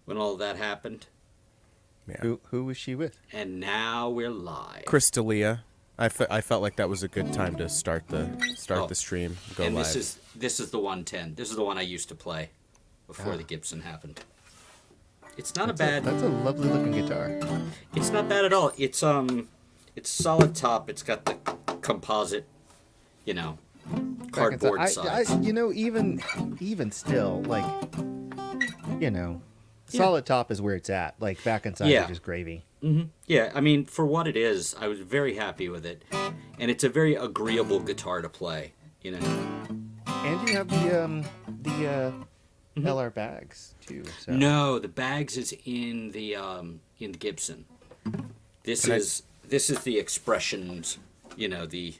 when all that happened. Yeah. Who was she with? And now we're live. Crystalia. I felt like that was a good time to start the stream. Go and live. This is the 110. This is the one I used to play before the Gibson happened. It's not That's a lovely looking guitar. It's not bad at all. It's solid top. It's got the composite, cardboard sides. Even still, like, solid top is where it's at. Like, back inside is just gravy. Mm-hmm. Yeah, I mean, for what it is, I was very happy with it, and it's a very agreeable guitar to play. And you have the LR bags too. So. No, the bags is in the Gibson. This is the Expressions. The.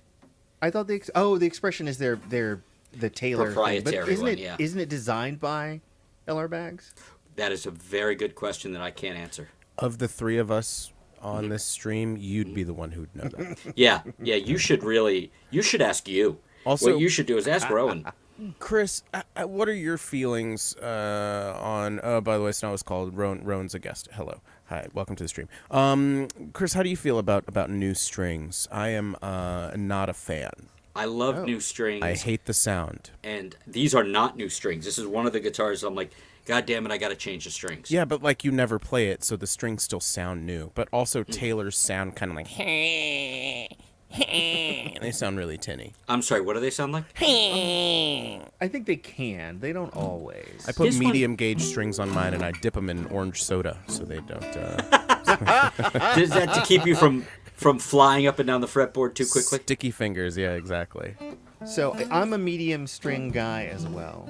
I thought the Expression is the Taylor proprietary thing. one. Isn't it designed by LR bags? That is a very good question that I can't answer. Of the three of us on this stream, you'd be the one who'd know that. Yeah. You should ask you. Also, what you should do is ask Rowan. Chris, what are your feelings on? Oh, by the way, Ssnotwasscall. Rowan's a guest. Hello, hi, welcome to the stream. Chris, how do you feel about new strings? I am not a fan. I love new strings. I hate the sound. And these are not new strings. This is one of the guitars I'm like, God damn it, I got to change the strings. Yeah, but like you never play it, so the strings still sound new. But also Taylor's sound kind of like, they sound really tinny. I'm sorry, what do they sound like? I think they can. They don't always. I put medium gauge strings on mine, and I dip them in orange soda so they don't. Is that to keep you from flying up and down the fretboard too quickly? Sticky fingers, yeah, exactly. So I'm a medium string guy as well.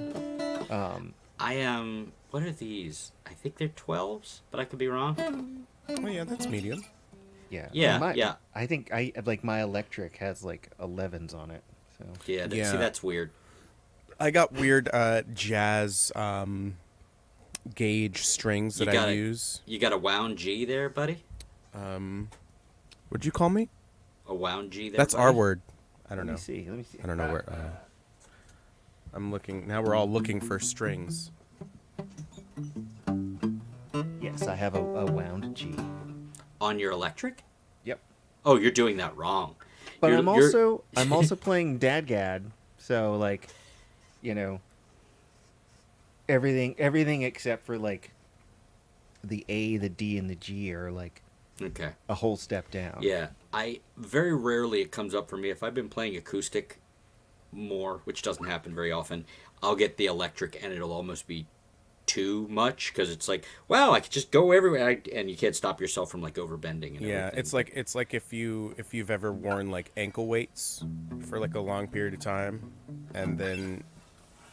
I am. What are these? I think they're 12s, but I could be wrong. Oh yeah, that's medium. Yeah. Yeah. I think my electric has like 11s on it. So. Yeah. See, that's weird. I got weird jazz gauge strings that I use. You got a wound G there, buddy? What'd you call me? A wound G there. That's buddy? our word. I don't know. Let me see. I don't know where. I'm looking. Now we're all looking for strings. Yes, I have a wound G. On your electric? Yep. Oh, you're doing that wrong. But I'm also playing Dadgad, so like, everything except for like the A, the D, and the G are like a whole step down. Yeah, very rarely it comes up for me. If I've been playing acoustic more, which doesn't happen very often, I'll get the electric and it'll almost be too much because it's like, wow, I could just go everywhere, and you can't stop yourself from like overbending. And everything. it's like if you've ever worn like ankle weights for like a long period of time, and then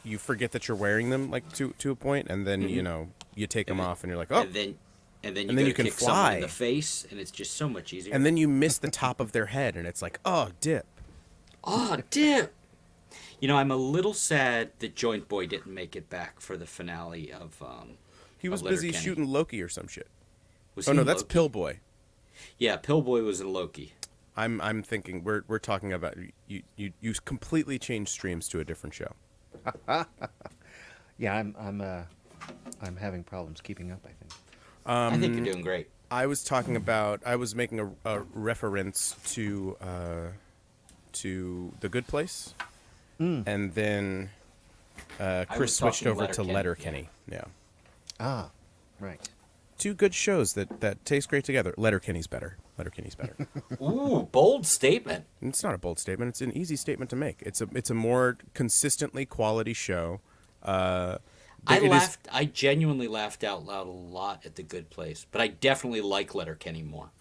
you forget that you're wearing them like to a point, and then you take them off, and you're like, oh, and then you can kick fly someone in the face, and it's just so much easier. And then you miss the top of their head, and it's like, oh, dip. Oh, dip. I'm a little sad that Joint Boy didn't make it back for the finale of. He was busy shooting Loki or some shit. No, that's Pillboy. Yeah, Pillboy was in Loki. I'm thinking we're talking about you completely changed streams to a different show. Yeah, I'm having problems keeping up, I think. I think you're doing great. I was making a reference to The Good Place. And then Chris switched over to Letterkenny. Yeah. Ah, right. Two good shows that taste great together. Letterkenny's better. Ooh, bold statement. It's not a bold statement. It's an easy statement to make. It's a more consistently quality show. I genuinely laughed out loud a lot at The Good Place, but I definitely like Letterkenny more.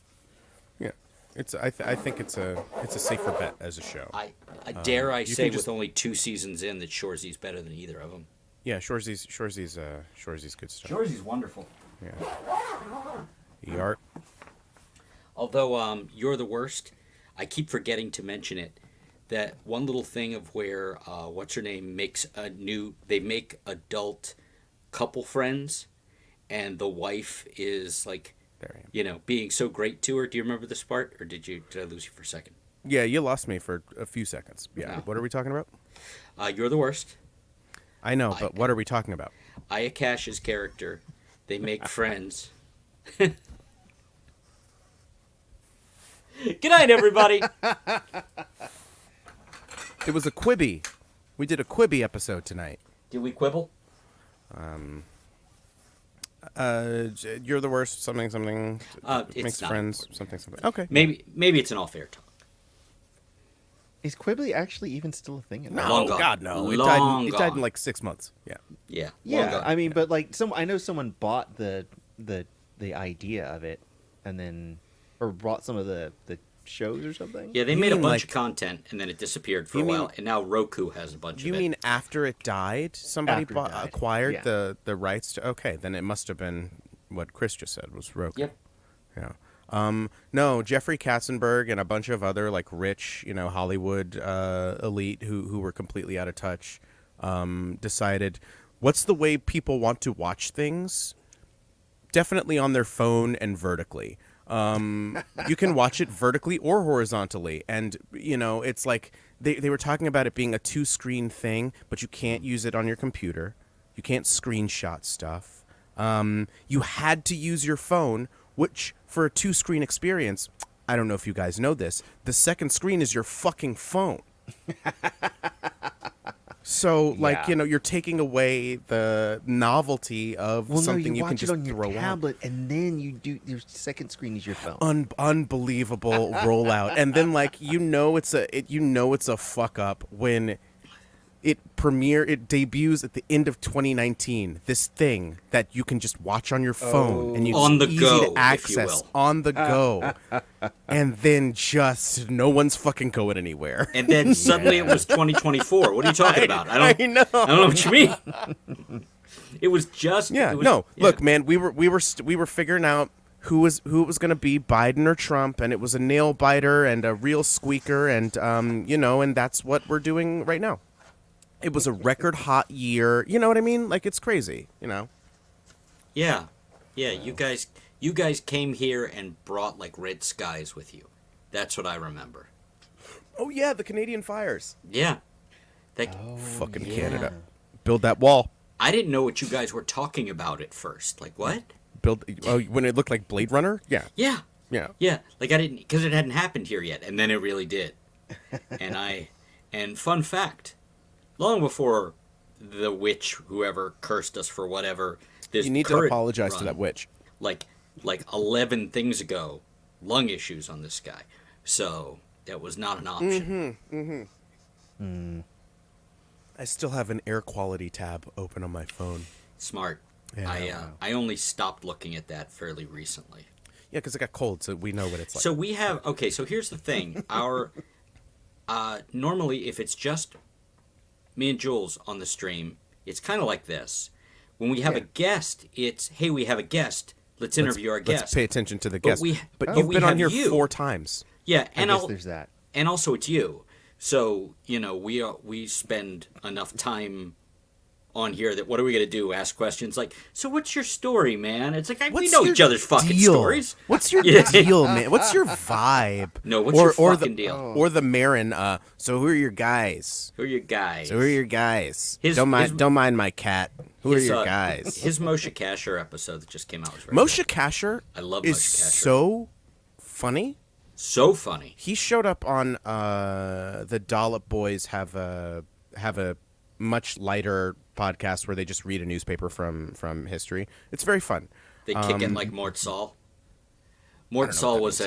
Yeah. I think it's a safer bet as a show. I dare I say with only 2 seasons in that Shorzy's better than either of them. Yeah, Shorzy's good stuff. Shorzy's wonderful. Yeah. The art. Although You're the Worst, I keep forgetting to mention it. That one little thing of where what's her name they make adult couple friends, and the wife is like, being so great to her. Do you remember this part, or did I lose you for a second? Yeah, you lost me for a few seconds. Yeah. No. What are we talking about? You're the Worst. I know, but what are we talking about? Aya Cash's character, They make friends. Good night, everybody. It was a Quibi. We did a Quibi episode tonight. Did we quibble? You're the worst. Something. It's Makes not friends. important. Something. Okay. Maybe it's an all fair talk. Is Quibbly actually even still a thing? No, Long gone. God, no. It Long died in gone. like 6 months. Yeah. Yeah. long Yeah, gone. I mean, but like I know someone bought the idea of it, and then or bought some of the shows or something. Yeah, they You made a mean, bunch like- of content and then it disappeared for a You mean- while, and now Roku has a bunch You of it. mean after it died, somebody After it died. acquired Yeah. the rights to? Okay, then it must have been what Chris just said was Roku. Yep. Yeah. No, Jeffrey Katzenberg and a bunch of other like rich, Hollywood elite who were completely out of touch, decided, what's the way people want to watch things? Definitely on their phone and vertically. You can watch it vertically or horizontally, and it's like they were talking about it being a 2-screen thing, but you can't use it on your computer. You can't screenshot stuff. You had to use your phone, which for a 2-screen experience, I don't know if you guys know this, the second screen is your fucking phone. So, like, Yeah. you're taking away the novelty of Well, no, something you you can watch it just on your throw on. tablet, and then you do your second screen is your phone. Unbelievable rollout, and then like it's a fuck up when it debuts at the end of 2019. This thing that you can just watch on your phone and On the easy go, to if you access will. on the go, and then just no one's fucking going anywhere. And then suddenly it was 2024. What are you talking about? I don't know. know what you mean. It was just Yeah, it was, no. yeah. Look, man, we were figuring out who it was going to be, Biden or Trump, and it was a nail biter and a real squeaker, and and that's what we're doing right now. It was a record hot year. You know what I mean? Like, it's crazy. Yeah. You guys came here and brought like red skies with you. That's what I remember. Oh yeah, the Canadian fires. Yeah. That, Fucking yeah. Canada. Build that wall. I didn't know what you guys were talking about at first. Like what? When it looked like Blade Runner. Yeah. Yeah. Yeah. Yeah. Like I didn't, because it hadn't happened here yet, and then it really did. And fun fact, long before the witch, whoever cursed us for whatever, this You need to current apologize to run, that witch. Like 11 things ago, lung issues on this guy. So that was not an option. I still have an air quality tab open on my phone. Smart. Yeah. I only stopped looking at that fairly recently. Yeah, because it got cold, so we know what it's like. So we have, okay, so here's the thing. Our normally, if it's just me and Jules on the stream, it's kind of like this. When we have a guest, it's, hey, we have a guest. Let's interview our guest. Let's pay attention to the But guest. we- but but you've we been on have here you. 4 times. Yeah, and I guess there's that. and also it's you. So, we spend enough time on here that what are we going to do? Ask questions like, so what's your story, man? It's like, we What's know your each other's fucking deal? stories. What's your Yeah. deal, man? What's your vibe? No, what's your or fucking the, deal? Or the Marin, so who are your guys? Who are your guys? So who are your guys? His- don't his- mind my cat. Who are your guys? His Moshe Kasher episode that just came out was very Moshe good. Kasher I love is Moshe Kasher. so funny. So funny. He showed up on the Dollop Boys have a much lighter podcast where they just read a newspaper from history. It's very fun. They kick in like Mort Saul. Mort Saul was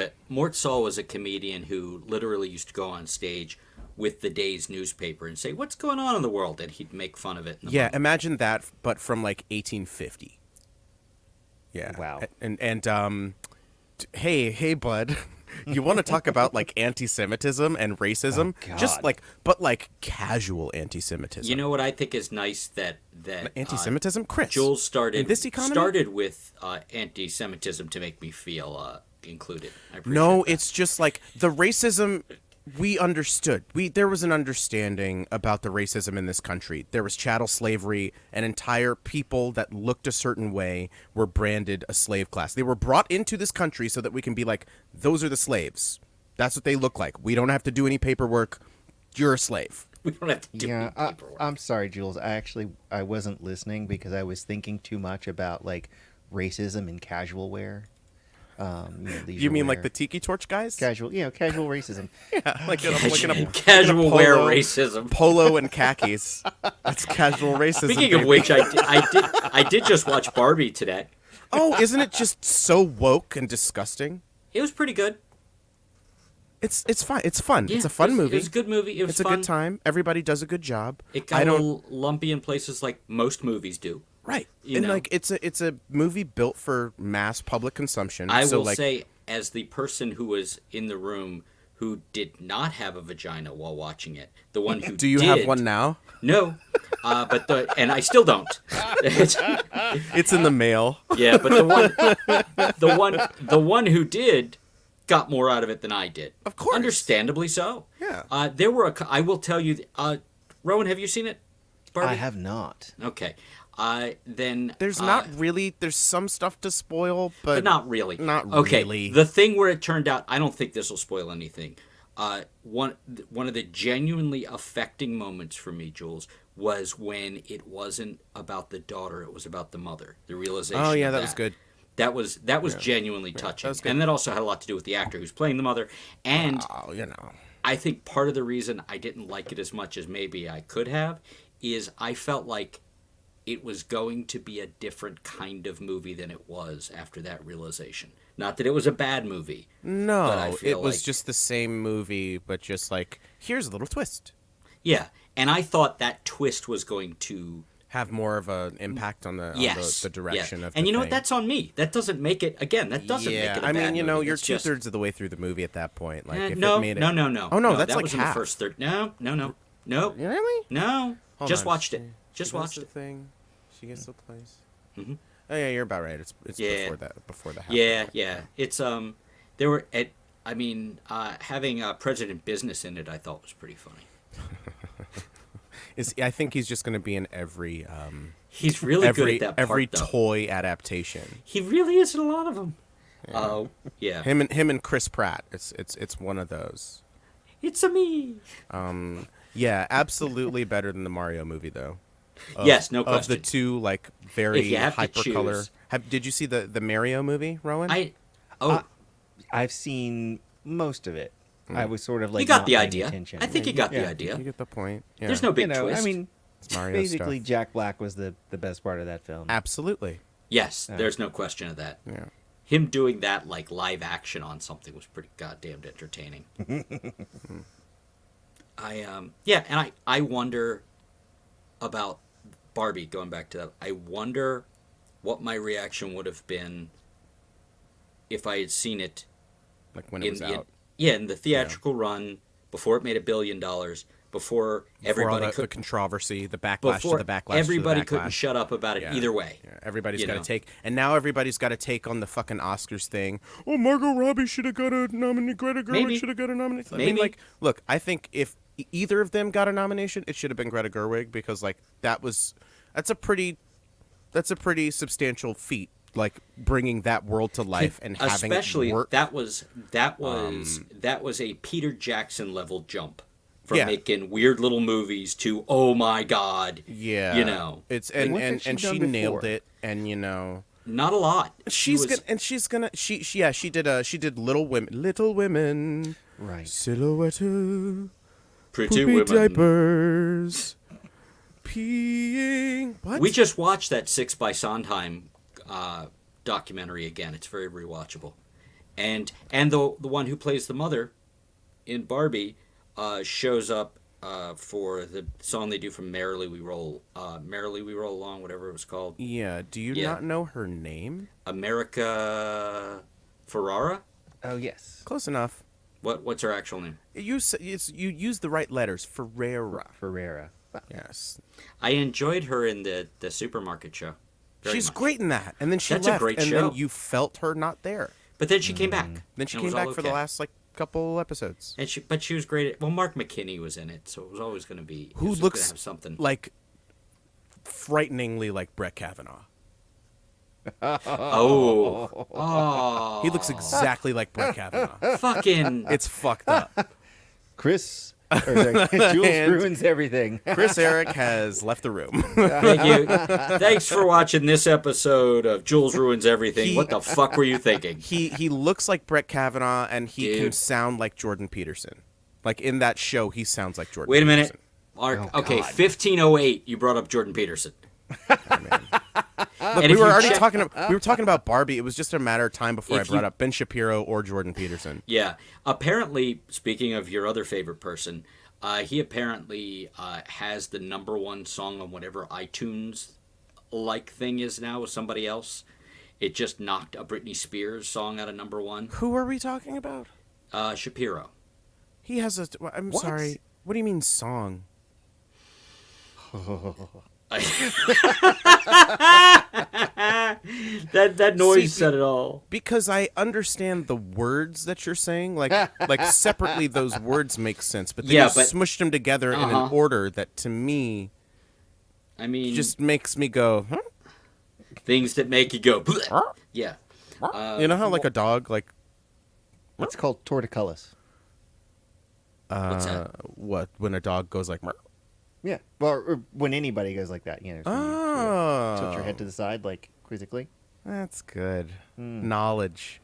a comedian who literally used to go on stage with the day's newspaper and say, "What's going on in the world?" and he'd make fun of it. In the Yeah, moment. imagine that, but from like 1850. Yeah. Wow. And hey, bud, you want to talk about like anti-Semitism and racism? Oh, God. Just like casual anti-Semitism. You know what I think is nice that Anti-Semitism, Chris. Jules started in this economy? started with anti-Semitism to make me feel included. I appreciate No, that. it's just like the racism we understood. There was an understanding about the racism in this country. There was chattel slavery, and entire people that looked a certain way were branded a slave class. They were brought into this country so that we can be like, those are the slaves. That's what they look like. We don't have to do any paperwork. You're a slave. We don't have to do Yeah, any paperwork. I'm sorry, Jules. I wasn't listening because I was thinking too much about like racism in casual wear. You mean like the tiki torch guys? Casual racism. Yeah, Casual polo, wear racism. Polo and khakis. That's casual racism. Speaking of baby. which, I did just watch Barbie today. Oh, isn't it just so woke and disgusting? It was pretty good. It's fun. It's fun. Yeah, it's a fun movie. It was a good movie. It was It's fun. a good time. Everybody does a good job. It got a little lumpy in places like most movies do. Right. You and know. like it's a movie built for mass public consumption. I so will like, say, as the person who was in the room who did not have a vagina while watching it, the one who do you did, have one now? No, and I still don't. It's in the mail. Yeah, but the one who did got more out of it than I did. Of course. Understandably so. Yeah. There were I will tell you. Rowan, have you seen it? Barbie? I have not. Okay. Then There's not really. There's some stuff to spoil, but not really. Not okay. really. The thing where it turned out, I don't think this will spoil anything. One of the genuinely affecting moments for me, Jules, was when it wasn't about the daughter; it was about the mother. The realization. Oh yeah, of that was good. That was genuinely touching, that was good. and that also had a lot to do with the actor who's playing the mother. And I think part of the reason I didn't like it as much as maybe I could have is I felt like it was going to be a different kind of movie than it was after that realization. Not that it was a bad movie. No, but I feel it was like, just the same movie, but just like here's a little twist. Yeah, and I thought that twist was going to have more of an impact on the the direction of. And the you know thing. what? That's on me. That doesn't make it again. That doesn't make it. A I bad mean, movie. you're It's just, 2/3 of the way through the movie at that point. Like, if no, it made it... no. Oh no, that's that like was half. in the first third. No. Really? No. Hold Just on. watched it. Just She goes watched to it. the thing. She gets to the place. Mm-hmm. Oh yeah, you're about right. It's Yeah. before the half. Yeah. It's there were having President Business in it. I thought was pretty funny. I think he's just going to be in every He's really good at that part. every though. toy adaptation. He really is in a lot of them. Oh yeah. Him and Chris Pratt. It's one of those. It's a me. Yeah, absolutely better than the Mario movie though. Yes, no Of question. the two, like If very you have to hypercolor. choose. Did you see the Mario movie, Rowan? I've seen most of it. I was sort of like You got not the paying idea. attention. I think you got the idea. You get the point. Yeah. There's no big twist. I mean, It's Mario basically stuff. Jack Black was the best part of that film. Absolutely. Yes, there's no question of that. Yeah. Him doing that like live action on something was pretty goddamn entertaining. I wonder about Barbie, going back to that. I wonder what my reaction would have been if I had seen it Like when it was out. in the theatrical run before it made $1 billion, before everybody all the could controversy, the backlash before to the backlash. everybody to the couldn't backlash. shut up about it Yeah. either way. Yeah, everybody's You got know. to take, and now everybody's got to take on the fucking Oscars thing. Oh, Margot Robbie should have got a nomination. Greta Maybe. Gerwig should have got a nomination. I Maybe. mean, like, look, I think if either of them got a nomination, it should have been Greta Gerwig because, like, that's a pretty substantial feat. Like bringing that world to life and having Especially it work. that was a Peter Jackson level jump from Yeah. making weird little movies to oh my god. Yeah, You know. it's What had and she and she done nailed before? it, and you know. Not a lot. She was, did Little Women, Right. Silhouette, Pretty poopy Women. diapers, peeing. What? We just watched that 6 by Sondheim documentary again. It's very rewatchable. And the one who plays the mother in Barbie shows up for the song they do from Merrily We Roll Along, whatever it was called. Yeah. Do you Yeah. not know her name? America Ferrara? Oh yes. Close enough. What's her actual name? You use the right letters. Ferrera. Ferrera. Yes. I enjoyed her in the supermarket show. Very She's much. great in that. And then she That's a left, great and show. then you felt her not there. But then she came back. Then she and it came was back all for the okay. last couple episodes. And but she was great. Well, Mark McKinney was in it, so it was always going to be. Who it was looks gonna have something like frighteningly like Brett Kavanaugh. Oh, He looks exactly like Brett Kavanaugh. fucking. It's fucked up. Chris, Or sorry, Jules ruins everything. Chris Eric has left the room. Thank you. Thanks for watching this episode of Jules Ruins Everything. What the fuck were you thinking? He looks like Brett Kavanaugh, and he can Dude. sound like Jordan Peterson. Like in that show, he sounds like Jordan. Wait a minute. Peterson. Mark, Oh, okay, God. 1508, you brought up Jordan Peterson. Look, And we if were you already check- talking about Barbie. It was just a matter of time before I If brought you- up Ben Shapiro or Jordan Peterson. Yeah. Apparently, speaking of your other favorite person, he apparently has the #1 song on whatever iTunes-like thing is now with somebody else. It just knocked a Britney Spears song out of #1. Who are we talking about? Shapiro. He has a. I'm What? sorry. What do you mean song? That noise See, said it all. Because I understand the words that you're saying, like separately, those words make sense. But then Yeah, you but- smushed them together in an order that, to me, I mean, just makes me go. Huh? things that make you go. "Bleh." Yeah. You know how like a dog, like It's called torticollis. What's that? what when a dog goes like. "Meow." Yeah. Well, or when anybody goes like that, you know, so you tilt your head to the side, like quizzically. That's good knowledge.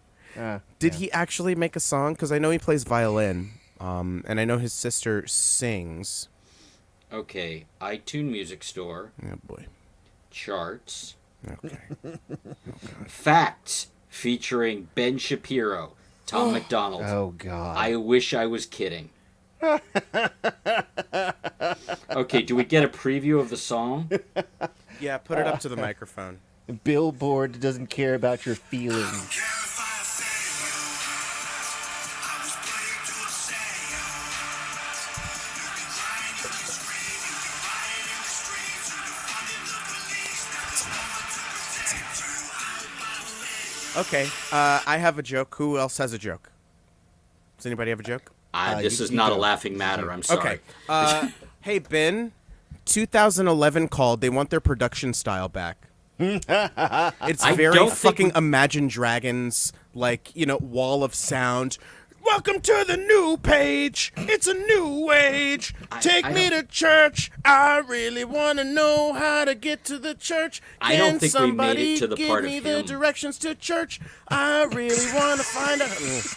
Did Yeah. he actually make a song? Because I know he plays violin, and I know his sister sings. Okay. iTunes Music Store. Oh boy. Charts. Okay. Facts featuring Ben Shapiro, Tom McDonald. Oh God. I wish I was kidding. Okay, do we get a preview of the song? Yeah, put it up to the microphone. Billboard doesn't care about your feelings. Okay, I have a joke. Who else has a joke? Does anybody have a joke? This you- is you not a go. laughing matter. I'm sorry. Okay. Hey, Ben, 2011 called. They want their production style back. It's I very don't think fucking we- Imagine Dragons, like, wall of sound. Welcome to the new page. It's a new age. Take I me don't- to church. I really want to know how to get to the church. I don't Can think we made it somebody to the give part of me the him. directions to church? I really want to find out.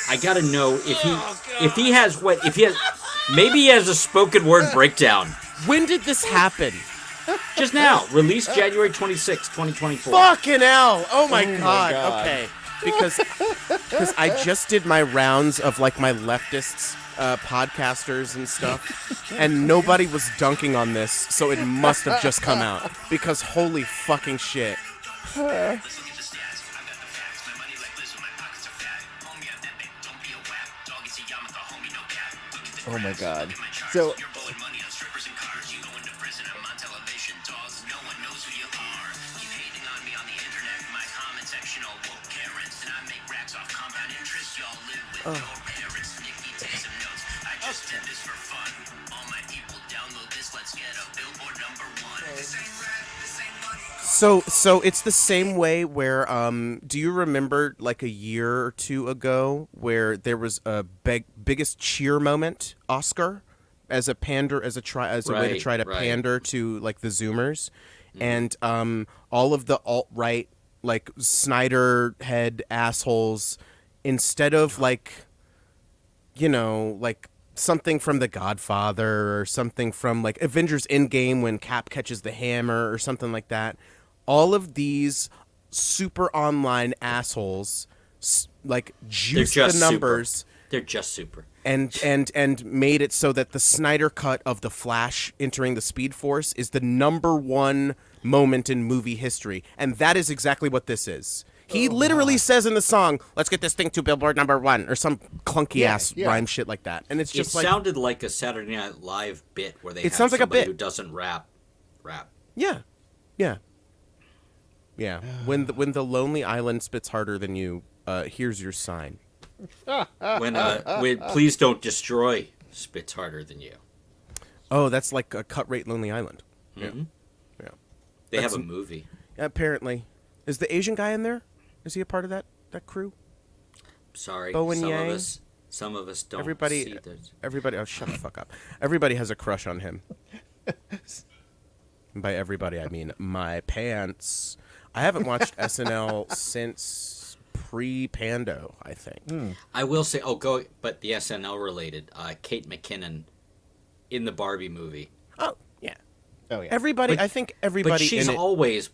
I gotta know if he has maybe he has a spoken word breakdown. When did this happen? Just now, released January 26, 2024. Fucking hell! Oh my god. God. Okay, because I just did my rounds of like my leftists, podcasters and stuff, and nobody was dunking on this, so it must have just come out. Because holy fucking shit! Oh my God. So So it's the same way where do you remember like a year or two ago where there was a biggest cheer moment Oscar as a pander as a way to try to Right. pander to like the Zoomers and all of the alt-right like Snyder head assholes instead of like like something from The Godfather or something from like Avengers Endgame when Cap catches the hammer or something like that. All of these super online assholes like juiced the just numbers super. They're just super. and made it so that the Snyder cut of the Flash entering the Speed Force is the #1 moment in movie history, and that is exactly what this is. He literally says in the song, "Let's get this thing to Billboard #1," or some clunky ass yeah. rhyme shit like that, and it's It just like, sounded like a Saturday Night Live bit where they have sounds like a somebody bit. who doesn't rap. yeah. When the Lonely Island spits harder than you, here's your sign. When Please Don't Destroy spits harder than you. Oh, that's like a cut rate Lonely Island. Mm-hmm. Yeah. They That's have a movie. Apparently, is the Asian guy in there? Is he a part of that crew? Sorry, Bowen some Yang? of us Some of us don't Everybody, see those. everybody. Oh, shut the fuck up. Everybody has a crush on him. And by everybody, I mean my pants. I haven't watched SNL since pre-Pando, I think. I will say, but the SNL related, Kate McKinnon in the Barbie movie. Oh, yeah. Oh yeah. Everybody, I think everybody But she's in it, always,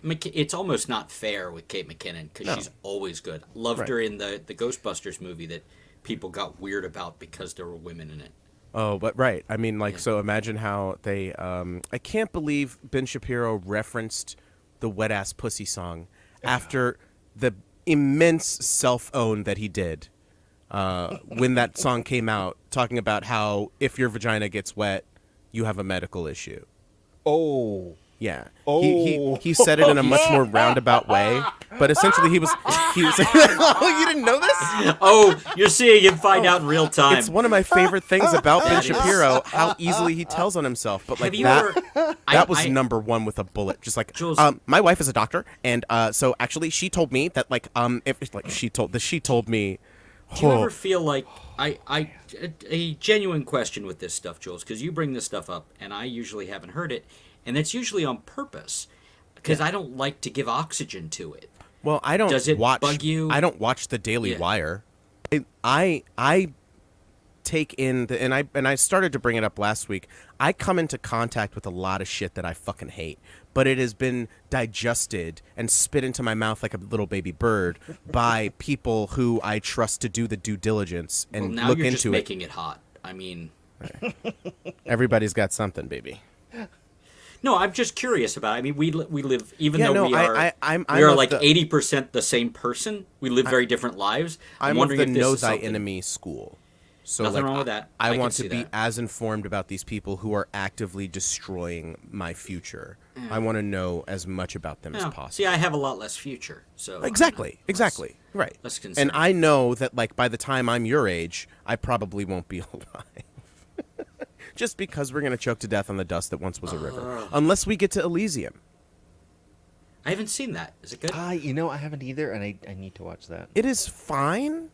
it's almost not fair with Kate McKinnon because she's always good. Loved her in the Ghostbusters movie that people got weird about because there were women in it. Oh, but right. I mean, like, so imagine how they, I can't believe Ben Shapiro referenced the Wet Ass Pussy song after the immense self-own that he did when that song came out, talking about how if your vagina gets wet, you have a medical issue. Oh. Yeah. Oh. He said it in a much more roundabout way, but essentially he was oh, you didn't know this? Oh, you're seeing him find out in real time. It's one of my favorite things about Ben That is- Shapiro, how easily he tells on himself. But like Have you that, ever- that was I- number one with a bullet. Just like, Jules- my wife is a doctor, and so actually she told me that she told me. Do you ever feel like a genuine question with this stuff, Jules? Because you bring this stuff up, and I usually haven't heard it, and that's usually on purpose, because I don't like to give oxygen to it. Well, I don't Does it watch. bug you? I don't watch the Daily Yeah. Wire. I take in and I started to bring it up last week. I come into contact with a lot of shit that I fucking hate, but it has been digested and spit into my mouth like a little baby bird by people who I trust to do the due diligence and Well, now look you're into just it. making it hot. I mean, Everybody's got something, baby. no, I'm just curious about it. I mean, we live, even Yeah, though no, we are I'm we are of like the- 80% the same person. We live very different lives. I'm of wondering the if this know is thy something- enemy school. So Nothing like, wrong with that. I I can want to see be that. as informed about these people who are actively destroying my future. I want to know as much about them as Yeah. possible. See, I have a lot less future. So Exactly. Right. less And concerned. I know that like by the time I'm your age, I probably won't be alive. Just because we're gonna choke to death on the dust that once was a river, unless we get to Elysium. I haven't seen that. Is it good? I haven't either, and I need to watch that. It is fine.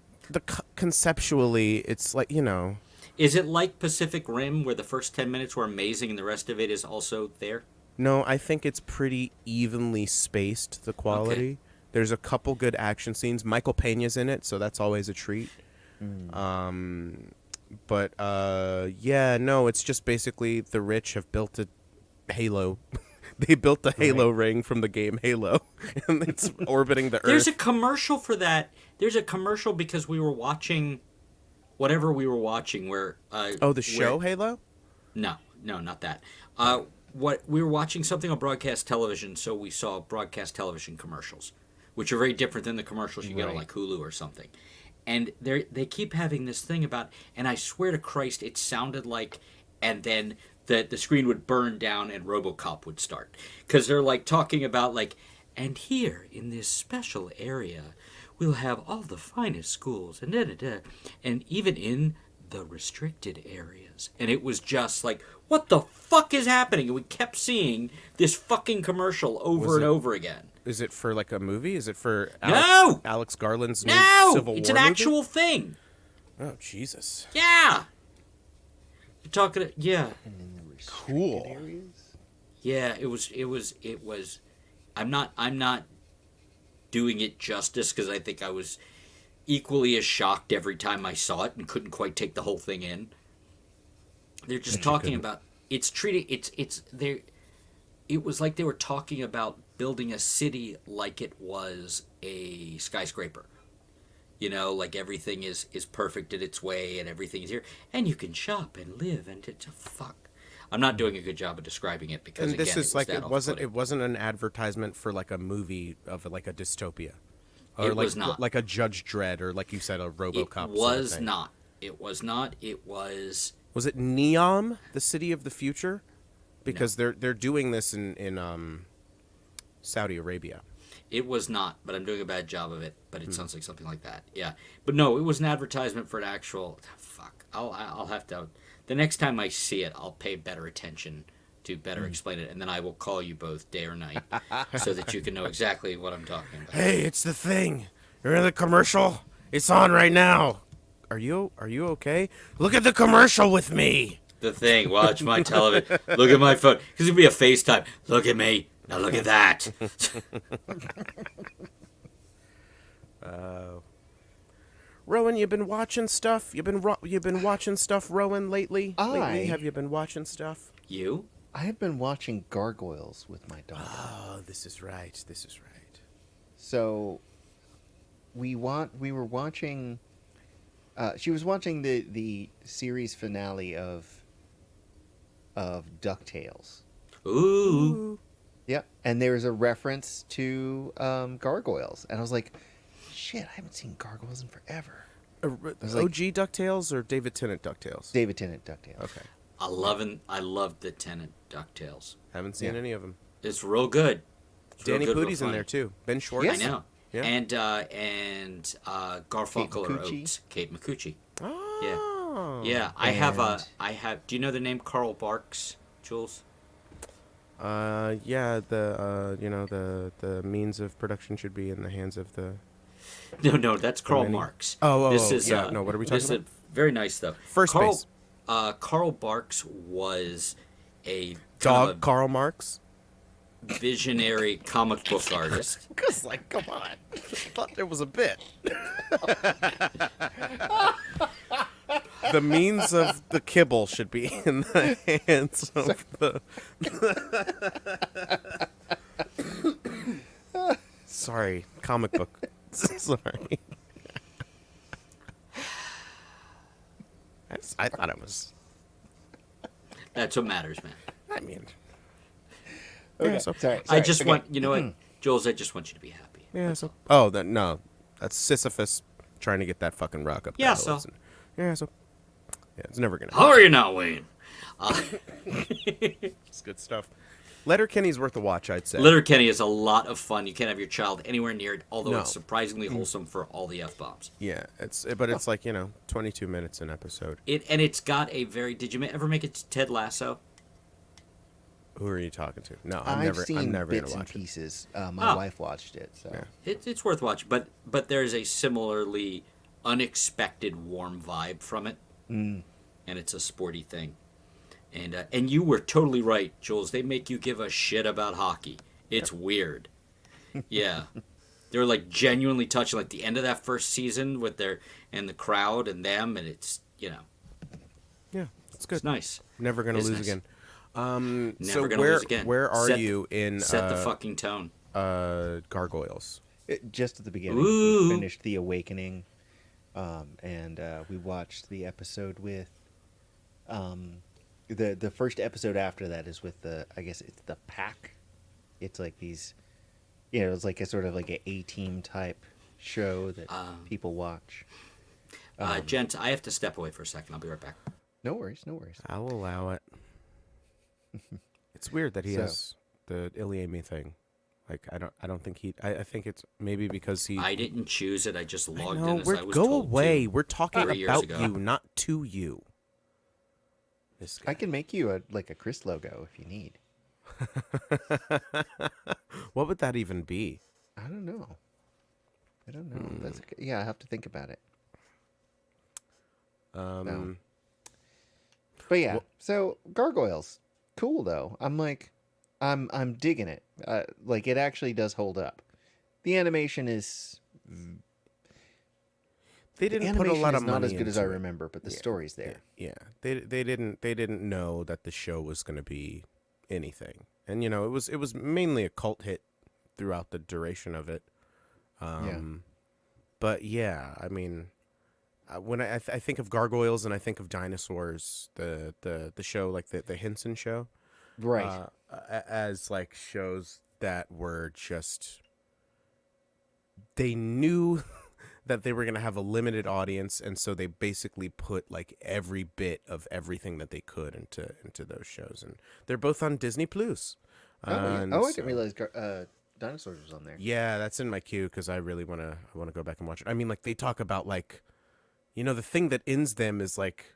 Conceptually, it's like Is it like Pacific Rim, where the first 10 minutes were amazing and the rest of it is also there? No, I think it's pretty evenly spaced, the quality. Okay. There's a couple good action scenes. Michael Peña's in it, so that's always a treat. But yeah, no, it's just basically the rich have built a Halo. They built the Halo ring from the game Halo, and it's orbiting the Earth. There's a commercial for that. There's a commercial because we were watching whatever we were watching where the show Halo? No, not that. What we were watching something on broadcast television, so we saw broadcast television commercials, which are very different than the commercials you get on Right. like Hulu or something. And they keep having this thing about, and I swear to Christ, it sounded like, and then the screen would burn down and RoboCop would start, because they're like talking about like, and here in this special area, we'll have all the finest schools and and even in the restricted areas. And it was just like, what the fuck is happening? And we kept seeing this fucking commercial over and over again. Is it for like a movie? Is it for No! Alex Garland's new No, Civil it's War an movie? actual thing. Oh Jesus! Yeah. You're talking. Yeah. And in the restricted Cool. areas? Yeah. It was. I'm not doing it justice because I think I was equally as shocked every time I saw it and couldn't quite take the whole thing in. They're just talking about it was like they were talking about building a city like it was a skyscraper. You know, like everything is perfect in its way and everything is here. And you can shop and live and it's fuck. I'm not doing a good job of describing it because And this again, is like that it wasn't an advertisement for like a movie of like a dystopia, or It like was not. like a Judge Dredd or like you said a RoboCop. It sort of was thing. not. It was not. It was. Was it Neom, the city of the future? Because they're doing this in Saudi Arabia. It was not, but I'm doing a bad job of it. But it sounds like something like that. Yeah, but no, it was an advertisement for an actual. Fuck. I'll have to. The next time I see it, I'll pay better attention to better explain it, and then I will call you both day or night so that you can know exactly what I'm talking about. Hey, it's the thing. You're in the commercial. It's on right now. Are you okay? Look at the commercial with me. The Thing. Watch my television. Look at my phone. Because it'd be a FaceTime. Look at me. Now look at that. Rowan, you've been watching stuff. You've been watching stuff, Rowan, lately. Lately, have you been watching stuff? You? I have been watching Gargoyles with my daughter. Oh, this is right. This is right. So we were watching. She was watching the series finale of DuckTales. Ooh. Yep, and there was a reference to Gargoyles, and I was like, "Shit, I haven't seen Gargoyles in forever." OG DuckTales or David Tennant DuckTales? David Tennant DuckTales. Okay. I loved the Tennant DuckTales. Haven't seen any of them. It's real good. It's real Danny good, real Pootie's in funny. there too. Ben Schwartz. Yes. I know. Yeah. And Garfunkel or Micucci. Oates. Kate Micucci. Oh. Yeah. I have. Do you know the name Carl Barks, Jules? Yeah. The means of production should be in the hands of the. No, that's Karl many- Marx. Oh, This is yeah. No, what are we this talking is very nice though. First Karl, base. Karl Barks was a Dog kind of Karl Marx. a visionary comic book artist. Cause like, come on, I thought there was a bit. The means of the kibble should be in the hands of the. Sorry, comic book. Sorry. I thought it was. That's what matters, man. I mean, Okay, yeah, so, sorry. I just okay. want you know what, Jules. I just want you to be happy. yeah. So, oh, no, that's Sisyphus trying to get that fucking rock up. Yeah, that hill, so. isn't it? Yeah, so. Yeah, it's never gonna. How are you now, Wayne? It's good stuff. Letterkenny's worth a watch, I'd say. Letterkenny is a lot of fun. You can't have your child anywhere near it, although No. it's surprisingly wholesome for all the f-bombs. Yeah, but it's like 22 minutes an episode. It's got a very. Did you ever make it to Ted Lasso? Who are you talking to? No, I've seen I'm never bits gonna and watch it. pieces. My Oh. wife watched it, so Yeah. It's worth watching, but there's a similarly unexpected warm vibe from it, and it's a sporty thing. And you were totally right, Jules. They make you give a shit about hockey. It's weird. Yeah, they're like genuinely touching. Like the end of that first season with the crowd and them, and it's Yeah, it's good. it's nice. Never gonna It's lose nice. again. Never So gonna where lose again. where are Set- you in Set the fucking tone. Gargoyles? just at the beginning, Ooh. we finished The Awakening, and we watched the episode with the first episode after that is with I guess it's the Pack. It's like these, it's like a sort of like an A-team type show that people watch. Gents, I have to step away for a second. I'll be right back. No worries, no worries. I'll allow it. It's weird that he So- has the Iliami thing. Like I don't think he. I think it's maybe because he. I didn't choose it. I just logged No, in as I was go told away. to. We're talking 3 years about ago. you, not to you. This guy. I can make you a Chris logo if you need. What would that even be? I don't know. That's okay. Yeah, I have to think about it. No. But yeah, so Gargoyles, cool though. I'm digging it. Like it actually does hold up. The animation is They didn't put a lot of money not as good as I into it. remember, but the story's there. Yeah, they didn't know that the show was going to be anything, and it was mainly a cult hit throughout the duration of it. But yeah, I mean, when I think of Gargoyles and I think of dinosaurs, the show like the Henson show, Right. as like shows that were just they knew that they were going to have a limited audience, and so they basically put like every bit of everything that they could into those shows, and they're both on Disney Plus. I didn't realize Dinosaurs was on there. Yeah, that's in my queue because I really want to go back and watch it. I mean, like they talk about like, the thing that ends them is like,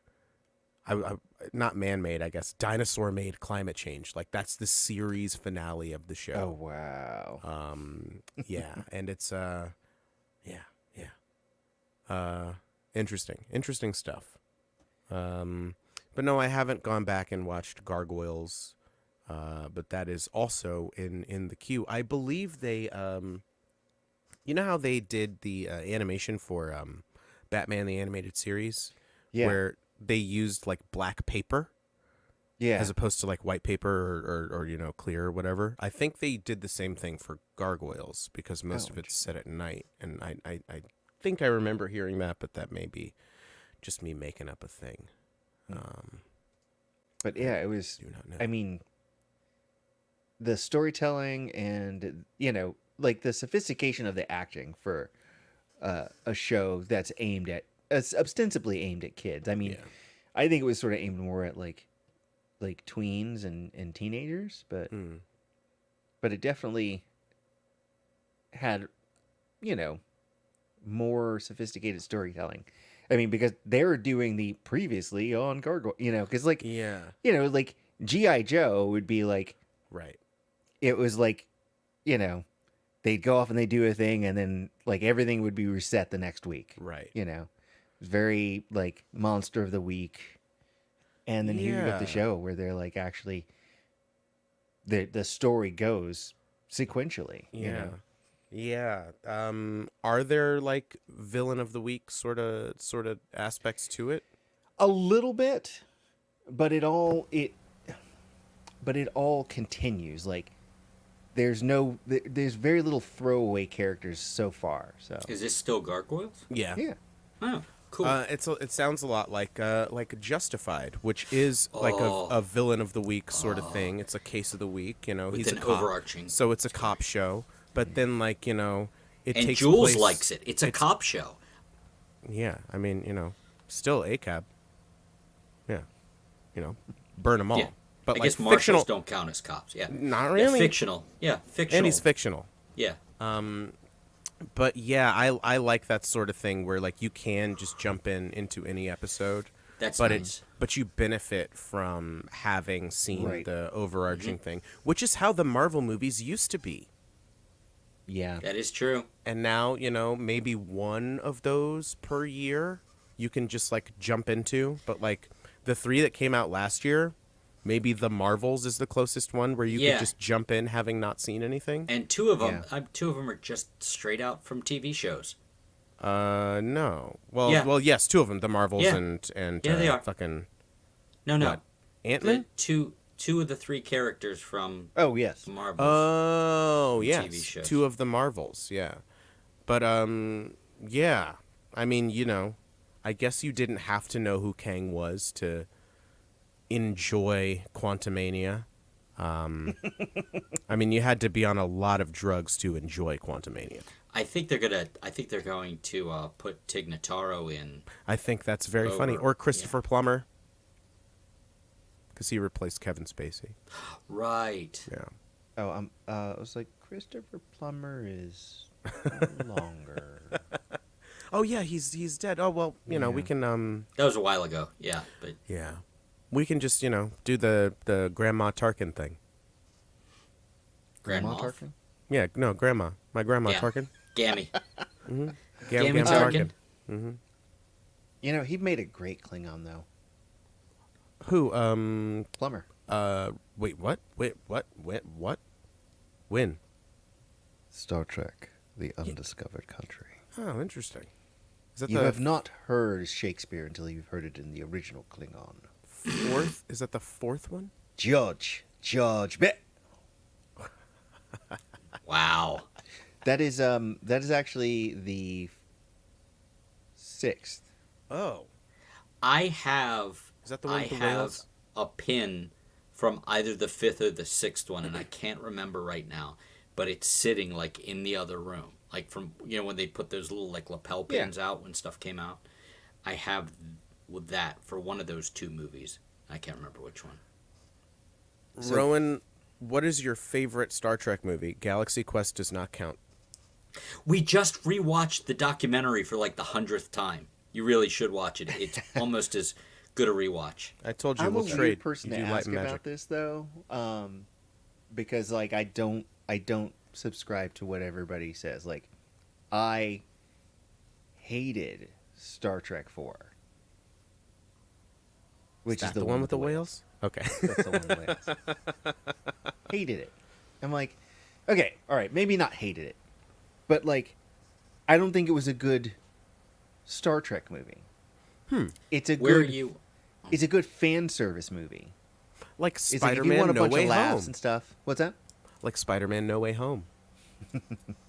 I not man-made, I guess, dinosaur-made climate change. Like that's the series finale of the show. Oh wow. Yeah, and it's Interesting stuff. But no, I haven't gone back and watched Gargoyles. But that is also in the queue. I believe they, you know how they did the animation for Batman the Animated Series, Yeah. where they used like black paper Yeah. as opposed to like white paper or clear or whatever. I think they did the same thing for Gargoyles because most of it's set at night, and I think I remember hearing that, but that may be just me making up a thing. But yeah, it was. Do not know. I mean, the storytelling and like the sophistication of the acting for a show that's aimed at ostensibly aimed at kids. I mean, Yeah. I think it was sort of aimed more at like tweens and teenagers, but it definitely had more sophisticated storytelling. I mean, because they were doing the previously on Gargoyle, because like Yeah. like G.I. Joe would be like, Right. it was like, they'd go off and they do a thing, and then like everything would be reset the next week. Right. It was very like Monster of the Week, and then here you got the Yeah. show where they're like actually the story goes sequentially. Yeah. Yeah. Are there like villain of the week sort of aspects to it? A little bit, but it all continues. Like there's very little throwaway characters so far. So Is this still Gargoyles? Yeah. yeah. Oh, cool. It sounds a lot like Justified, which is like a villain of the week sort of thing. It's a case of the week, With he's an a cop, overarching so it's a cop show. But then it and takes Jules place, likes it. It's a cop show. Yeah, I mean, still a cab. Yeah, burn them all. Yeah. But I like guess marshals fictional, don't count as cops. Yeah. not Yeah, really. fictional. Yeah, fictional. And he's fictional. Yeah. But yeah, I like that sort of thing where like you can just jump into any episode. That's but nice. but you benefit from having seen Right. the overarching thing, which is how the Marvel movies used to be. Yeah. That is true. And now, maybe one of those per year you can just like jump into, but like the 3 that came out last year, maybe the Marvels is the closest one where you Yeah. could just jump in having not seen anything. And two of them Yeah. are just straight out from TV shows. No. Well, Yeah. yes, 2 of them, the Marvels Yeah. and Yeah, they are. fucking No. What? Ant-Man? Two of the 3 characters from Oh yes. Marvel. Oh, TV yes. shows. 2 of the Marvels, yeah. But yeah. I mean, I guess you didn't have to know who Kang was to enjoy Quantumania. I mean, you had to be on a lot of drugs to enjoy Quantumania. I think they're going to put Tig Notaro in. I think that's very funny. Or Christopher Plummer, because he replaced Kevin Spacey. Right. Yeah. Oh, I was like, Christopher Plummer is no longer. Oh yeah, he's dead. Oh well, we can That was a while ago. Yeah, but yeah, we can just do the Grandma Tarkin thing. Grand Grandma Moff? Tarkin? Yeah, no, Grandma, my Grandma Yeah. Tarkin. Gammy. Gamma Gammy Tarkin. Tarkin. He made a great Klingon though. Who? Plummer. Wait, what? Wait, what? What? When? Star Trek: The Undiscovered Country. Oh, interesting. Is that You the have not heard Shakespeare until you've heard it in the original Klingon. fourth? Is that the 4th one? George Bit. Wow. That is actually the 6th. Oh, I have. is that the one I with the have whales? a pin from either the 5th or the 6th one, and I can't remember right now. But it's sitting like in the other room, like from when they put those little like lapel pins out when stuff came out. I have with that for one of those 2 movies. I can't remember which one. Rowan, what is your favorite Star Trek movie? Galaxy Quest does not count. We just rewatched the documentary for like the 100th time. You really should watch it. It's almost as good a rewatch. I told you I'm we'll a trade. weird person You to do light ask and magic. about this though, because like I don't subscribe to what everybody says. Like, I hated Star Trek 4. Which Is that the one with the whales? Okay. That's the one with the whales. Hated it. I'm like, okay, all right, maybe not hated it, but like, I don't think it was a good Star Trek movie. It's a Where are good. you? It's a good fan service movie. Like It's like if you Spider-Man want a No bunch Way of laughs Home. and stuff. What's that? Like Spider-Man No Way Home.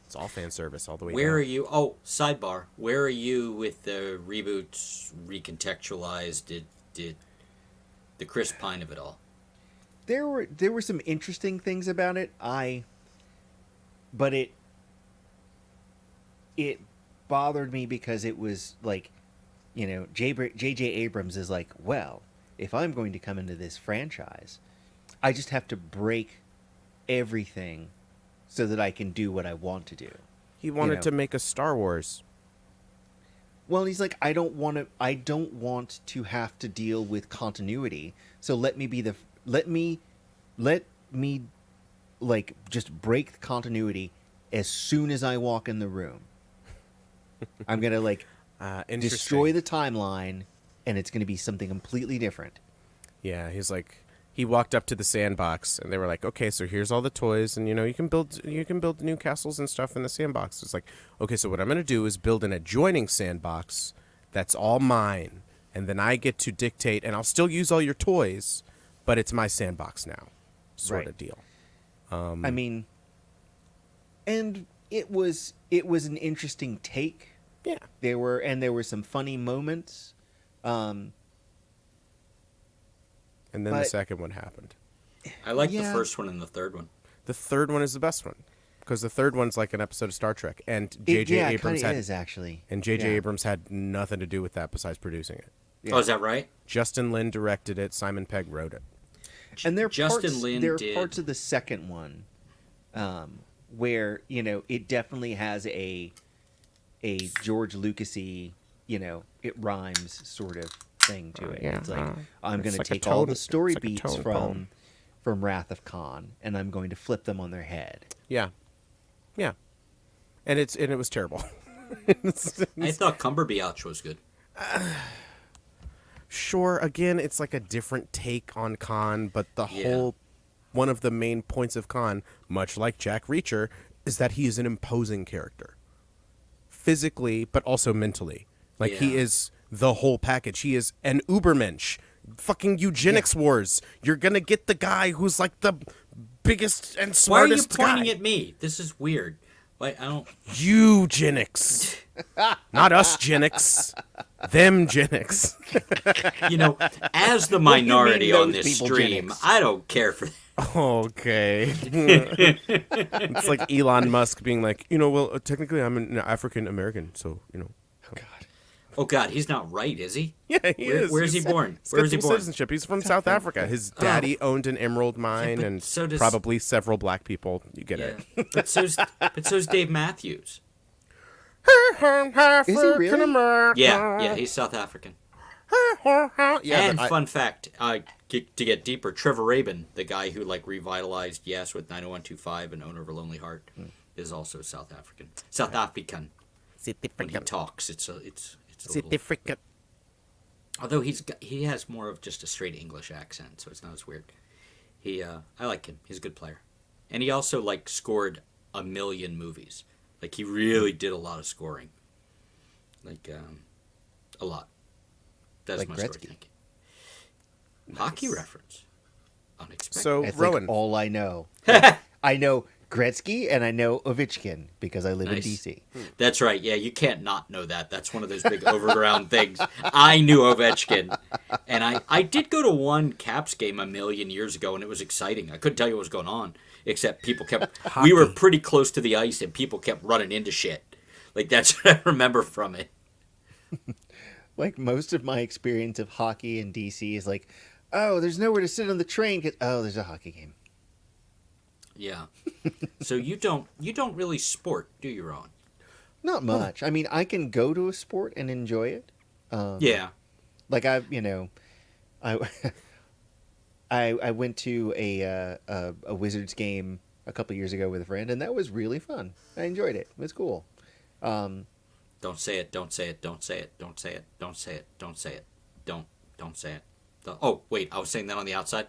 It's all fan service all the way Where down. are you? Oh, sidebar. Where are you with the reboots? Recontextualized? Did the Chris Pine of it all? There were some interesting things about it. But it bothered me because it was like, J.J. Abrams is like, well, if I'm going to come into this franchise, I just have to break everything so that I can do what I want to do. He wanted to make a Star Wars. Well, he's like, I don't want to have to deal with continuity. So let me like just break the continuity as soon as I walk in the room. I'm going to like destroy the timeline, and it's going to be something completely different. Yeah, he's like, he walked up to the sandbox, and they were like, okay, so here's all the toys, and you can build new castles and stuff in the sandbox. It's like, okay, so what I'm going to do is build an adjoining sandbox that's all mine, and then I get to dictate, and I'll still use all your toys, but it's my sandbox now, sort of deal. I mean, and it was an interesting take. Yeah, There were some funny moments. and then the second one happened. I like the Yeah. first one and the third one. The third one is the best one, because the third one's like an episode of Star Trek, and J.J. It Abrams kinda had is, actually. and J.J. Yeah. Abrams had nothing to do with that besides producing it. Yeah. Oh, is that right? Justin Lin directed it. Simon Pegg wrote it. And there are Justin parts, Lin there are did. parts of the second one where it definitely has a George Lucasy, it rhymes sort of thing to it. Yeah, It's like I'm going to like a take all tone- the story it's like a beats tone poem. from Wrath of Khan, and I'm going to flip them on their head. Yeah, and it was terrible. I thought Cumberbatch was good. Sure, again, it's like a different take on Khan, but the Yeah. whole one of the main points of Khan, much like Jack Reacher, is that he is an imposing character, physically but also mentally. Like he Yeah. is the whole package. He is an Ubermensch. Fucking eugenics wars. You're gonna get the guy who's like the biggest and Why are you smartest pointing guy. at me? This is weird. Wait, I don't. Eugenics. Not us genics. Them genics. As the minority mean on those this people, stream, Genix? I don't care for that. Okay. It's like Elon Musk being like, well, technically I'm an African American, so, Oh, God, he's not right, is he? Yeah, he is. Where's he born? He's Where got is he dual born? citizenship. He's from South Africa. His daddy owned an emerald mine, but and so does- probably several black people. You get Yeah. it. But so's Dave Matthews. Is he really? Yeah, he's South African. Yeah, And but fun fact, to get deeper, Trevor Rabin, the guy who revitalized Yes with 90125 and Owner of a Lonely Heart, is also South African. South African. When he talks, it's a little, although he has more of just a straight English accent, so it's not as weird. I like him. He's a good player, and he also scored 1 million movies. He really did a lot of scoring, a lot. That's Like my Gretzky. story. Thank you. Hockey reference. Unexpected. So, That's Rowan. like all I know. I know Gretzky and I know Ovechkin because I live Nice. in DC. That's right. Yeah, you can't not know that. That's one of those big overground things. I knew Ovechkin. And I did go to one Caps game 1 million years ago, and it was exciting. I couldn't tell you what was going on, except people kept... We were pretty close to the ice, and people kept running into shit. That's what I remember from it. Like most of my experience of hockey in DC is like, oh, there's nowhere to sit on the train. There's a hockey game. Yeah. So you don't really sport, do you, Rowan? Not much. I mean, I can go to a sport and enjoy it. Yeah. Like I I went to a Wizards game a couple years ago with a friend, and that was really fun. I enjoyed it. It was cool. Don't say it. Don't say it. Don't say it. Don't say it. Don't say it. Don't say it. Don't say it. Oh, wait. I was saying that on the outside.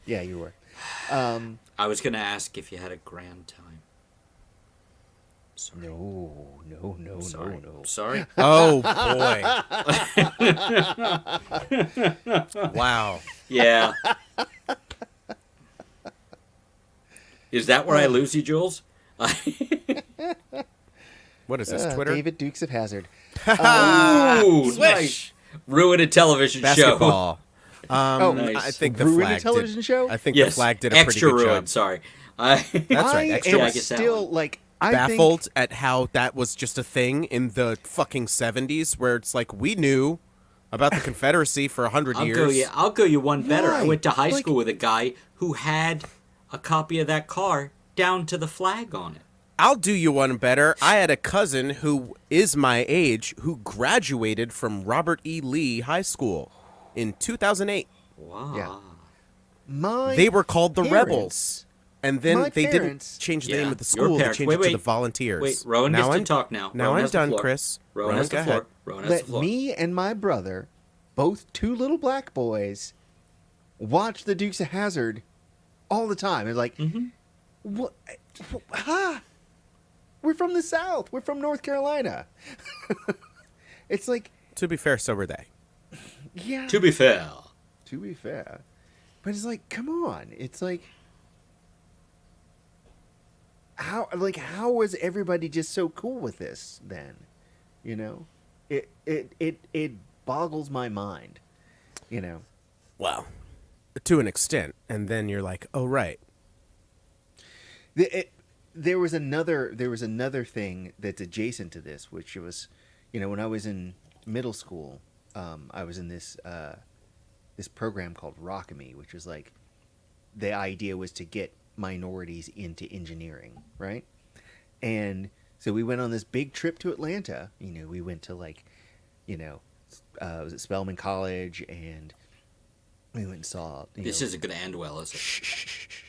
Yeah, you were. I was going to ask if you had a grand time. Sorry. No. Sorry. Oh boy. Wow. Yeah. Is that where I lose you, Jules? What is this? Twitter? David Dukes of Hazzard. Ooh, Swish. nice. Ruin a television show. Basketball. Nice. I think the Ruin a flag television did, show? I think Yes. the flag did a pretty Extra good ruin. job. Sorry. That's right. Extra I I am guess that still one. like baffled at how that was just a thing in the fucking 70s, where it's like we knew about the Confederacy for 100 years. I'll go you one better. I Right. went to high Like- school with a guy who had a copy of that car down to the flag on it. I'll do you one better. I had a cousin who is my age who graduated from Robert E. Lee High School in 2008. Wow. Yeah. My They were called the parents- Rebels. And then my they parents- didn't change the Yeah, name of the your school. They parents- changed wait, it to the wait. Volunteers. Wait, Rowan gets to talk now. Now Rowan I'm has the done, floor. Chris. Rowan has go the floor. ahead. Rowan has the let floor. me and my brother, both two little black boys, watch the Dukes of Hazzard all the time. And like, what? Ha! We're from the South. We're from North Carolina. It's like, To be fair, so were they. yeah. To be fair. To be fair, but it's like, come on. It's like, how was everybody just so cool with this then? You know, it boggles my mind. You know, Well, to an extent. And then you're like, oh, right. there was another thing that's adjacent to this, which was, you know, when I was in middle school, I was in this program called Rockame, which was like, the idea was to get minorities into engineering, right? And so we went on this big trip to Atlanta. You know, we went to like, you know, was it Spelman College, and we went and saw. This isn't going to end well, is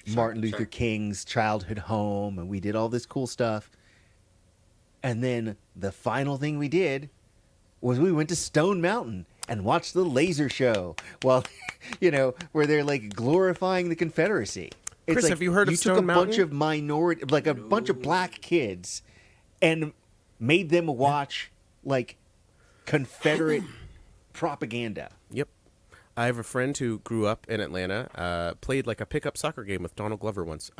it? Martin Luther sorry. King's childhood home, and we did all this cool stuff. And then the final thing we did was we went to Stone Mountain and watched the laser show while, you know, where they're like glorifying the Confederacy. It's Chris, like have you heard of you took Stone a bunch Mountain? of minority, like a bunch of black kids, and made them watch like Confederate propaganda. Yep. I have a friend who grew up in Atlanta, played like a pickup soccer game with Donald Glover once.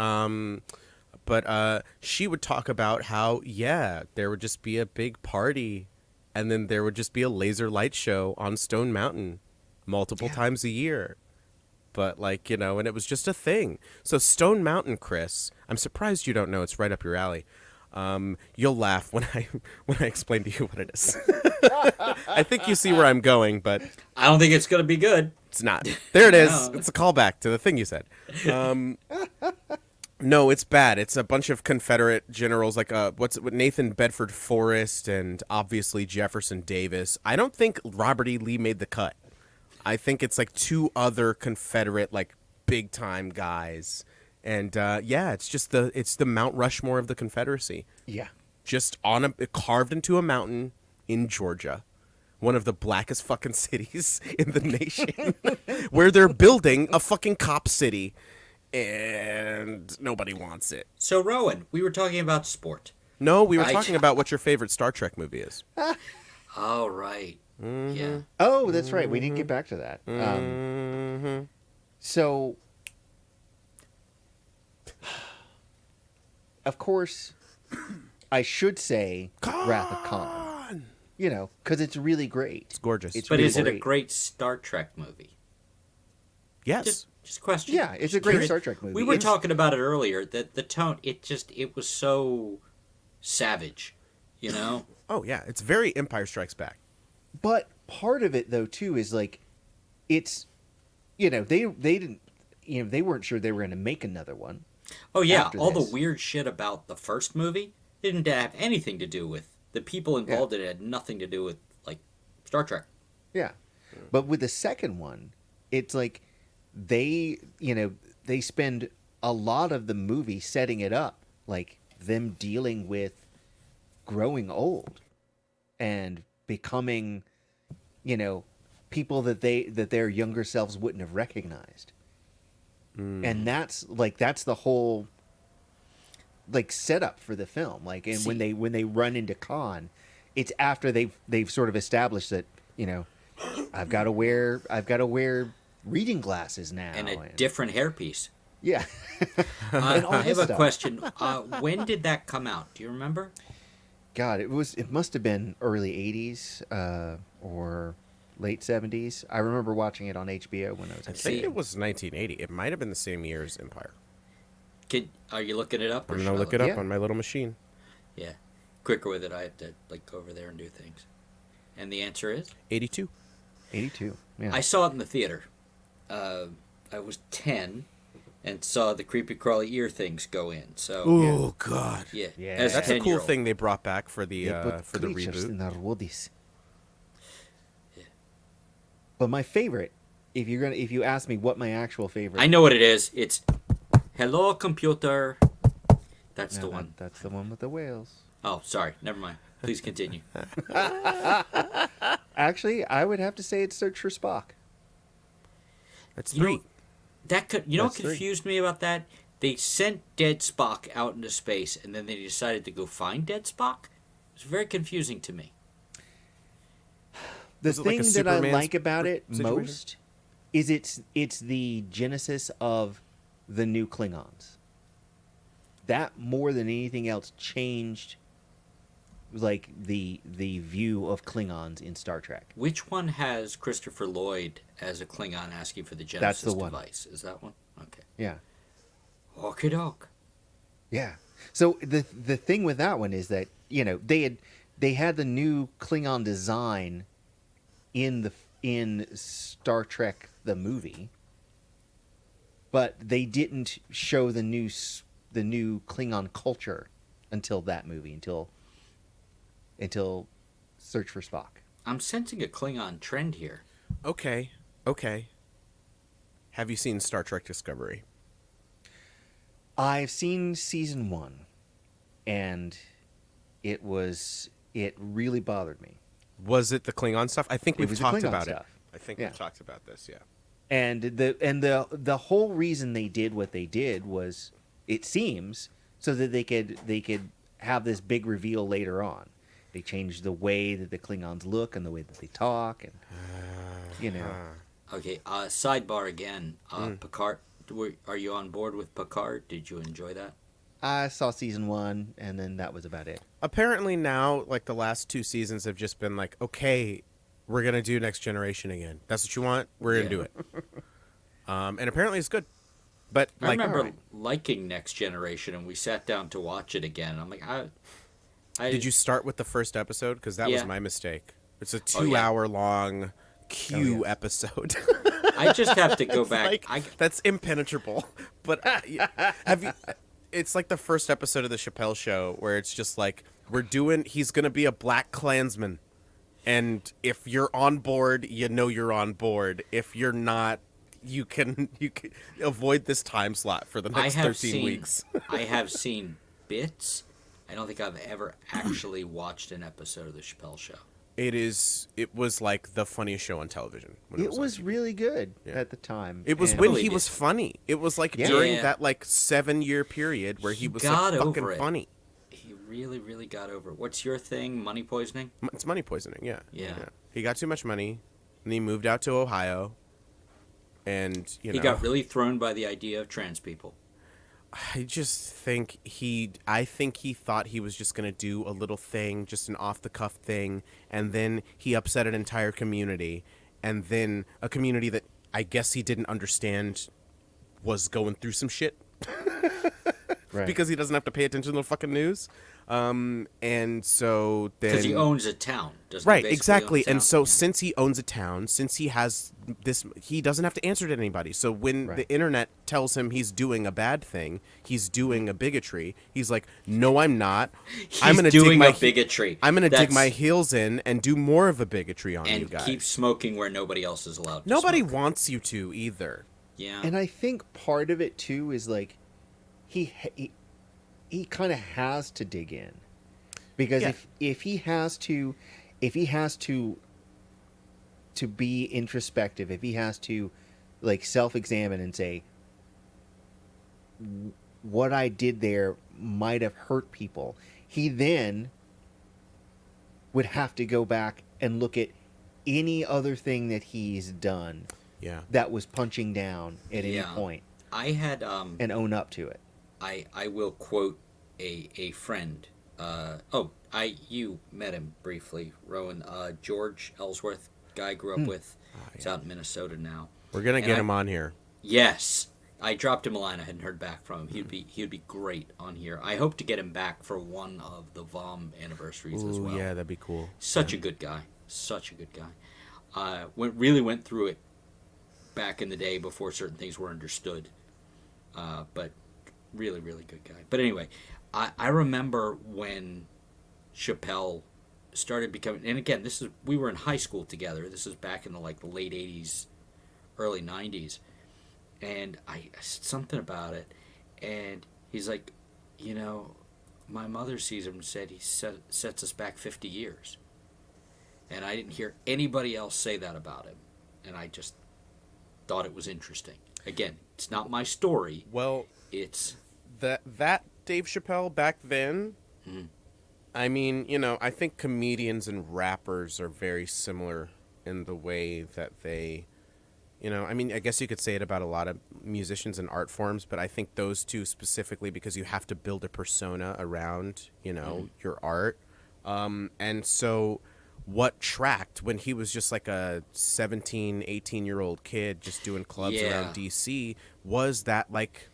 But she would talk about how, yeah, there would just be a big party, and then there would just be a laser light show on Stone Mountain multiple times a year. But, like, you know, and it was just a thing. So Stone Mountain, Chris, I'm surprised you don't know. It's right up your alley. You'll laugh when I explain to you what it is. I think you see where I'm going, but I don't think it's going to be good. it's not. There it is. No. It's a callback to the thing you said. No, it's bad. It's a bunch of Confederate generals, like what Nathan Bedford Forrest and obviously Jefferson Davis. I don't think Robert E. Lee made the cut. I think it's like two other Confederate, like, big time guys. And yeah, it's just the Mount Rushmore of the Confederacy. Yeah. Just carved into a mountain in Georgia, one of the blackest fucking cities in the nation, where they're building a fucking cop city, and nobody wants it. So, Rowan, we were talking about sport. No, we were Right. talking about what your favorite Star Trek movie is. Oh, right. Yeah. Oh, that's right. We didn't get back to that. So, of course, I should say Wrath of Khan. You know, because it's really great. It's gorgeous. It's But really is it a great Star Trek movie? Yes. Just a question. Yeah, it's a Just great curious. Star Trek movie. We were It's- talking about it earlier, that the tone, it was so savage, you know? Oh, yeah. It's very Empire Strikes Back. But part of it, though, too, is like, it's, you know, they didn't, you know, they weren't sure they were going to make another one. Oh, yeah. After All this. the weird shit about the first movie didn't have anything to do with the people involved in it, had nothing to do with, like, Star Trek. Yeah. But with the second one, it's like they, you know, they spend a lot of the movie setting it up, like them dealing with growing old and becoming, people that their younger selves wouldn't have recognized. And that's the whole setup for the film. Like, and when they run into Khan, it's after they've sort of established that, I've got to wear reading glasses now and a different hairpiece. Yeah. I have a question. When did that come out? Do you remember? God, it must have been early 80s or late 70s. I remember watching it on HBO when I was a I kid. think it was 1980. It might have been the same year as Empire. Are you looking it up? Or I'm going to look it up on my little machine. Yeah. Quicker with it. I have to go over there and do things. And the answer is? 82. 82. Yeah. I saw it in the theater. I was 10 and saw the creepy crawly ear things go in. So Oh God. yeah. Yeah. As That's a cool 10-year-old. thing they brought back for the creatures reboot. in our woodies. Yeah. But my favorite, if you ask me what my actual favorite, I know what it is. It's Hello Computer. That's the one. That's the one with the whales. Oh, sorry. Never mind. Please continue. Actually, I would have to say it's Search for Spock. That's You know, three. That could. You know what That's three. confused me about that? They sent dead Spock out into space, and then they decided to go find dead Spock. It's very confusing to me. The Was it like thing a that I Superman like about it situation? most is it's the genesis of the new Klingons. That more than anything else changed like the view of Klingons in Star Trek. Which one has Christopher Lloyd as a Klingon asking for the That's Genesis the one. device? Is that one? Okay. Yeah. Okie doke. Yeah. So the thing with that one is that, they had the new Klingon design in Star Trek the movie, but they didn't show the new Klingon culture until that movie, until Search for Spock. I'm sensing a Klingon trend here. Okay. Have you seen Star Trek Discovery? I've seen season 1, and it really bothered me. Was it the Klingon stuff? I think It we've was the talked Klingon about stuff. it. I think Yeah. we've talked about this, yeah. And the whole reason they did what they did was, it seems, so that they could have this big reveal later on. They changed the way that the Klingons look and the way that they talk, and Okay, sidebar again. Picard, are you on board with Picard? Did you enjoy that? I saw season 1, and then that was about it. Apparently now, like, the last 2 seasons have just been like, okay, we're going to do Next Generation again. That's what you want? We're going to do it. And apparently it's good. But, I like, remember liking Next Generation, and we sat down to watch it again. I'm like, did you start with the first episode? Because that was Yeah. my mistake. It's a Oh, yeah. 2-hour-long Q episode. I just have to go It's back. like, that's impenetrable. But have you? It's like the first episode of the Chappelle Show where it's just like he's gonna be a black Klansman, and if you're on board, you're on board. If you're not, you can avoid this time slot for the next 13 weeks. I have seen bits. I don't think I've ever actually watched an episode of the Chappelle Show. It was like the funniest show on television. When It was on TV. really good Yeah. at the time. It was and- when Believe he it. was funny. It was like Yeah. during Yeah. that like 7-year period where he was got like over fucking it. funny. He really, really got over it. What's your thing? Money poisoning? It's money poisoning, yeah. Yeah. He got too much money, and he moved out to Ohio, and He got really thrown by the idea of trans people. I just think I think he thought he was just gonna do a little thing, just an off the cuff thing, and then he upset an entire community, and then a community that I guess he didn't understand was going through some shit. Right. Because he doesn't have to pay attention to the fucking news. And so then... Because he owns a town, doesn't he? Right, Basically exactly. own a And town? so since he owns a town, since he has this, he doesn't have to answer to anybody. So when Right. the internet tells him he's doing a bad thing, he's doing a bigotry, he's like, no, I'm not. I'm He's gonna doing dig a my, bigotry. I'm going to dig That's- my heels in and do more of a bigotry on you and guys. keep smoking where nobody else is allowed to Nobody smoke. wants you to either. Yeah. And I think part of it too is like he kind of has to dig in, because Yeah. if he has to, if he has to be introspective, if he has to like self-examine and say what I did there might have hurt people, he then would have to go back and look at any other thing that he's done Yeah. that was punching down at any Yeah. point I had and own up to it. I will quote a friend. You met him briefly, Rowan. George Ellsworth, guy I grew up with. He's out in Minnesota now. We're gonna And get him on here. Yes, I dropped him a line. I hadn't heard back from him. He'd be great on here. I hope to get him back for one of the VOM anniversaries as Ooh, well. yeah, that'd be cool. Such a good guy. Such a good guy. Really went through it back in the day before certain things were understood. But really, really good guy. But anyway, I remember when Chappelle started becoming, and again, we were in high school together. This is back in the late '80s, early '90s, and I said something about it, and he's like, my mother sees him and said he sets us back 50 years, and I didn't hear anybody else say that about him, and I just thought it was interesting. Again, it's not my story. Well, It's that Dave Chappelle back then. I mean, I think comedians and rappers are very similar in the way that they, I mean, I guess you could say it about a lot of musicians and art forms, but I think those two specifically because you have to build a persona around, your art. And so what tracked when he was just like a 17, 18-year-old kid just doing clubs around DC was that like...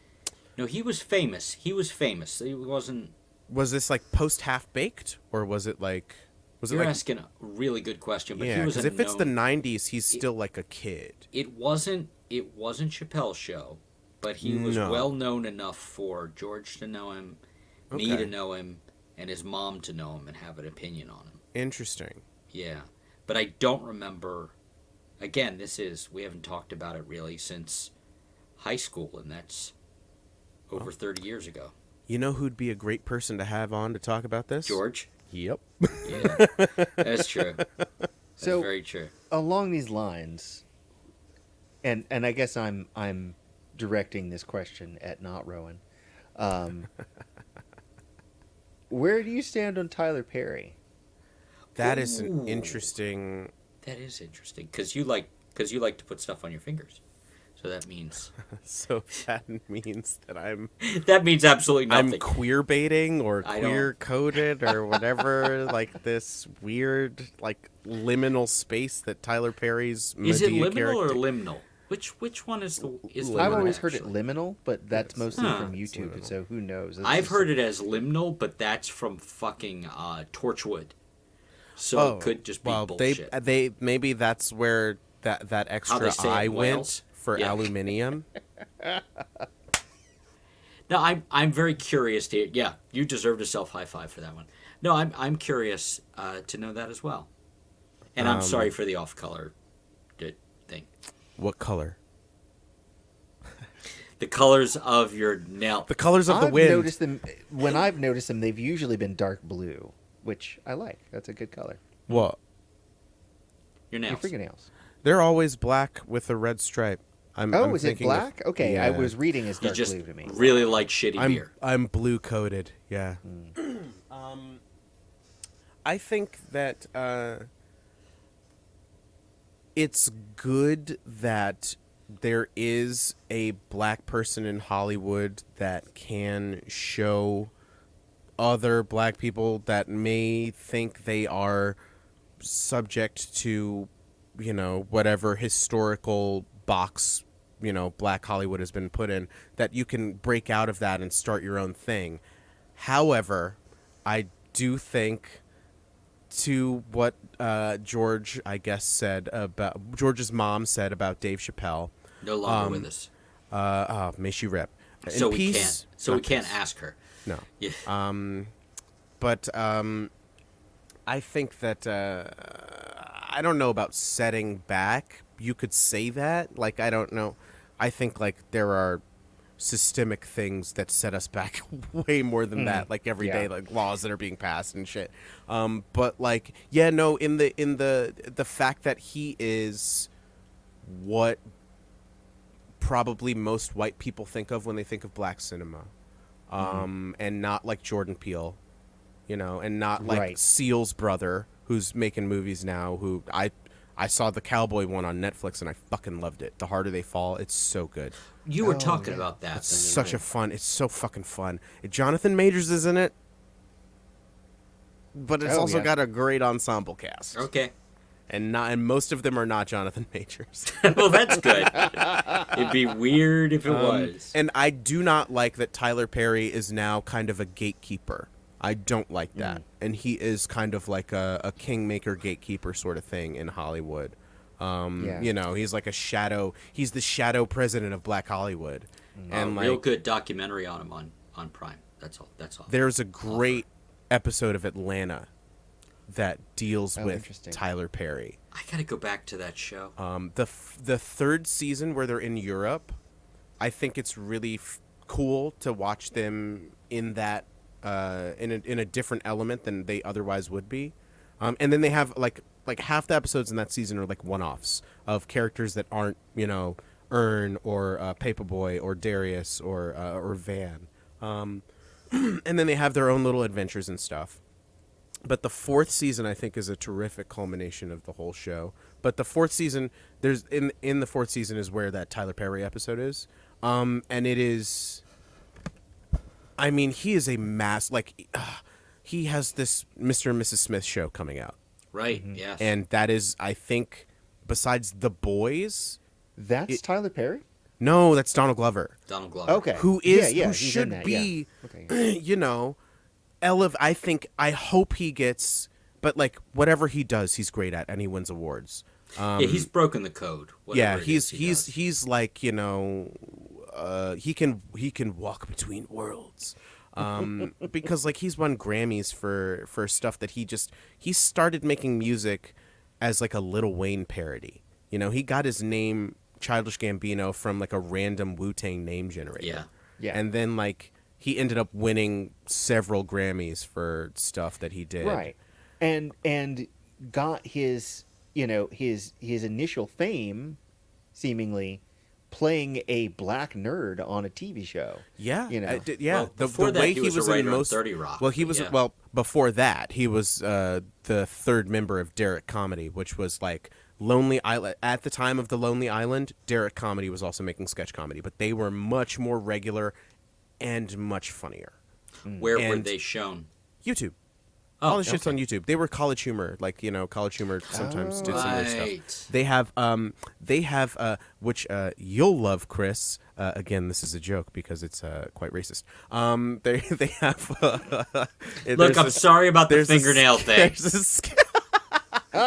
No, he was famous. He wasn't... Was this like post Half-Baked, or was it like... You're asking a really good question, but yeah, he was because if it's the 90s, he's still like a kid. It wasn't Chappelle's show, but he was well known enough for George to know him, me to know him, and his mom to know him and have an opinion on him. Interesting. Yeah, but I don't remember... Again, we haven't talked about it really since high school, and that's over 30 years ago. You know who'd be a great person to have on to talk about this? George? Yep. Yeah, that's true. That's So very true. along these lines, and I guess I'm directing this question at not Rowan. Where do you stand on Tyler Perry? That is an Ooh. interesting... That is interesting because you like to put stuff on your fingers, so that means So that means that that means absolutely nothing. I'm queer baiting or I queer coded or whatever, like this weird like liminal space that Tyler Perry's Is it Medea liminal character... or liminal? Which one is the I've liminal, always heard it actually? liminal, but that's mostly Huh. from YouTube, Liminal. so who knows? It's I've just- heard it as liminal, but that's from fucking Torchwood. So it could just be bullshit. They maybe that's where that extra they say it eye in went Wales? for Yeah. aluminium. No, I'm very curious to. Yeah, you deserved a self high five for that one. No, I'm curious to know that as well. And I'm sorry for the off color thing. What color? The colors of your nail. The colors of the I've wind. noticed them when I've noticed them. They've usually been dark blue, which I like. That's a good color. What? Your Your nails. fingernails. They're always black with a red stripe. I'm Is it thinking of- black? Okay, I yeah. was reading as You dark just blue to me. really like shitty beer. I'm blue coded. Yeah. I think that it's good that there is a black person in Hollywood that can show other black people that may think they are subject to, whatever historical box, black Hollywood has been put in, that you can break out of that and start your own thing. However, I do think to what George, I guess, said about George's mom said about Dave Chappelle. No longer with us. May she rip. In So we peace- can't. So not we can't peace. ask her. No. Yeah. But I think that I don't know about setting back. You could say that. Like, I don't know. I think like there are systemic things that set us back way more than that, like everyday like laws that are being passed and shit. But like, yeah, no, in the fact that he is what probably most white people think of when they think of black cinema, and not like Jordan Peele, you know, and not like Seal's brother who's making movies now. Who I saw the Cowboy one on Netflix and I fucking loved it. The Harder They Fall, it's so good. You were talking about that. It's so fucking fun. Jonathan Majors is in it, but it's also got a great ensemble cast. Okay. And most of them are not Jonathan Majors. Well, that's good. It'd be weird if it was. And I do not like that Tyler Perry is now kind of a gatekeeper. I don't like that. And he is kind of like a kingmaker gatekeeper sort of thing in Hollywood. You know, he's like he's the shadow president of Black Hollywood. And real good documentary on him on Prime. That's all. There's a great episode of Atlanta that deals with Tyler Perry. I gotta go back to that show. The third season where they're in Europe, I think it's really cool to watch them in that in a different element than they otherwise would be. And then they have like half the episodes in that season are like one-offs of characters that aren't, you know, Ern or Paperboy or Darius or Van. And then they have their own little adventures and stuff. But the fourth season, I think, is a terrific culmination of the whole show. But the fourth season, there's in the fourth season is where that Tyler Perry episode is, and it is. I mean, he is a he has this Mr. and Mrs. Smith show coming out. Right. Yes. And that is, I think, besides The Boys. That's Tyler Perry? No, that's Donald Glover. Donald Glover. Okay. Who should be, you know. I hope he gets, but like whatever he does, he's great at, and he wins awards. He's broken the code. He's like, you know, he can walk between worlds, because like he's won Grammys for stuff that he started making music as like a Lil Wayne parody. You know, he got his name Childish Gambino from like a random Wu-Tang name generator. Yeah, and then like. He ended up winning several Grammys for stuff that he did. Right. And got his, you know, his initial fame seemingly playing a black nerd on a TV show. Yeah. You know. Well, the way he was a writer on 30 Rock. Well, he was before that, he was the third member of Derek Comedy, which was like Lonely Island. At the time of the Lonely Island, Derek Comedy was also making sketch comedy, but they were much more regular and much funnier. Where were they shown? YouTube. All the shit's on YouTube. They were College Humor, like, you know, College Humor sometimes did some of their stuff. They have, which you'll love, Chris. Again, this is a joke because it's quite racist. They have. Look, I'm sorry about the fingernail thing.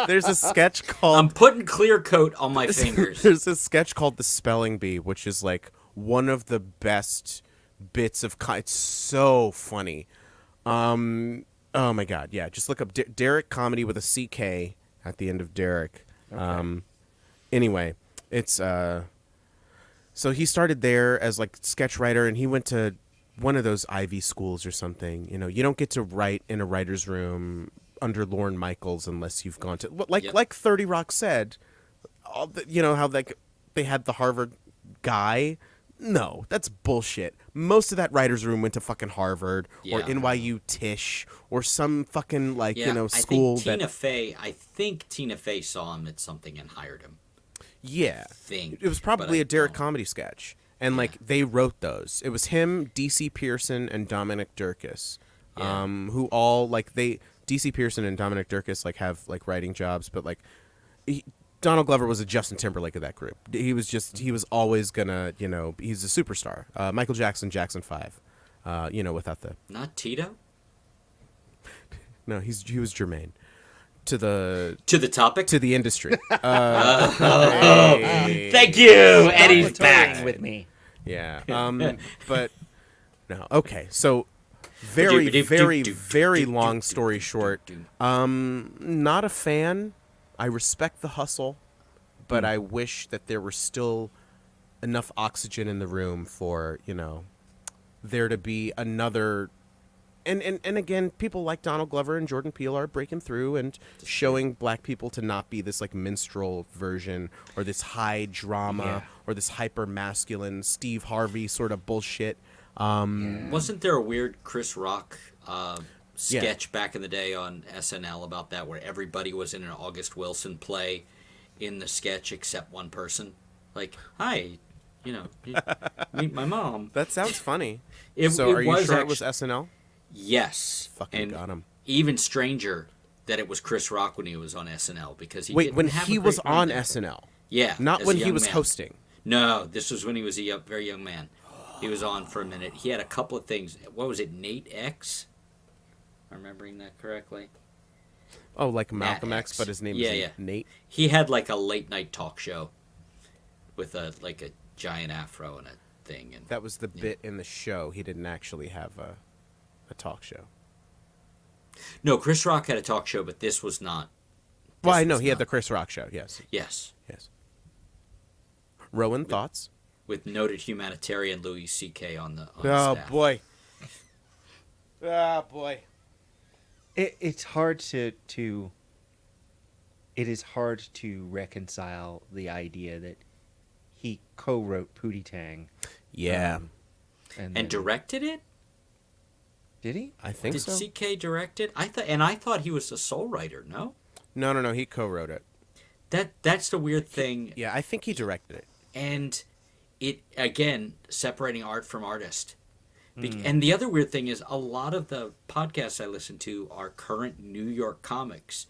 There's a sketch called. I'm putting clear coat on my fingers. There's a sketch called The Spelling Bee, which is like one of the best bits of it's so funny. Oh my god, yeah, just look up Derek Comedy with a CK at the end of Derek. Okay. Anyway, it's so he started there as like sketch writer, and he went to one of those Ivy schools or something. You know, you don't get to write in a writer's room under Lorne Michaels unless you've gone to like 30 Rock said, you know how like they had the Harvard guy. No, that's bullshit. Most of that writer's room went to fucking Harvard or NYU Tisch or some fucking like, you know, school. I think Tina Fey saw him at something and hired him. Yeah. It was probably a Derek Comedy sketch. And like they wrote those. It was him, DC Pearson, and Dominic Dierkes. Who all like DC Pearson and Dominic Dierkes like have like writing jobs, but like Donald Glover was a Justin Timberlake of that group. He was always gonna, you know, he's a superstar. Michael Jackson, Jackson 5. You know, without the... Not Tito? No, he was germane. To the topic? To the industry. Hey. Thank you, Eddie's back. With me. Yeah. But, no. Okay, so... Very long story short. Not a fan. I respect the hustle, but I wish that there were still enough oxygen in the room for, there to be another. And again, people like Donald Glover and Jordan Peele are breaking through and showing black people to not be this like minstrel version or this high drama or this hyper masculine Steve Harvey sort of bullshit. Wasn't there a weird Chris Rock sketch back in the day on SNL about that, where everybody was in an August Wilson play in the sketch except one person? Like, hi, meet my mom. That sounds funny. Are you sure it was SNL? Yes. Fucking got him. Even stranger that it was Chris Rock when he was on SNL, because he when he was on SNL. Yeah. Not when he was hosting. No, this was when he was a very young man. He was on for a minute. He had a couple of things. What was it, Nate X? Am I remembering that correctly? Oh, like Malcolm X, but his name is Nate? He had like a late night talk show with a giant afro and a thing. And that was the bit in the show. He didn't actually have a talk show. No, Chris Rock had a talk show, but this was not. Well, I know he had the Chris Rock show. Yes. Yes. Rowan, thoughts? With noted humanitarian Louis C.K. on the staff. Boy. It's hard to it is hard to reconcile the idea that he co-wrote Pootie Tang. Yeah. And directed it? Did he? I think so. Did C.K. direct it? I thought he was a sole writer, no? No, he co-wrote it. That's the weird thing. Yeah, I think he directed it. And it, again, separating art from artist. And the other weird thing is a lot of the podcasts I listen to are current New York comics,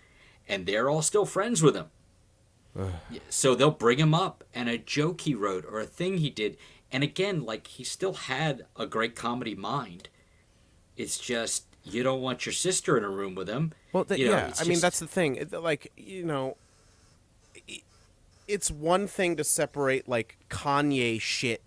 and they're all still friends with him. So they'll bring him up, and a joke he wrote or a thing he did. And again, like, he still had a great comedy mind. It's just, you don't want your sister in a room with him. Well, I mean, that's the thing. It's one thing to separate, like, Kanye shit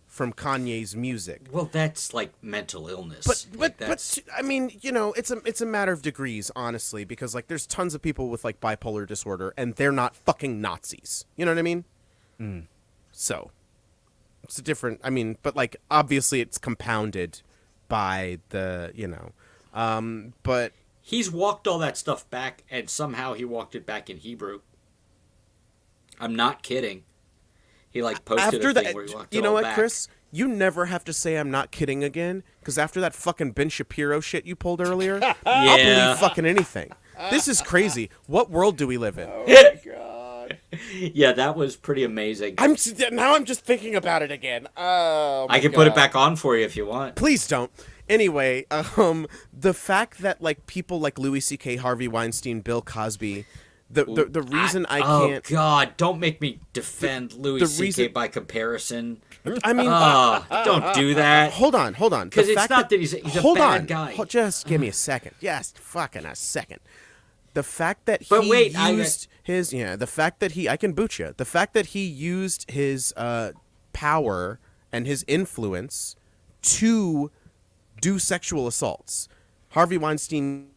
from Kanye's music. Well, that's like mental illness. But I mean, it's a matter of degrees, honestly, because like there's tons of people with like bipolar disorder and they're not fucking Nazis. You know what I mean? So it's a different. I mean, but like obviously it's compounded by the but he's walked all that stuff back, and somehow he walked it back in Hebrew. I'm not kidding. He like posted a thing where he walked it all back. You know what, Chris? You never have to say I'm not kidding again, because after that fucking Ben Shapiro shit you pulled earlier, I'll believe fucking anything. This is crazy. What world do we live in? Oh my god. Yeah, that was pretty amazing. Now I'm just thinking about it again. Oh my I can put it back on for you if you want. Please don't. Anyway, the fact that like people like Louis C.K., Harvey Weinstein, Bill Cosby, the reason I can't. Oh God! Don't make me defend Louis C.K. by comparison. I mean, don't do that. Hold on. Because it's not that he's a bad guy. Just give me a second. Yes, fucking a second. The fact that the fact that I can boot you. The fact that he used his power and his influence to do sexual assaults. Harvey Weinstein.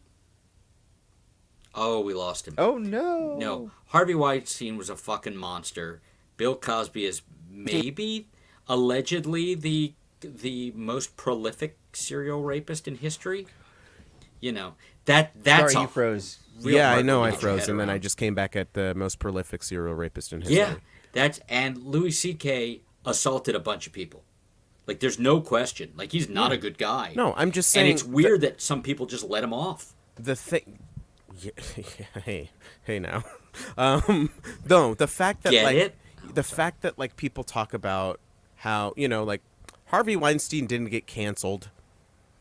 Oh, we lost him. Oh, no. No. Harvey Weinstein was a fucking monster. Bill Cosby is maybe, allegedly, the most prolific serial rapist in history. That's Sorry, you froze. Yeah, I know I froze, and then I just came back at the most prolific serial rapist in history. Yeah, and Louis C.K. assaulted a bunch of people. Like, there's no question. Like, he's not a good guy. No, I'm just saying. And it's weird that some people just let him off. The thing. Hey now. No, the fact that fact that like people talk about how like Harvey Weinstein didn't get canceled.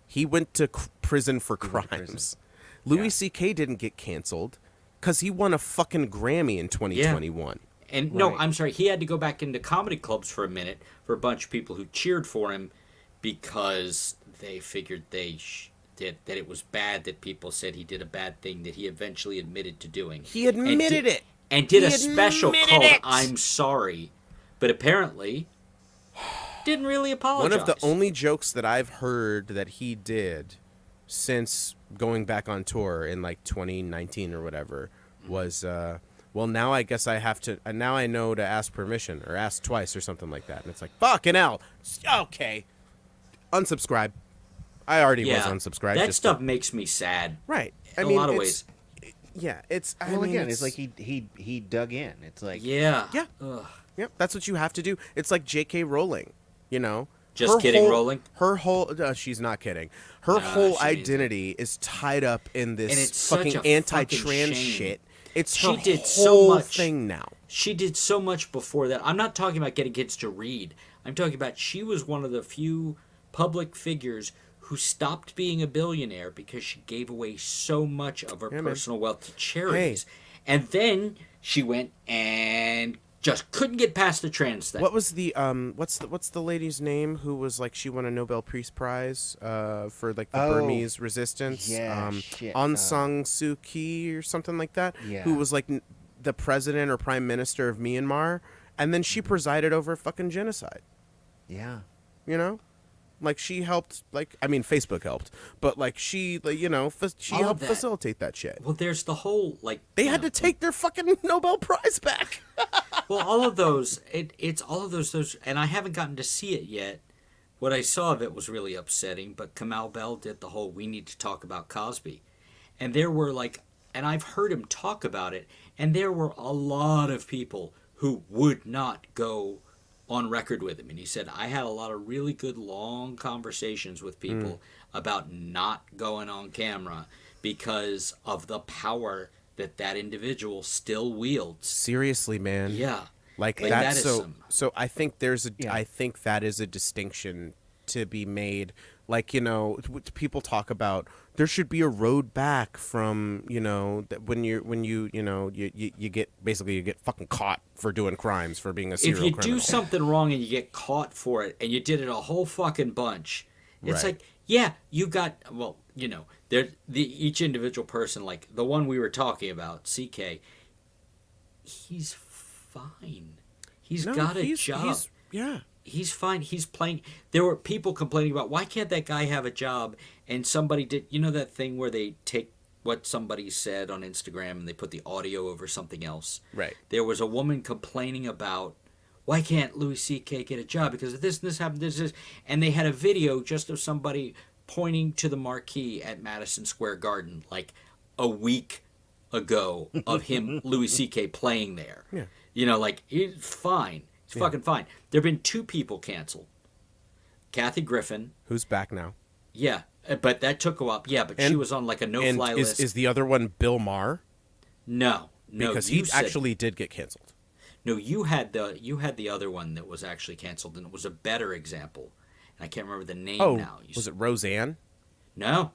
He went to prison for crimes. Louis C.K. didn't get canceled because he won a fucking Grammy in 2021. Yeah. And no, I'm sorry, he had to go back into comedy clubs for a minute for a bunch of people who cheered for him because they figured that it was bad that people said he did a bad thing that he eventually admitted to doing. He admitted it. And did a special called I'm Sorry, but apparently didn't really apologize. One of the only jokes that I've heard that he did since going back on tour in like 2019 or whatever was well, now I guess I have to. Now I know to ask permission or ask twice or something like that. And it's like, fucking hell. Okay, unsubscribe. I already was unsubscribed. That stuff makes me sad. Right. In a lot of ways. Yeah, it's. It's like he dug in. It's like Yeah. Ugh. Yep. That's what you have to do. It's like J.K. Rowling. You know. Just kidding, Rowling. Her whole. She's not kidding. Her whole identity is tied up in this fucking anti-trans shit. It's her whole thing now. She did so much before that. I'm not talking about getting kids to read. I'm talking about she was one of the few public figures who stopped being a billionaire because she gave away so much of her personal wealth to charities. Hey. And then she went and just couldn't get past the trans thing. What was the what's the lady's name who was like she won a Nobel Peace Prize for like the Burmese resistance? Yeah, Aung San Suu Kyi or something like that. Yeah. Who was like the president or prime minister of Myanmar, and then she presided over fucking genocide. Yeah. You know? Like she helped, like I mean, Facebook helped, but like she, like, you know, she helped facilitate that shit. Well, there's the whole like they had to take their fucking Nobel Prize back. Well, all of those, it's all of those, and I haven't gotten to see it yet. What I saw of it was really upsetting. But Kamau Bell did the whole "we need to talk about Cosby," and there were like, and I've heard him talk about it, and there were a lot of people who would not go on record with him. And he said, I had a lot of really good long conversations with people about not going on camera because of the power that individual still wields. Seriously, man. Yeah. Like that is so I think I think that is a distinction to be made. Like, you know, people talk about there should be a road back from, you know, that when you get basically you get fucking caught for doing crimes, for being a serial criminal. If you do something wrong and you get caught for it and you did it a whole fucking bunch, it's like, yeah, you got, well, you know, each individual person, like the one we were talking about, CK, he's fine. He's got a job. He's fine. He's playing. There were people complaining about, why can't that guy have a job? And somebody did, you know, that thing where they take what somebody said on Instagram and they put the audio over something else. Right. There was a woman complaining about, why can't Louis C.K. get a job? Because of this and this happened, this. And they had a video just of somebody pointing to the marquee at Madison Square Garden like a week ago of him, Louis C.K. playing there. Yeah. You know, like, he's fine. He's fucking fine. There have been 2 people canceled. Kathy Griffin. Who's back now. Yeah, but that took a while. Yeah, but she was on like a no-fly list. Is the other one Bill Maher? No. Because he actually did get canceled. No, you had the other one that was actually canceled, and it was a better example. And I can't remember the name now. Was it Roseanne? No.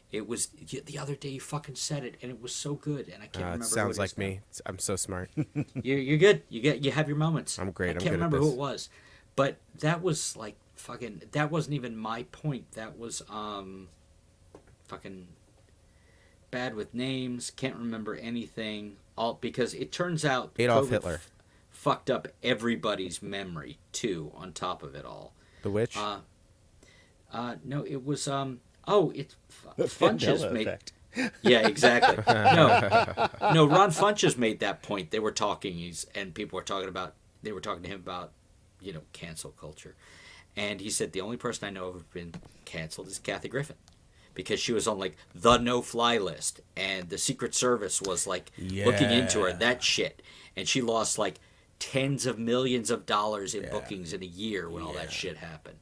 It was the other day. You fucking said it, and it was so good, and I can't remember. It sounds who it like me. I'm so smart. You're good. You have your moments. I'm great. I can't remember who it was, but that was like fucking. That wasn't even my point. That was fucking bad with names. Can't remember anything. All because it turns out Adolf Hitler fucked up everybody's memory too. On top of it all, The Witch. No, it was it's Funches made. Effect. Yeah, exactly. No, Ron Funches made that point. They were talking, and people were talking about. They were talking to him about, you know, cancel culture, and he said the only person I know who's been canceled is Kathy Griffin, because she was on like the no-fly list, and the Secret Service was like looking into her, that shit, and she lost like tens of millions of dollars in bookings in a year when all that shit happened,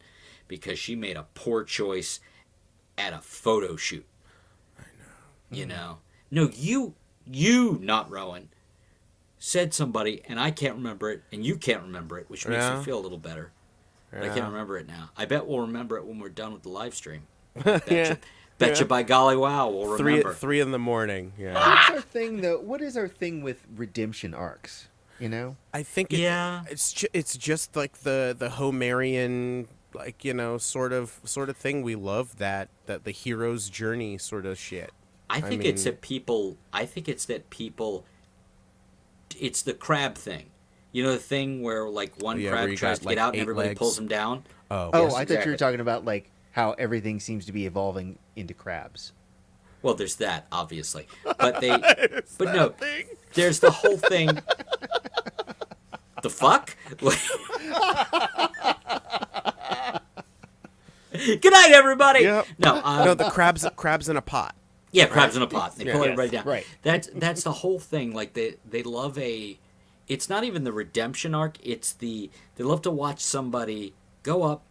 because she made a poor choice at a photo shoot. I know. You know? No, you, not Rowan, said somebody, and I can't remember it, and you can't remember it, which makes me feel a little better. But I can't remember it now. I bet we'll remember it when we're done with the live stream. Betcha by golly wow, we'll remember. 3 in the morning. Yeah. What's our thing though? What is our thing with redemption arcs? You know? I think it's just like the Homerian, like, you know, sort of thing we love, that the hero's journey sort of shit. I think it's that people it's the crab thing. You know, the thing where like one crab tries to get out and everybody pulls him down? Oh, yes, I thought you were talking about like how everything seems to be evolving into crabs. Well, there's that, obviously. But there's the whole thing. The fuck? Good night, everybody. Yep. No, No, the crabs in a pot. yeah, crabs in a pot. They pull Yes, everybody down. right. That's the whole thing. Like they love a. It's not even the redemption arc. It's they love to watch somebody go up,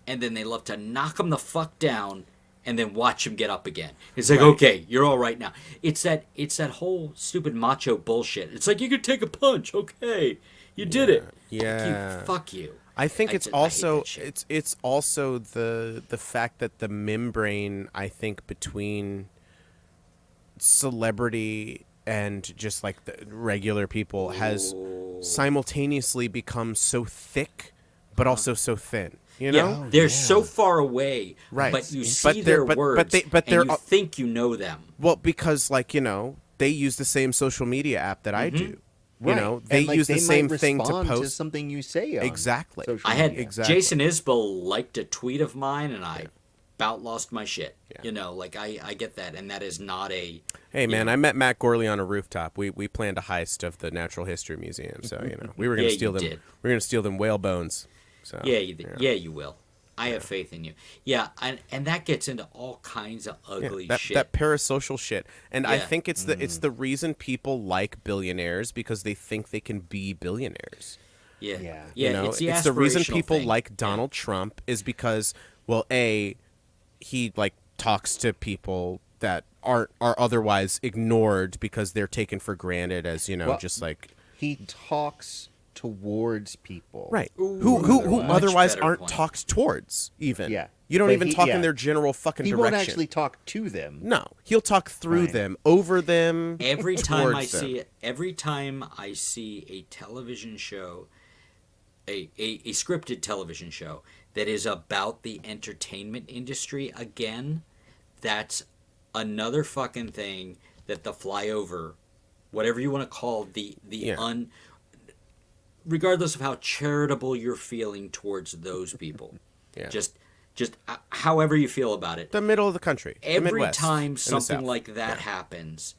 and then they love to knock them the fuck down, and then watch them get up again. It's like, okay, you're all right now. It's that whole stupid macho bullshit. It's like, you could take a punch. Okay, you did it. Yeah. Fuck you. I think it's hate also that shit. it's also the fact that the membrane, I think, between celebrity and just like the regular people has simultaneously become so thick but also so thin, you know? Yeah, they're so far away, Right. but you But see they're- their but words, but they're and you think you know them. Well, because like, you know, they use the same social media app that I do. You know, they And, like, use the they same might thing to respond post. something you say on Exactly. social I had media. Exactly. Jason Isbell liked a tweet of mine, and I about lost my shit. You know, like I get that, and that is not a. Hey man, I met Matt Gorley on a rooftop. We planned a heist of the Natural History Museum, so you know we were going to Yeah, steal you them. did. We were going to steal them whale bones. So Yeah, you will. I have faith in you. Yeah, and that gets into all kinds of ugly that shit. that parasocial shit. And I Yeah. think it's the reason people like billionaires, because they think they can be billionaires. yeah, Yeah. You know, it's the reason aspirational people thing. like Donald Trump is because, well, he like talks to people that are otherwise ignored because they're taken for granted as, you know, Well, just like He talks towards people. right. Ooh, who much otherwise better aren't point. talked towards even. Yeah. You don't But even he- talk yeah. in their general fucking He direction. won't actually talk to them. No, he'll talk through Right. them, over them. Every time I towards them. see it, every time I see a television show, a scripted television show that is about the entertainment industry again, that's another fucking thing that the flyover, whatever you want to call the Yeah. regardless of how charitable you're feeling towards those people, Yeah. just however you feel about it, The middle of the country. the every Midwest, time and the something South. like that happens,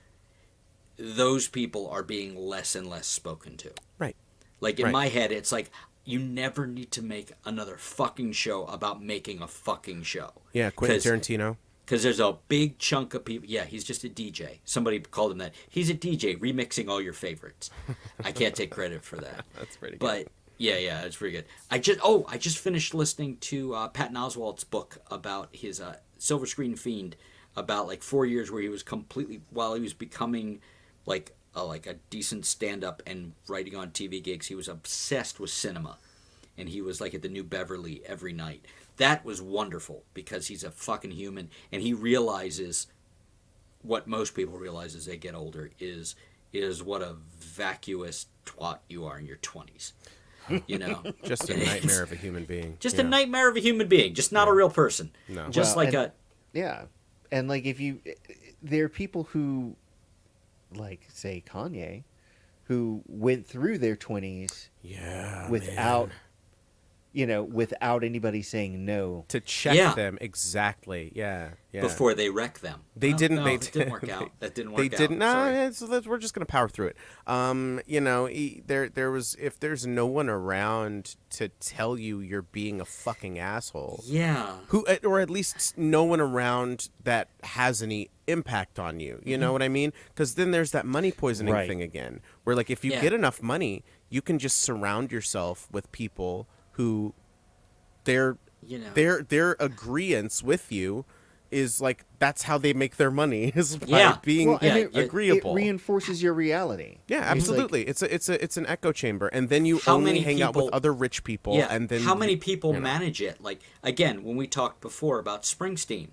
those people are being less and less spoken to. Right. Like in Right. my head, it's like, you never need to make another fucking show about making a fucking show. Yeah, Quentin Tarantino. Because there's a big chunk of people. Yeah, he's just a DJ. Somebody called him that. He's a DJ remixing all your favorites. I can't take credit for that. That's pretty good. But yeah, it's pretty good. I just finished listening to Patton Oswalt's book about his Silver Screen Fiend, about like 4 years where he was completely, while he was becoming like a decent stand-up and writing on TV gigs, he was obsessed with cinema, and he was like at the New Beverly every night. That was wonderful because he's a fucking human, and he realizes what most people realize as they get older is what a vacuous twat you are in your 20s. You know, Just a nightmare of a human being. just a nightmare of a human being, just not a real person. No. Just Well, like and- Yeah. And like there are people who, like say Kanye, who went through their 20s Yeah. without, man. without anybody saying no. To check Yeah. them exactly. Yeah. Yeah. before they wreck them. They Well, didn't. No, they it didn't work out. That didn't work They out. didn't. No, Sorry. so we're just gonna power through it. There was, if there's no one around to tell you you're being a fucking asshole, Yeah. or at least no one around that has any impact on you. You know what I mean? Because then there's that money poisoning Right. thing again, where like if you Yeah. get enough money, you can just surround yourself with people who their You know. their agreeance with you is like that's how they make their money is by Yeah. being Well, and yeah, agreeable. It reinforces your reality. Yeah, absolutely. It's an echo chamber, and then you How only many hang out with people- other rich people. Yeah. And then how many people you know. manage it? Like, again, when we talked before about Springsteen,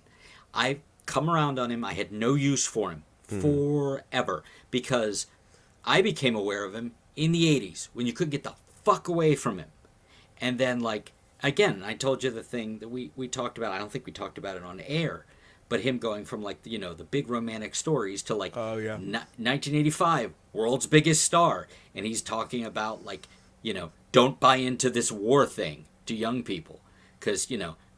I come around on him. I had no use for him forever because I became aware of him in the 80s when you couldn't get the fuck away from him. And then, like, again, I told you the thing that we talked about. I don't think we talked about it on air, but him going from, like, the big romantic stories to, like, Oh, yeah. 1985, world's biggest star. And he's talking about, like, don't buy into this war thing to young people because,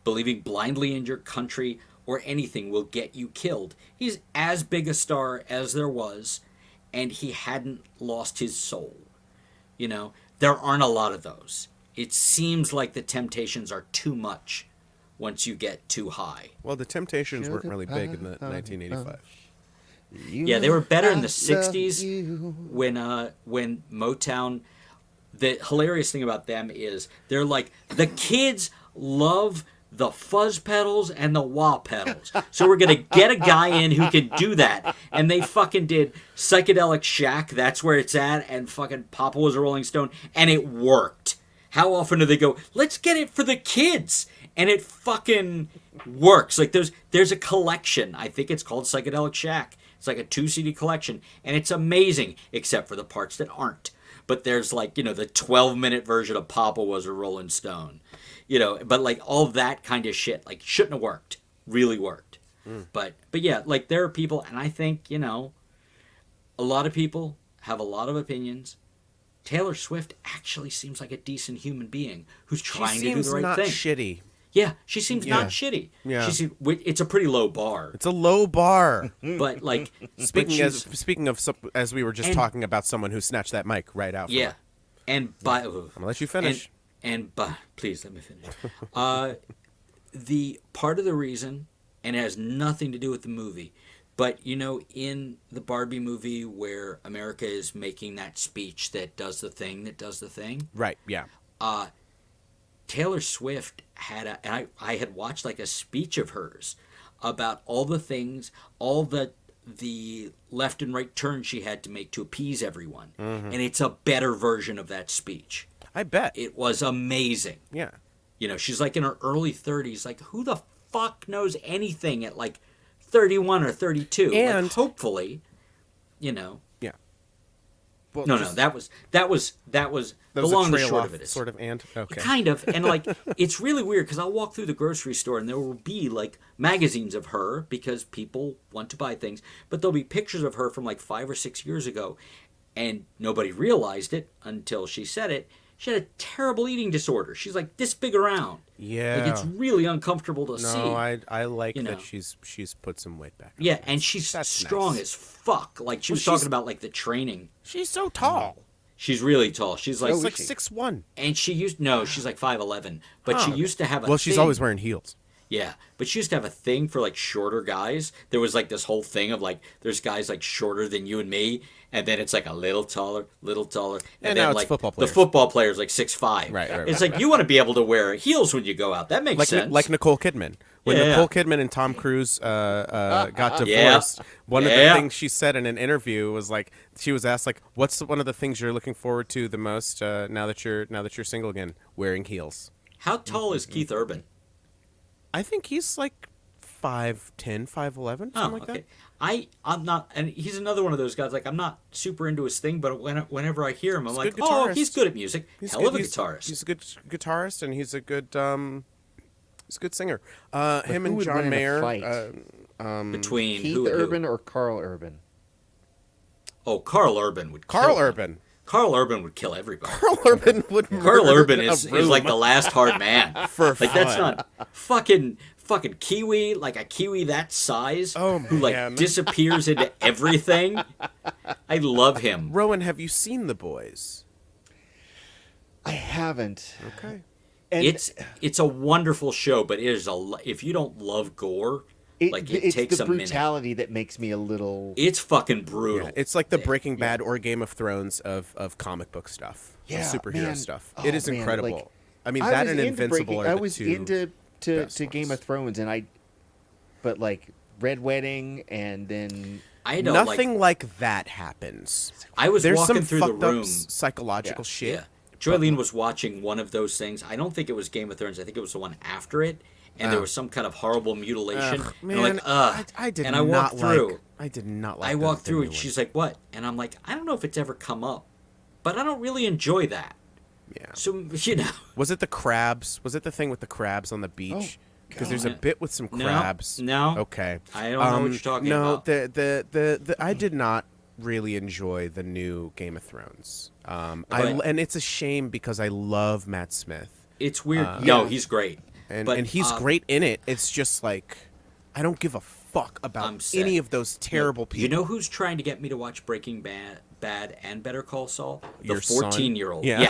believing blindly in your country or anything will get you killed. He's as big a star as there was, and he hadn't lost his soul. You know, there aren't a lot of those. It seems like the temptations are too much once you get too high. Well, the Temptations weren't really big in the 1985. Yeah, they were better in the 60s when Motown. The hilarious thing about them is they're like, the kids love the fuzz pedals and the wah pedals. So we're going to get a guy in who can do that. And they fucking did Psychedelic Shack, that's where it's at, and fucking Papa Was a Rolling Stone, and it worked. How often do they go, let's get it for the kids? And it fucking works. Like there's a collection. I think it's called Psychedelic Shack. It's like a 2 CD collection, and it's amazing, except for the parts that aren't. But there's like, the 12-minute version of Papa Was a Rolling Stone. But like all that kind of shit, like shouldn't have worked. Really worked. But yeah, like there are people, and I think, a lot of people have a lot of opinions. Taylor Swift actually seems like a decent human being who's trying to do the right thing. She seems not shitty. Yeah, she seems not shitty. Yeah. It's a pretty low bar. It's a low bar. But like Speaking of, as we were just talking about someone who snatched that mic right out. Yeah. And by I'm gonna let you finish. And by please let me finish. The part of the reason, and it has nothing to do with the movie, but in the Barbie movie where America is making that speech that does the thing. Right. Yeah. Taylor Swift had I had watched like a speech of hers about all the things, all the left and right turns she had to make to appease everyone. And it's a better version of that speech. I bet. It was amazing. Yeah. She's like in her early 30s. Like, who the fuck knows anything at like 31 or 32? And like, hopefully, Yeah. Well, no, that was the long and the short of it is sort of, and okay. kind of, and like it's really weird because I'll walk through the grocery store and there will be like magazines of her because people want to buy things, but there'll be pictures of her from like 5 or 6 years ago, and nobody realized it until she said it. She had a terrible eating disorder. She's like this big around. Yeah. Like it's really uncomfortable to see. No, I like that she's put some weight back on. Yeah, and she's That's strong nice. as fuck. Like she was talking about like the training. She's so tall. She's really tall. She's like She's like 6'1". and she's like 5'11", but she used to have a Well, she's thing. always wearing heels. Yeah, but she used to have a thing for like shorter guys. There was like this whole thing of like there's guys like shorter than you and me, and then it's like a little taller, and And then now it's like football the players. football player's like 6'5". Right. It's like you want to be able to wear heels when you go out. That makes sense. Like Nicole Kidman. When Yeah. Nicole Kidman and Tom Cruise got divorced, one of the things she said in an interview was like, she was asked like, "What's one of the things you're looking forward to the most now that you're single again?" Wearing heels. How tall is Keith Urban? I think he's like 5'10", 5'11", something like that. I'm not, and he's another one of those guys. Like I'm not super into his thing, but whenever I hear him, I'm He's a like, good oh, guitarist. he's good at music. He's Hell good- of a he's- guitarist. He's a good guitarist, and he's a good singer. Him who and would John win in a Mayer. fight? Between Keith who? Urban or Carl Urban? Oh, Carl Urban would. Carl kill him. Urban. Carl Urban would kill everybody. Carl Urban would. Carl murder Urban a is room. like the last hard man. For like that's fun. not fucking kiwi, like a kiwi that size. Oh, who like man. disappears into everything. I love him. Rowan, have you seen The Boys? I haven't. Okay. And It's a wonderful show, but it is if you don't love gore, like it it's takes the a minute. brutality that makes me a little. It's fucking brutal. Yeah, it's like the Breaking Bad or Game of Thrones of comic book stuff, Yeah, of superhero man. stuff. Oh, It is man, incredible. like, I mean, I that was and into Invincible Breaking- are I the was two into best Game ones. of Thrones, but like Red Wedding, and then I know, Nothing like that happens. I was There's walking some through the fucked up room. psychological shit. Yeah. Joylene was watching one of those things. I don't think it was Game of Thrones. I think it was the one after it. And there was some kind of horrible mutilation. Ugh, and I'm like, ugh. I did and I not walked through. like. I did not like. I walked the through new and one. she's like, what? And I'm like, I don't know if it's ever come up. But I don't really enjoy that. Yeah. So, you know. Was it the crabs? Was it the thing with the crabs on the beach? Because there's a God. bit with some crabs. No. Okay. I don't know what you're talking about. No, the I did not really enjoy the new Game of Thrones. And it's a shame because I love Matt Smith. It's weird. No, he's great. And But, he's great in it. It's just like I don't give a fuck fuck about I'm set. any of those terrible people. You know who's trying to get me to watch Breaking Bad and Better Call Saul? The Your son? 14-year-old. Yeah.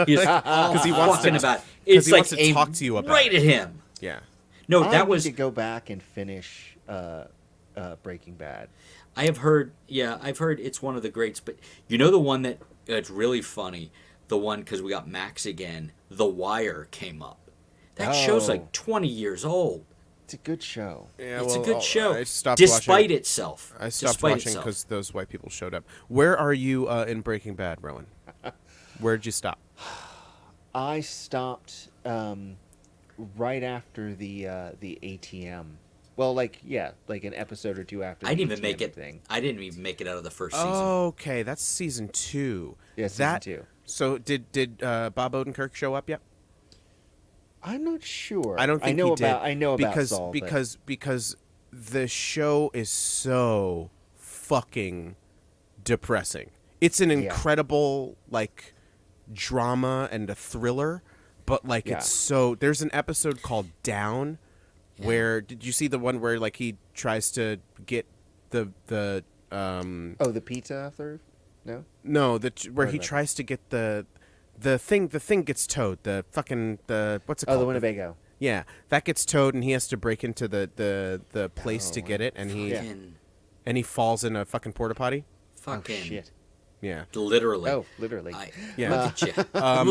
He's Because he wants talking to, about. because It's he like wants to aimed talk to you about right it. at him. Yeah. No, I that need was. to go back and finish Breaking Bad. I have heard. Yeah, I've heard it's one of the greats. But you know the one that it's really funny. The one because we got Max again. The Wire came up. That show's Oh. like 20 years old. It's a good show. Yeah, It's a well, good show. I stopped despite watching. itself. I stopped Despite watching itself. because those white people showed up. Where are you in Breaking Bad, Rowan? Where'd you stop? I stopped right after the ATM. Well, like an episode or two after. I didn't the even make ATM it. thing. I didn't even make it out of the first season. Okay, that's season 2. Yeah, season 2. So did Bob Odenkirk show up yet? I'm not sure. I don't think know he did. about. I know about because Saul, but- because the show is so fucking depressing. It's an incredible like drama and a thriller, but like Yeah. it's so. There's an episode called Down, where did you see the one where like he tries to get the Oh, the pizza after? No. no where he that? tries to get the thing gets towed, the what's it Oh, called? the Winnebago. Yeah, that gets towed, and he has to break into the place to get it, and Fucking, he falls in a fucking porta potty. fucking, Oh shit. Yeah. literally. Oh, literally. Yeah. Look at you.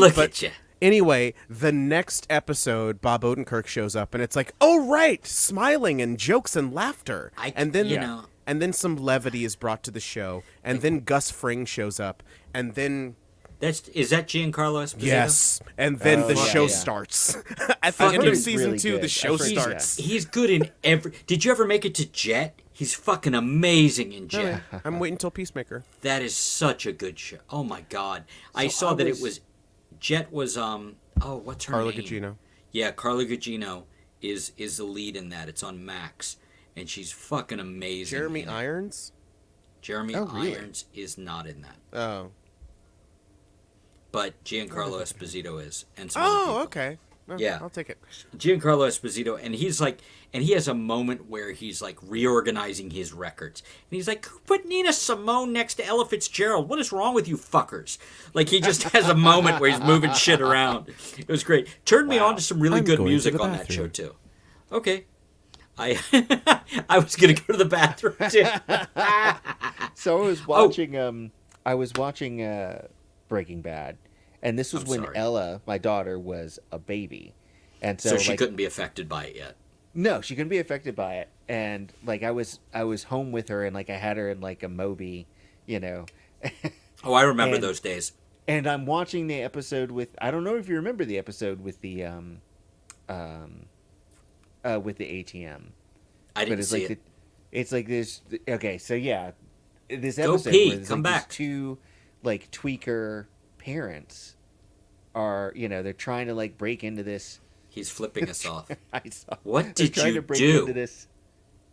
Look but at you. Anyway, the next episode, Bob Odenkirk shows up, and it's like, oh right, smiling and jokes and laughter, and then you know- and then some levity is brought to the show, and then Gus Fring shows up, and then. Is that Giancarlo Esposito? Yes, and then the yeah, show yeah. starts. At the Fuck, end of he's season really 2, the good. show I've heard starts. He's good in every. Did you ever make it to Jet? He's fucking amazing in Jet. I'm waiting till Peacemaker. That is such a good show. Oh my god! I saw that it was. Jet was what's her Carla name? Gugino. Yeah, Carla Gugino is the lead in that. It's on Max, and she's fucking amazing. Jeremy in it. Irons. Jeremy Oh, really? Irons is not in that, Oh. but Giancarlo Esposito is. And some other Oh, people. okay. Well, Yeah. I'll take it. Giancarlo Esposito, and he has a moment where he's like reorganizing his records, and he's like, "Who put Nina Simone next to Ella Fitzgerald? What is wrong with you fuckers?" Like he just has a moment where he's moving shit around. It was great. Turned me on to some really I'm good going to music the on that show bathroom. too. Okay, I I was gonna go to the bathroom too. So I was watching Breaking Bad, and this was I'm when sorry. Ella, my daughter, was a baby, and so, So she like, couldn't be affected by it yet. No, she couldn't be affected by it, and like I was home with her, and like I had her in like a Moby, you know, Oh, I remember And- those days. and I'm watching the episode with. I don't know if you remember the episode with the ATM. I didn't But it's see like it. it's like this. Okay, so yeah, this Go episode pee, where there's, come like, back. these two like tweaker parents are they're trying to like break into this. He's flipping us off. I saw. What they're did trying you to break do? Into this.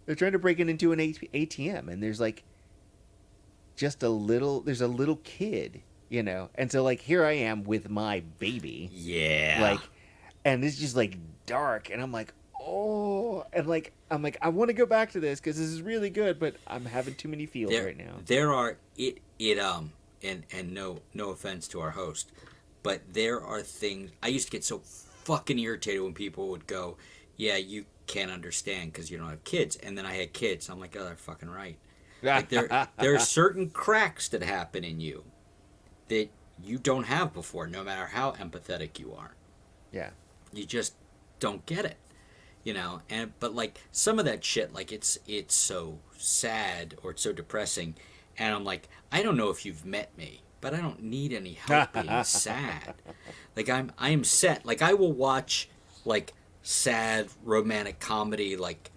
They're trying to break into an ATM, and there's like just a little. There's a little kid, and so like here I am with my baby, Yeah. like, and it's just like dark, and I'm like, oh, and like I'm like I want to go back to this because this is really good, but I'm having too many feels right now. There are and no offense to our host, but there are things I used to get so fucking irritated when people would go, "Yeah, you can't understand because you don't have kids," and then I had kids. I'm like, "Oh, they're fucking right." Like there are certain cracks that happen in you that you don't have before, no matter how empathetic you are. Yeah. You just don't get it, but like some of that shit, like it's so sad or it's so depressing, and I'm like, I don't know if you've met me, but I don't need any help being sad. Like I am set. Like I will watch like sad romantic comedy, like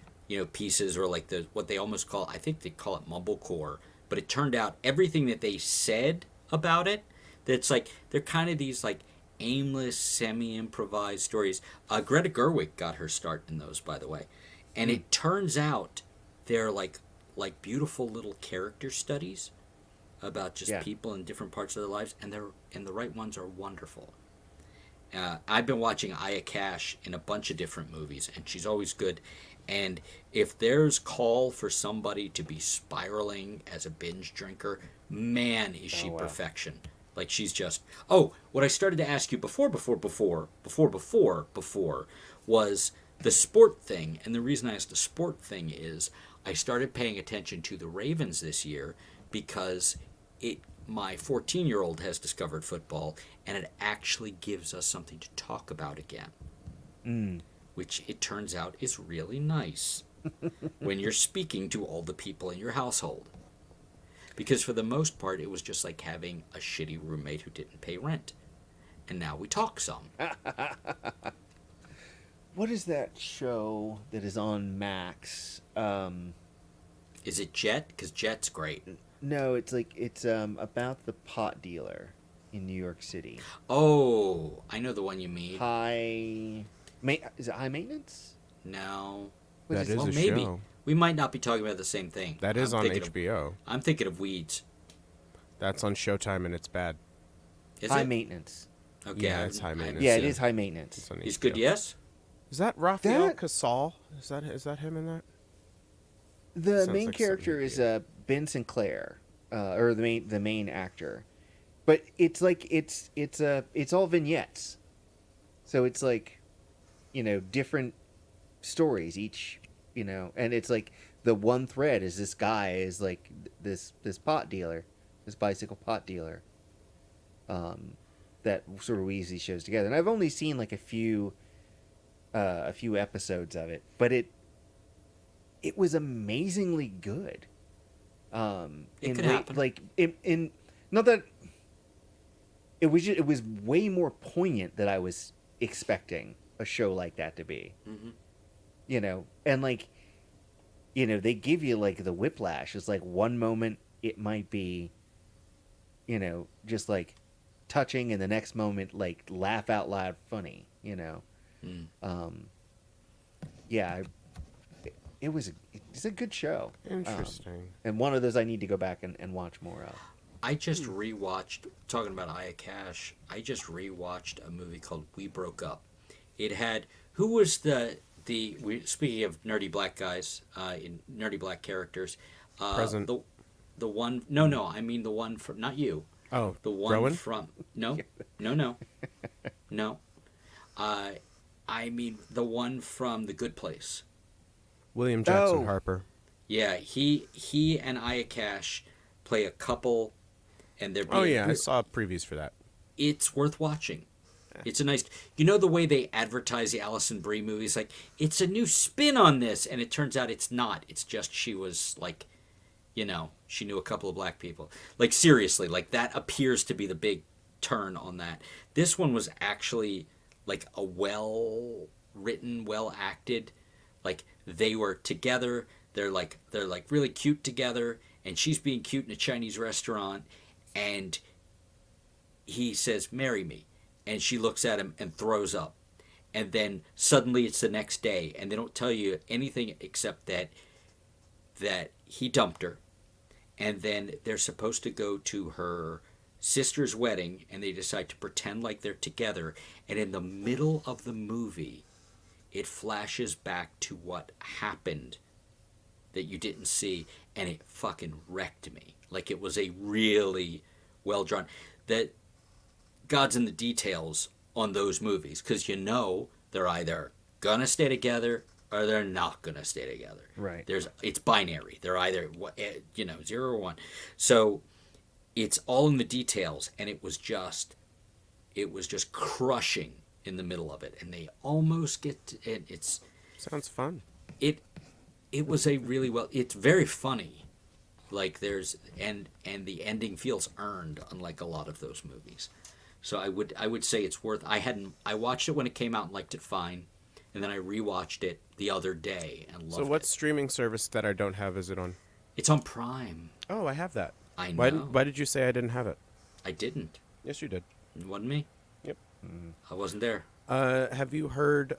pieces, or like what they almost call, I think they call it mumblecore, but it turned out everything that they said about it, that's like they're kind of these like aimless, semi-improvised stories. Greta Gerwig got her start in those, by the way, and it turns out they're like beautiful little character studies about just people in different parts of their lives, and the right ones are wonderful. I've been watching Aya Cash in a bunch of different movies, and she's always good. And if there's call for somebody to be spiraling as a binge drinker, man, is she wow. perfection. Like she's just. Oh, what I started to ask you before was the sport thing. And the reason I asked the sport thing is I started paying attention to the Ravens this year because my 14-year-old has discovered football, and it actually gives us something to talk about again. Which it turns out is really nice when you're speaking to all the people in your household. Because for the most part, it was just like having a shitty roommate who didn't pay rent. And now we talk some. What is that show that is on Max? Is it Jet? Because Jet's great. No, it's about the pot dealer in New York City. Oh, I know the one you mean. Is it High Maintenance? No. That is Well, a maybe. show. We might not be talking about the same thing. That is on HBO. I'm thinking of Weeds. That's on Showtime, and it's bad. Is High it? Maintenance. Okay. Yeah, it's High Maintenance. Yeah, it is High Maintenance. It's on He's HBO. good, yes? Is that Rafael That- Casal? Is that him in that? The Sounds main like character something is weird. Ben Sinclair, or the main actor, but it's like it's all vignettes, so it's like, different stories each, and it's like the one thread is this guy is like this pot dealer, this bicycle pot dealer, that sort of weaves these shows together, and I've only seen like a few episodes of it, but it was amazingly good. It could happen. Like in not that it was way more poignant than I was expecting a show like that to be. Mm-hmm. And like, they give you like the whiplash. It's like one moment it might be, just like touching, and the next moment like laugh out loud funny. Yeah. It's a good show. Interesting. And one of those I need to go back and watch more of. I just rewatched, talking about Aya Cash, I just rewatched a movie called We Broke Up. It had, who was speaking of nerdy black guys, in nerdy black characters. Present. The one, no, I mean the one from, not you. Oh, The one Rowan? from, no. I mean the one from The Good Place. William Jackson Oh. Harper. Yeah, he and Aya Cash play a couple, and they're being, Oh yeah, I saw previews for that. it's worth watching. It's a nice, the way they advertise the Alison Brie movies, like it's a new spin on this, and it turns out it's not. It's just she was like, she knew a couple of black people. Like seriously, like that appears to be the big turn on that. This one was actually like a well written, well acted. Like they were together. They're like really cute together, and she's being cute in a Chinese restaurant, and he says, "Marry me." And she looks at him and throws up. And then suddenly it's the next day, and they don't tell you anything except that he dumped her. And then they're supposed to go to her sister's wedding, and they decide to pretend like they're together. And in the middle of the movie, it flashes back to what happened that you didn't see, and it fucking wrecked me. Like it was a really well drawn. That God's in the details on those movies, because they're either gonna stay together or they're not gonna stay together. Right. It's binary. They're either 0 or 1. So it's all in the details, and it was just crushing in the middle of it, and they almost get to, it's Sounds fun. it was a really well, it's very funny, like there's and the ending feels earned, unlike a lot of those movies. So I would say it's worth. I watched it when it came out and liked it fine, and then I rewatched it the other day and loved So what it. streaming service that I don't have is it on? It's on Prime. Oh, I have that. I Why know. why did you say I didn't have it? I didn't. Yes, you did. It wasn't me. Yep. I wasn't there. Have you heard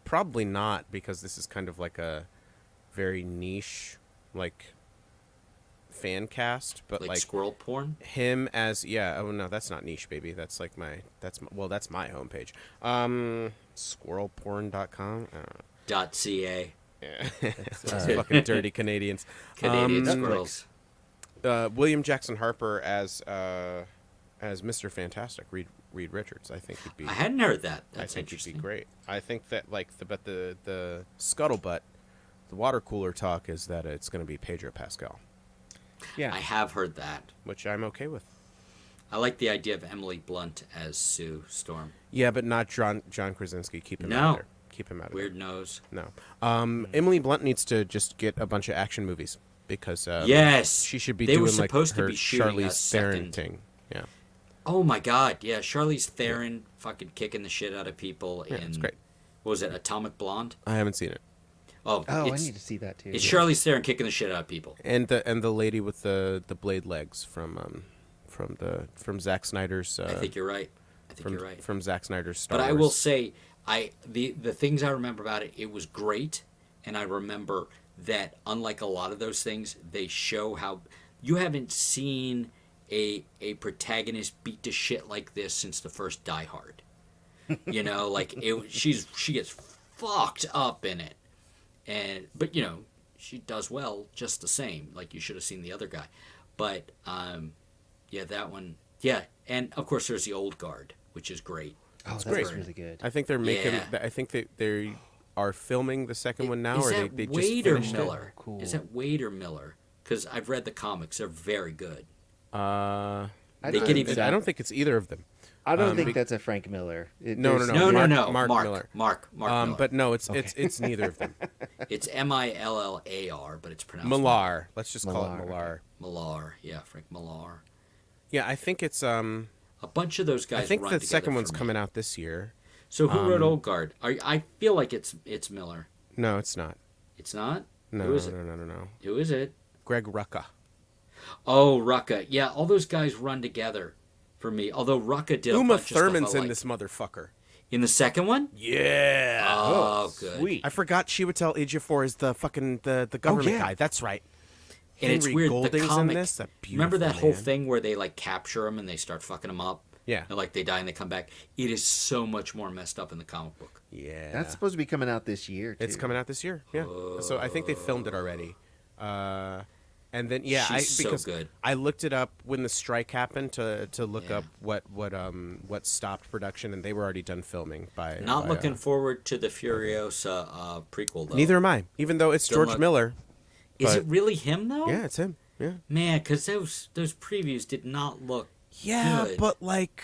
probably not, because this is kind of like a very niche like fan cast, but like squirrel porn. him as Oh no, that's not niche, baby. That's like that's my homepage. Squirrelporn.com. I don't know. .ca. Yeah. Those fucking dirty Canadians. Canadian squirrels. William Jackson Harper as Mr. Fantastic, Reed Richards. I think he'd be. I hadn't heard that. That's I think interesting. he'd be great. I think that the scuttlebutt, the water cooler talk is that it's going to be Pedro Pascal, Yeah. I have heard that. which I'm okay with. I like the idea of Emily Blunt as Sue Storm. Yeah, but not John Krasinski. Keep him out No. of there. Keep him out of Weird nose. there. No. Emily Blunt needs to just get a bunch of action movies because Yes. she should be They were doing like supposed to her be shooting a Charlize Theron second. thing. Yeah. Oh my God! Yeah, Charlize Theron fucking kicking the shit out of people in. it's great. What was it? Atomic Blonde. I haven't seen it. Oh, Oh, I it's, need to see that too. it's Charlize Theron kicking the shit out of people. And the lady with the blade legs from Zack Snyder's. I think you're right. from You're right. from Zack Snyder's Star But Wars. I will say, the things I remember about it, it was great, and I remember that unlike a lot of those things, they show how you haven't seen a protagonist beat to shit like this since the first Die Hard. You know, like she gets fucked up in it, but you know she does well just the same. Like you should have seen the other guy, but yeah, that one, yeah, and of course there's the old guard, which is great. Oh, that's great. really good. I think they're making. Yeah. I think they are filming the second one now, Is or that they just Wade or finished it. Miller? Cool. Is that Wade or Miller? Because I've read the comics; they're very good. I They don't could think- even- I don't think it's either of them. I don't think be- that's a Frank Miller. No, there's- No, Mark Mark Miller. But no, it's neither of them. It's Millar, but it's pronounced Millar. Let's just call it Millar. Millar. Millar. Yeah, Frank Millar. Yeah, I think it's A bunch of those guys. I think run the together second for one's me. coming out this year. So who wrote Old Guard? I feel like it's Miller. No, it's not. It's not. No, Who is it? no. Who is it? Greg Rucka. Oh, Rucka. Yeah, all those guys run together for me. Although Rucka did a Uma bunch of stuff I Thurman's in liked. this motherfucker. In the second one? Yeah. Oh, good. Sweet. I forgot Chiwetel Ejiofor is the fucking the government yeah. guy. That's right. And it's Henry weird. Golding's the comic. in this. That Remember that beautiful whole man. thing where they like capture him and they start fucking him up? Yeah. And like they die and they come back. It is so much more messed up in the comic book. Yeah. That's supposed to be coming out this year. Too. It's coming out this year. Yeah. So I think they filmed it already. And then She's so because good. I looked it up when the strike happened to look Yeah. up what stopped production, and they were already done filming by. Not by, looking forward to the Furiosa prequel though. Neither am I. Even though it's Still George not- Miller. Is but- it really him though? Yeah, it's him. Yeah. Man, because those previews did not look. Yeah, Good. but like,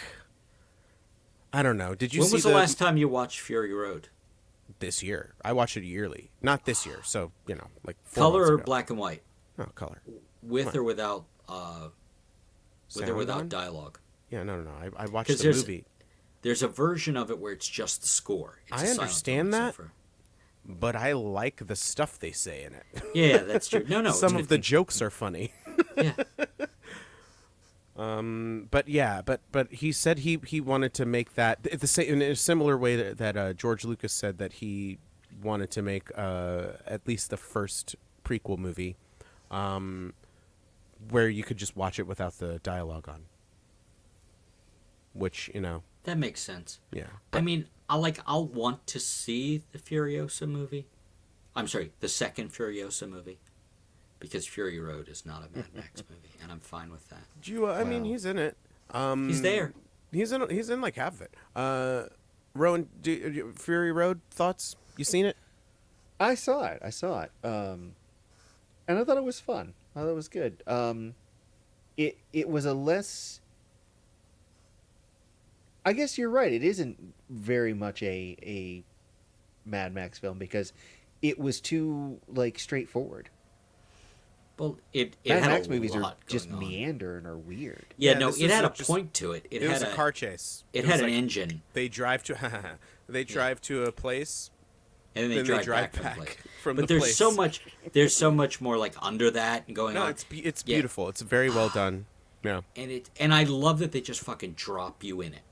I don't know. Did you When see was the last time you watched Fury Road? this year? I watched it yearly. Not this year. So like 4 Color months or ago. black and white? No color. With or without? With or Sound without on? dialogue? Yeah, no. I watched 'Cause the there's- movie, There's a version of it where it's just the score. It's I a silent understand film, that. except for- but I like the stuff they say in it. Yeah, that's true. No, Some it's of the good. jokes are funny. Yeah. But he said he wanted to make that the same in a similar way that George Lucas said that he wanted to make at least the first prequel movie, where you could just watch it without the dialogue on. Which That makes sense. yeah. I mean, I'll want to see the Furiosa movie. I'm sorry, the second Furiosa movie, because Fury Road is not a Mad Max movie, and I'm fine with that. I mean, he's in it. He's there. He's in like half of it. Rowan, Fury Road thoughts? You seen it? I saw it. And I thought it was fun. I thought it was good. It was a less. I guess you're right. It isn't very much a Mad Max film because it was too like straightforward. Well, it Mad had Max a movies are lot just going on. meander and are weird. Yeah, Yeah, no, this it was had a just- point to it. It was a car chase. It was had an like engine, They drive to to a place. and then Then they drive back from the place. from But the there's place. so much. There's so much more like under that and going No, on. it's Yeah. beautiful. It's very well done. Yeah. And I love that they just fucking drop you in it.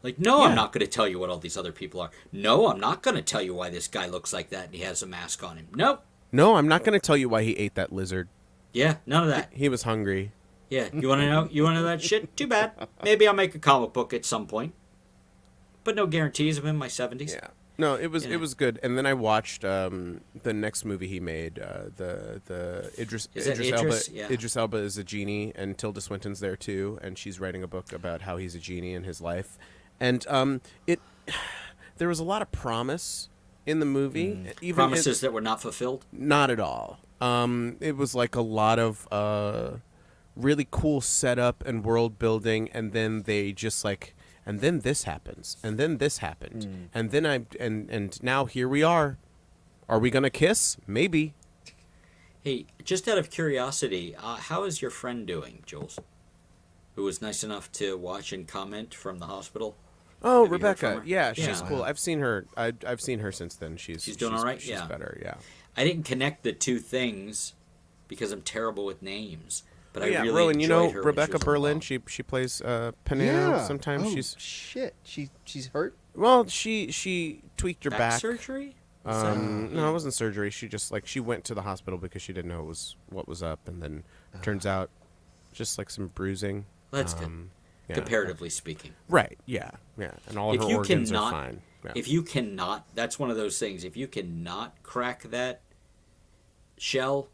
Like, no, Yeah. I'm not going to tell you what all these other people are. No, I'm not going to tell you why this guy looks like that and he has a mask on him. Nope. No, I'm not going to tell you why he ate that lizard. Yeah, none of that. He was hungry. Yeah, you want to know? You want to know that shit? Too bad. Maybe I'll make a comic book at some point, but no guarantees. I'm in my 70s. Yeah. No, it was You know. it was good. And then I watched the next movie he made. The Is that Idris Idris? Elba. Yeah. Idris Elba is a genie, and Tilda Swinton's there too, and she's writing a book about how he's a genie in his life. And there was a lot of promise in the movie. Even Promises that were not fulfilled. not at all. It was like a lot of really cool setup and world building, and then they just like, and then this happens, and then this happened, and then and now here we are. Are we gonna kiss? Maybe. Hey, just out of curiosity, how is your friend doing, Jules? Who was nice enough to watch and comment from the hospital? Oh, Have you heard from Rebecca. her? Yeah, she's Yeah. cool. I've seen her. I've seen her since then. She's doing all right? She's Yeah. better. Yeah. I didn't connect the two things because I'm terrible with names. But I yeah, really Rowan, you know enjoyed her when she Rebecca was Berlin. alone. She plays Panera. Sometimes Oh, she's shit. She's hurt. well. She tweaked her back. surgery. No, it wasn't surgery. She just she went to the hospital because she didn't know what was up, and then turns out just like some bruising. That's good. Yeah. Comparatively speaking. Right. Yeah. Yeah. And all of If her you organs cannot- are fine. Yeah. If you cannot, that's one of those things. If you cannot crack that shell,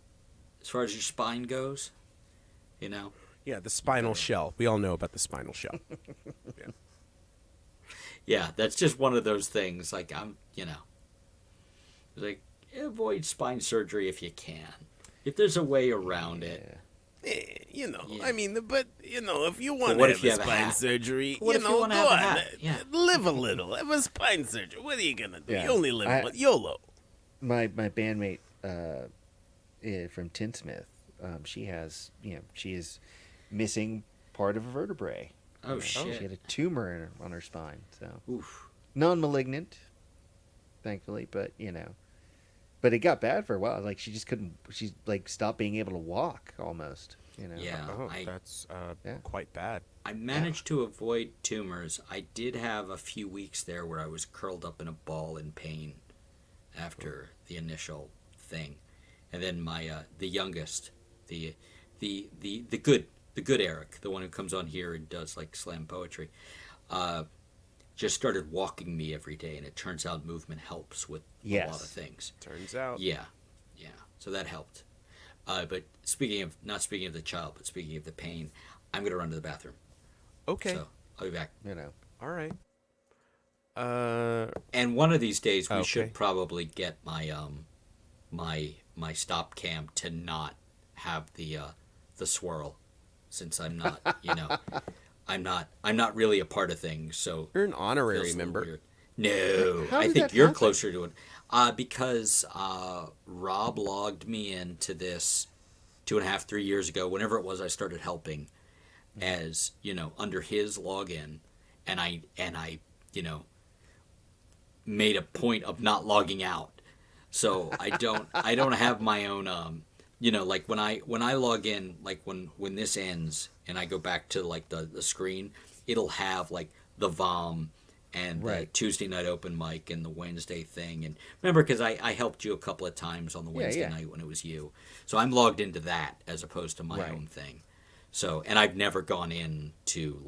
as far as your spine goes, you know. Yeah, the spinal shell. We all know about the spinal shell. Yeah, that's just one of those things. Like like avoid spine surgery if you can. If there's a way around it. Yeah. I mean, but if you want what to if have you a have a spine hat? surgery, What if you wanna have a hat? Yeah. live a little, have a spine surgery. What are you gonna do? Yeah. You only live once. YOLO. My bandmate from Tinsmith, she has she is missing part of a vertebrae. Oh, She shit. had a tumor on her spine, so Oof. non-malignant, thankfully, but but it got bad for a while. Like she just couldn't. She stopped being able to walk almost. Yeah. Oh, I that's Yeah. quite bad. I managed to avoid tumors. I did have a few weeks there where I was curled up in a ball in pain after the initial thing, and then my the youngest, the good Eric, the one who comes on here and does slam poetry, just started walking me every day, and it turns out movement helps with a lot of things. Turns out. Yeah. So that helped. But not speaking of the child, but speaking of the pain, I'm gonna run to the bathroom. Okay. So I'll be back. All right. And one of these days we Okay. should probably get my my stop cam to not have the swirl, since I'm not I'm not really a part of things. So You're an it honorary feels a little member. weird. No, How I did think that you're happen? closer to it. Because Rob logged me into this 2.5, 3 years ago, whenever it was I started helping, as under his login, and I made a point of not logging out. So I don't have my own like when I log in, like when this ends and I go back to the screen, it'll have the VOM and the Right. Tuesday night open mic and the Wednesday thing. And remember, because I helped you a couple of times on the Wednesday yeah. night when it was you. So I'm logged into that as opposed to my Right. own thing. So, and I've never gone in to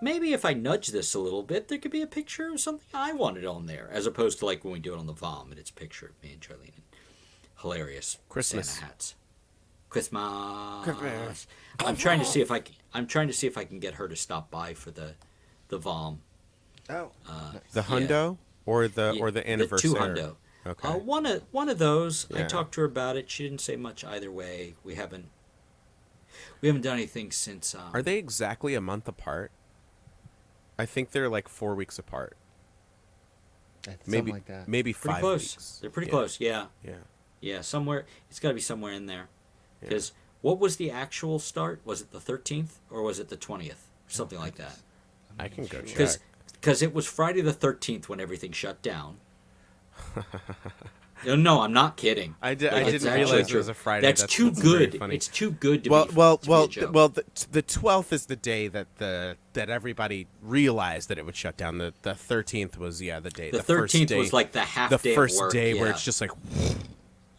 maybe if I nudge this a little bit, there could be a picture of something I wanted on there, as opposed to when we do it on the VOM and it's a picture of me and Charlene in hilarious Christmas. Santa hats. Christmas. Christmas. I'm trying to see if I can get her to stop by for the VOM. Oh. The hundo or the anniversary. The 2 hundo. Okay. One of those. I Yeah. talked to her about it. She didn't say much either way. We haven't done anything since. Are they exactly a month apart? I think they're 4 weeks apart. Something Maybe like that. maybe pretty 5 close? weeks. They're pretty Yeah. close. Yeah. Yeah. Yeah. Somewhere. It's got to be somewhere in there. Because what was the actual start? Was it the 13th or was it the 20th? Something like that. I can go check. Because it was Friday the 13th when everything shut down. No, I'm not kidding. I Like, didn't it's actually realize it true. was a Friday. That's too very good. funny. It's too good to well, be. well, to be well, a joke. the 12th is the day that that everybody realized that it would shut down. The 13th was the day. The first 13th day, was like the half the day first of work, day where yeah. it's just like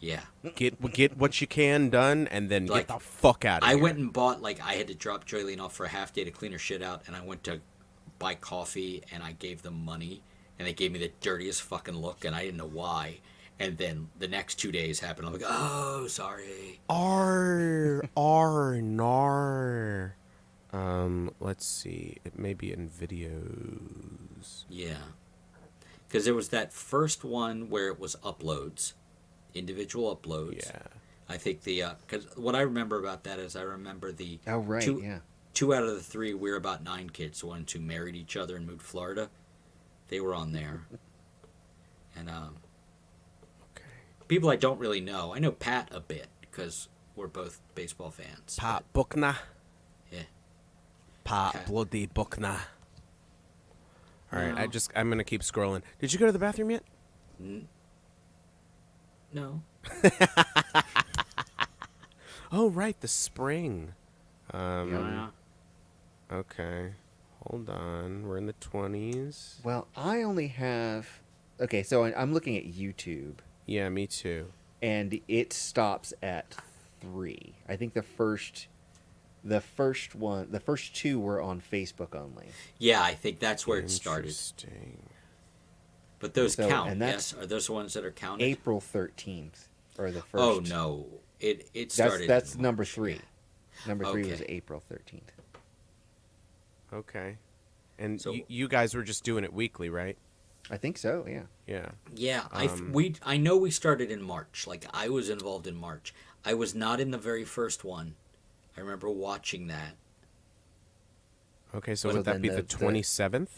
Yeah. Get what you can done, and then Like, get the fuck out of I here. went and bought, like, I had to drop Joylene off for a half day to clean her shit out, and I went to buy coffee, and I gave them money, and they gave me the dirtiest fucking look, and I didn't know why. And then the next 2 days happened. I'm like, oh, sorry. Nar. Let's see. It may be in videos. Yeah. Because there was that first one where it was uploads, individual uploads. Yeah. I think because what I remember about that is I remember Oh, right, yeah. 2 out of the 3, we were about 9 kids. The ones who married each other and moved to Florida, they were on there. And Okay. people I don't really know. I know Pat a bit because we're both baseball fans. Pat Buckner. Yeah. Pat Okay. bloody Buckner. All right, No. I'm gonna keep scrolling. Did you go to the bathroom yet? No. Oh, right, the spring. Yeah. Okay, hold on. We're in the 20s. Well, I only have. Okay, so I'm looking at YouTube, Yeah, me too. and it stops at 3. I think the first one, the first 2 were on Facebook only. Yeah, I think that's where it started. Interesting. But those So, count, and that's yes? Are those the ones that are counted? April 13th, or the first. Oh, no. It started. That's in number March. 3. Number 3 was Okay. April 13th. Okay. And So- you guys were just doing it weekly, right? I think so. Yeah. Yeah. Yeah, I know we started in March. Like, I was involved in March. I was not in the very first one. I remember watching that. Okay, so So would that then be the the- 27th?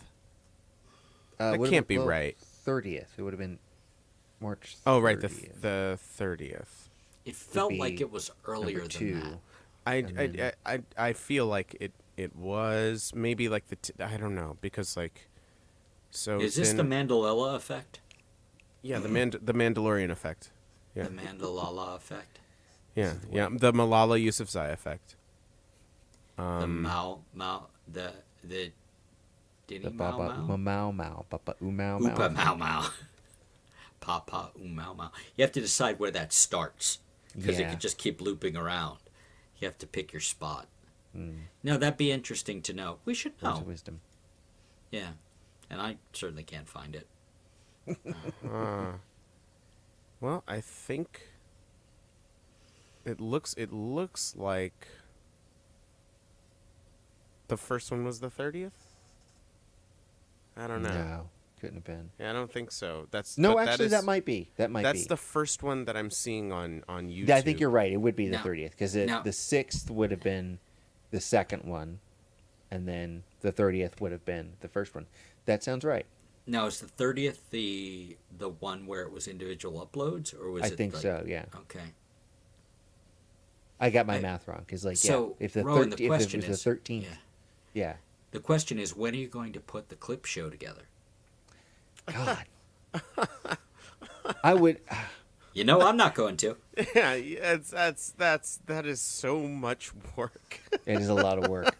That Would've can't been- be well, right. 30th. It would have been March. 30th. Oh, right, the 30th. It felt be like it was earlier number than 2. that. I feel like it was maybe like I don't know, because like so Is this the then- Mandela effect? yeah, the Mandalorian effect. Yeah. The Mandela effect? Yeah, the Malala Yousafzai effect. The the Diddy The Mao Baba Mao? Mao Mao, Papa Mao Oopa Mao. Mao Mao. Papa Mao Mao. You have to decide where that starts because it Yeah. could just keep looping around. You have to pick your spot. Mm. Now, that'd be interesting to know. We should Words know. of wisdom. Yeah. And I certainly can't find it. Well, I think it looks like the first one was the 30th. I don't know. No, couldn't have been. Yeah, I don't think so. No, but actually, that might be. That might That's be. the first one that I'm seeing on YouTube. Yeah, I think you're right. It would be the No. 30th because No. the 6th would have been the second one, and then the 30th would have been the first one. That sounds right. Now, is the 30th the one where it was individual uploads, or was I it think like, so. Yeah, Okay. I got my I- math wrong because, like, So, yeah, if the Rowan, the if it question was is, the 13th, yeah. yeah. The question is, when are you going to put the clip show together? God, I would. You know, I'm not going to. Yeah, that is so much work. It is a lot of work.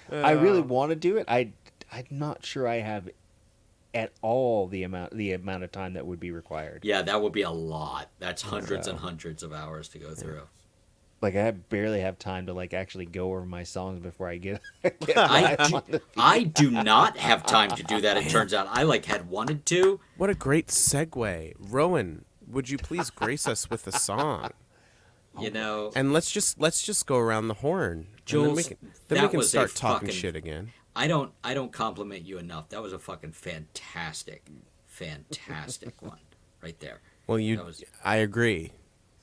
I really want to do it. I'm not sure I have at all the amount of time that would be required. Yeah, that would be a lot. That's hundreds and So- hundreds of hours to go through. Like I barely have time to like actually go over my songs before I get. I do not have time to do that. It turns out I had wanted to. What a great segue, Rowan. Would you please grace us with a song? You know, And let's just go around the horn. Jules, then we that can was a start talking fucking- shit again. I don't compliment you enough. That was a fucking fantastic one right there. Well, That was- I agree.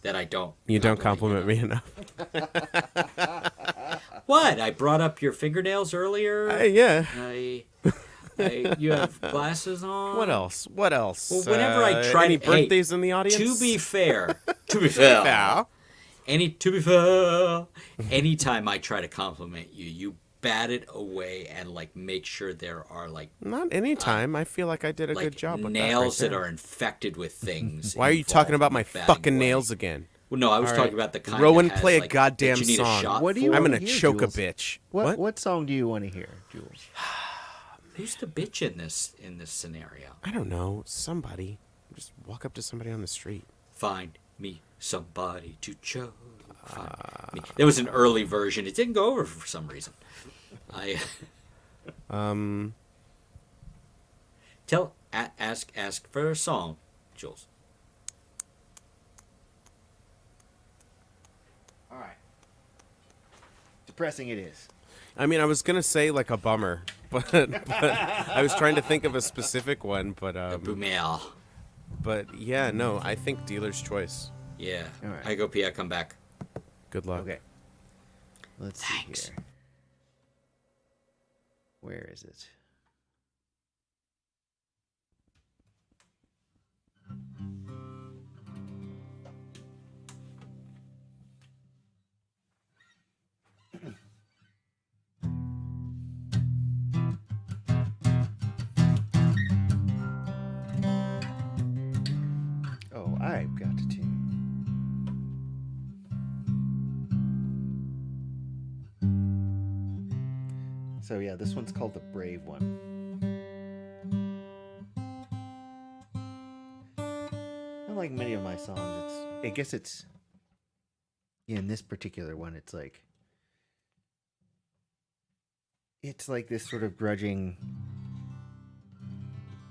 That I don't. You don't compliment me enough. What? I brought up your fingernails earlier. Yeah. You have glasses on. What else? What else? Well, whenever I try any to- hey, birthdays in the audience? To be fair, Yeah. anytime I try to compliment you, you bat it away and make sure there are Not any time. I feel like I did a good job with nails that. that are infected with things. Why are you involved talking about in my a bad fucking way. nails again? Well, no, I was All talking right. about the kind. Rowan, that has, play a that goddamn you need a song. shot What do you for. I'm wanna gonna hear, choke Jules? a bitch. What song do you want to hear, Jules? Who's the bitch in this scenario? I don't know. Somebody. Just walk up to somebody on the street. Find me somebody to choke. Find me. There was an early version. It didn't go over for some reason. Ask for a song, Jules. All right. Depressing it is. I mean, I was gonna say like a bummer, but I was trying to think of a specific one, but Boomer. But yeah, no, I think Dealer's Choice. Yeah. All right. I go pee. I come back. Good luck. Okay. Let's Thanks. see here. Where is it? Oh, I've got to tune. So yeah, this one's called The Brave One. Unlike many of my songs, I guess it's in this particular one, it's like this sort of grudging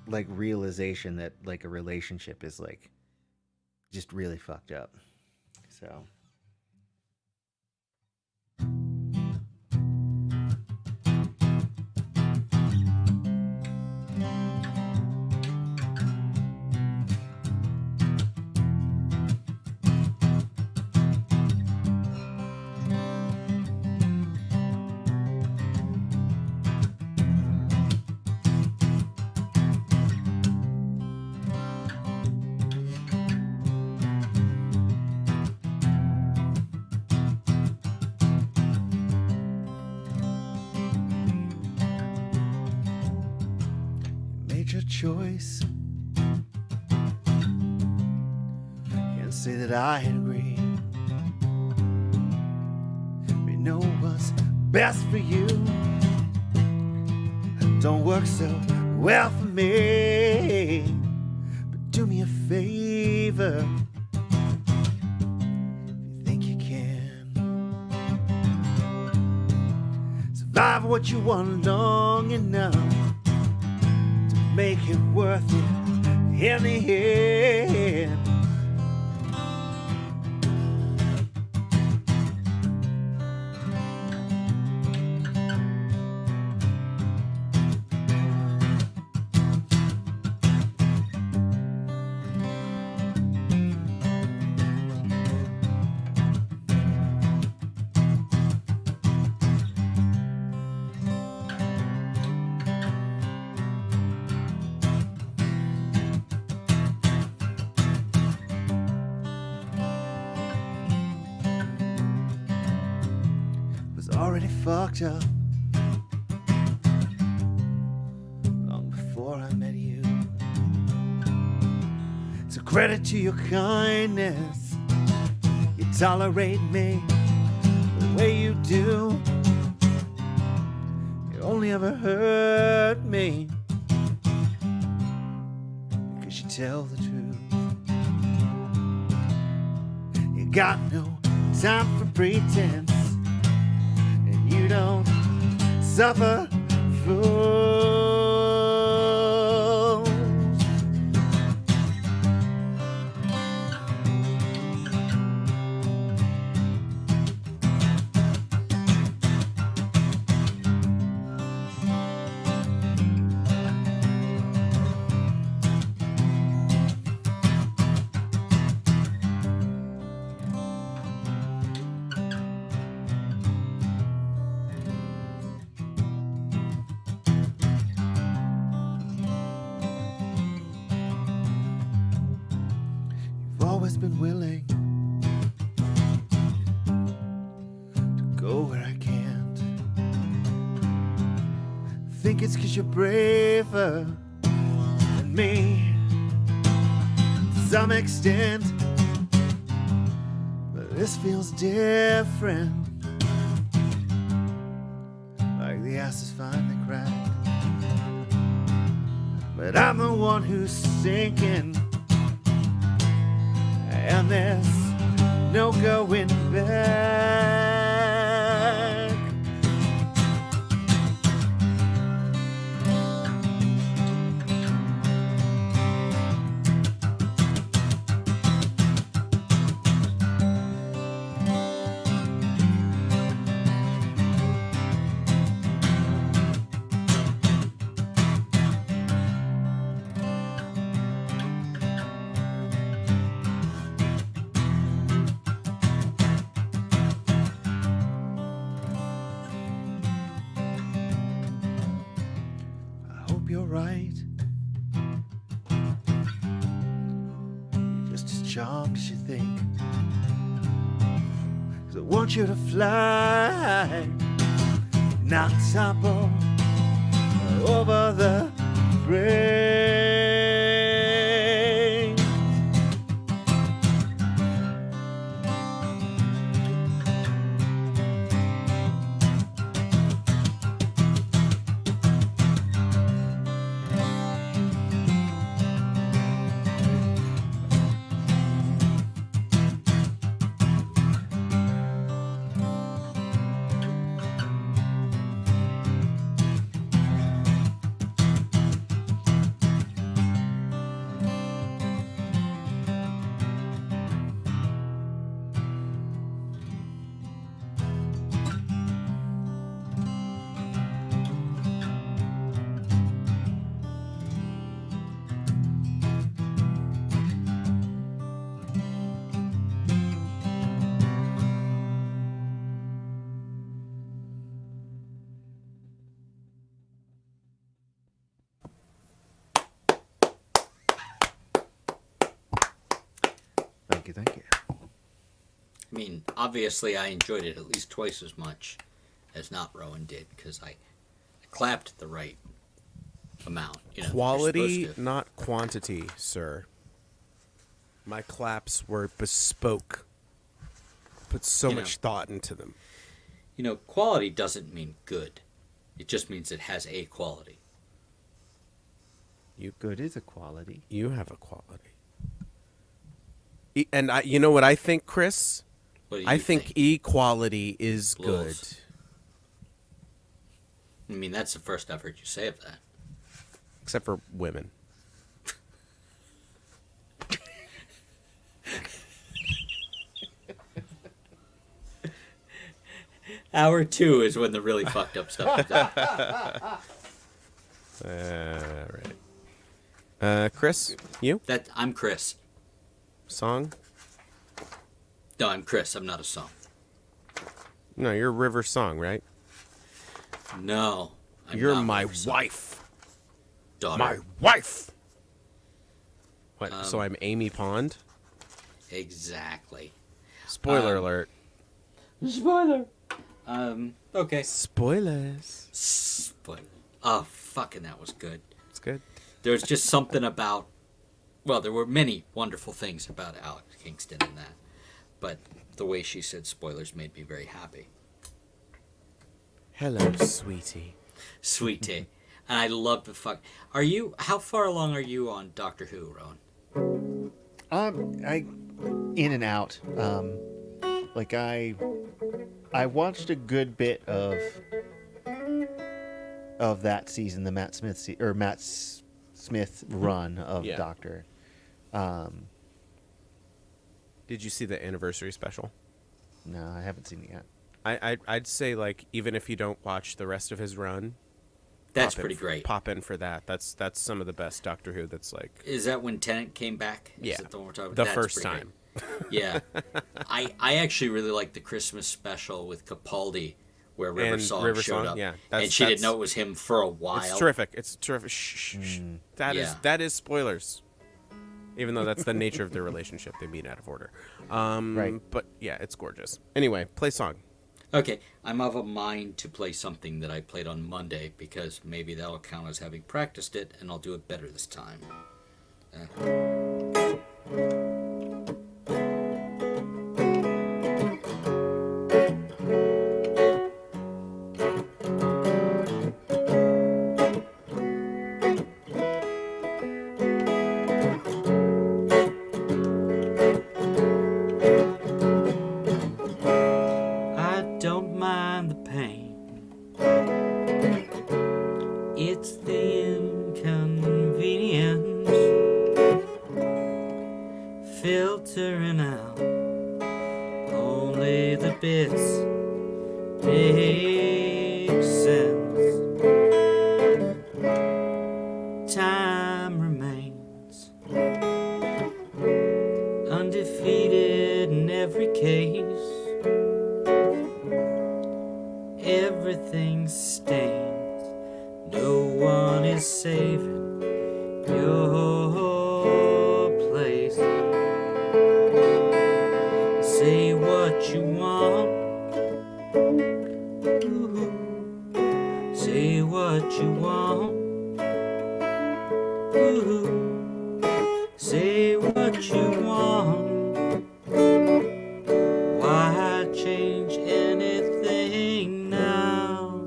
like realization that like a relationship is like just really fucked up. So your choice. Can't say that I agree. We know what's best for you. Don't work so well for me. But do me a favor. If you think you can survive what you want long enough, make it worth it in the end. Already fucked up long before I met you. It's a credit to your kindness. You tolerate me the way you do. You only ever hurt me because you tell the truth. You got no time for pretense. You don't suffer fools. Always been willing to go where I can't. Think it's 'cause you're braver than me to some extent, but this feels different, like the ice is finally cracked. But I'm the one who's sinking and there's no going back. I hope you're right. You're just as charmed as you think. 'Cause I want you to fly, not topple over the brain. Thank you, thank you. I mean, obviously, I enjoyed it at least twice as much as not Rowan did because I clapped the right amount. You know, you're Quality, supposed to. not quantity, sir. My claps were bespoke. Put so You much know. thought into them. You know, quality doesn't mean good. It just means it has a quality. Good is a quality. You have a quality. And you know what I think, Chris? What do you I think equality is Bulls. good. I mean, that's the first I've heard you say of that. Except for women. Hour 2 is when the really fucked up stuff comes out. Right. Chris, you? I'm Chris. Song? No, I'm Chris. I'm not a song. No, you're River Song, right? No. I'm You're not my River Song. wife. Daughter. My wife! What, Um, so I'm Amy Pond? Exactly. Spoiler alert. Spoiler. Okay. Spoilers. Spoiler. Oh, fucking that was good. It's good. There's just something about... Well, there were many wonderful things about Alex Kingston in that. But the way she said spoilers made me very happy. Hello, sweetie. Sweetie. And I love the fuck... How far along are you on Doctor Who, Rowan? I in and out. Like I watched a good bit of that season, the Matt Smith run of Yeah. Doctor. Did you see the anniversary special? No, I haven't seen it yet. I'd say, like, even if you don't watch the rest of his run, That's pop in pretty for- great. Pop in for that. That's some of the best Doctor Who. That's like Is that when Tennant came back? Is Yeah, that the one we're talking the about? first pretty time. great. Yeah. I actually really like the Christmas special with Capaldi where River And Song River showed Song, up. yeah. And she didn't know it was him for a while. It's terrific. It's terrific. Shh, shh, shh. Yeah. That is spoilers. Even though that's the nature of their relationship, they meet out of order. Right. But yeah, it's gorgeous. Anyway, play song. Okay, I'm of a mind to play something that I played on Monday because maybe that'll count as having practiced it and I'll do it better this time. play the bits. Makes sense. Time remains undefeated in every case. Everything stains. No one is saving your place. Say what you want. Ooh. Say what you want. Ooh. Say what you want. Why change anything now?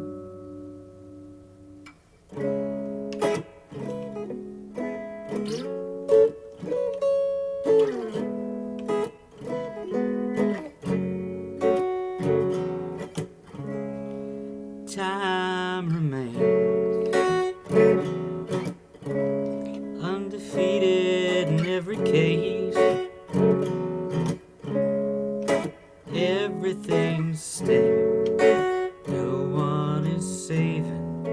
Time remains undefeated in every case. Everything's staying. No one is saving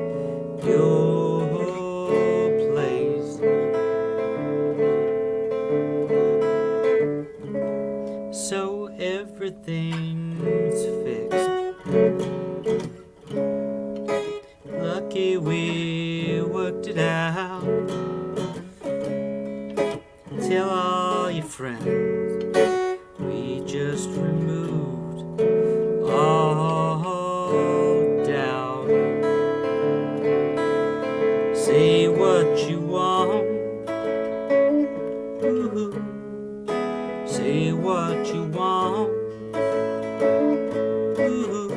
your place. So everything's fixed. Lucky we worked it out. Tell all your friends we just removed all doubt. Say what you want. Ooh. Say what you want. Ooh.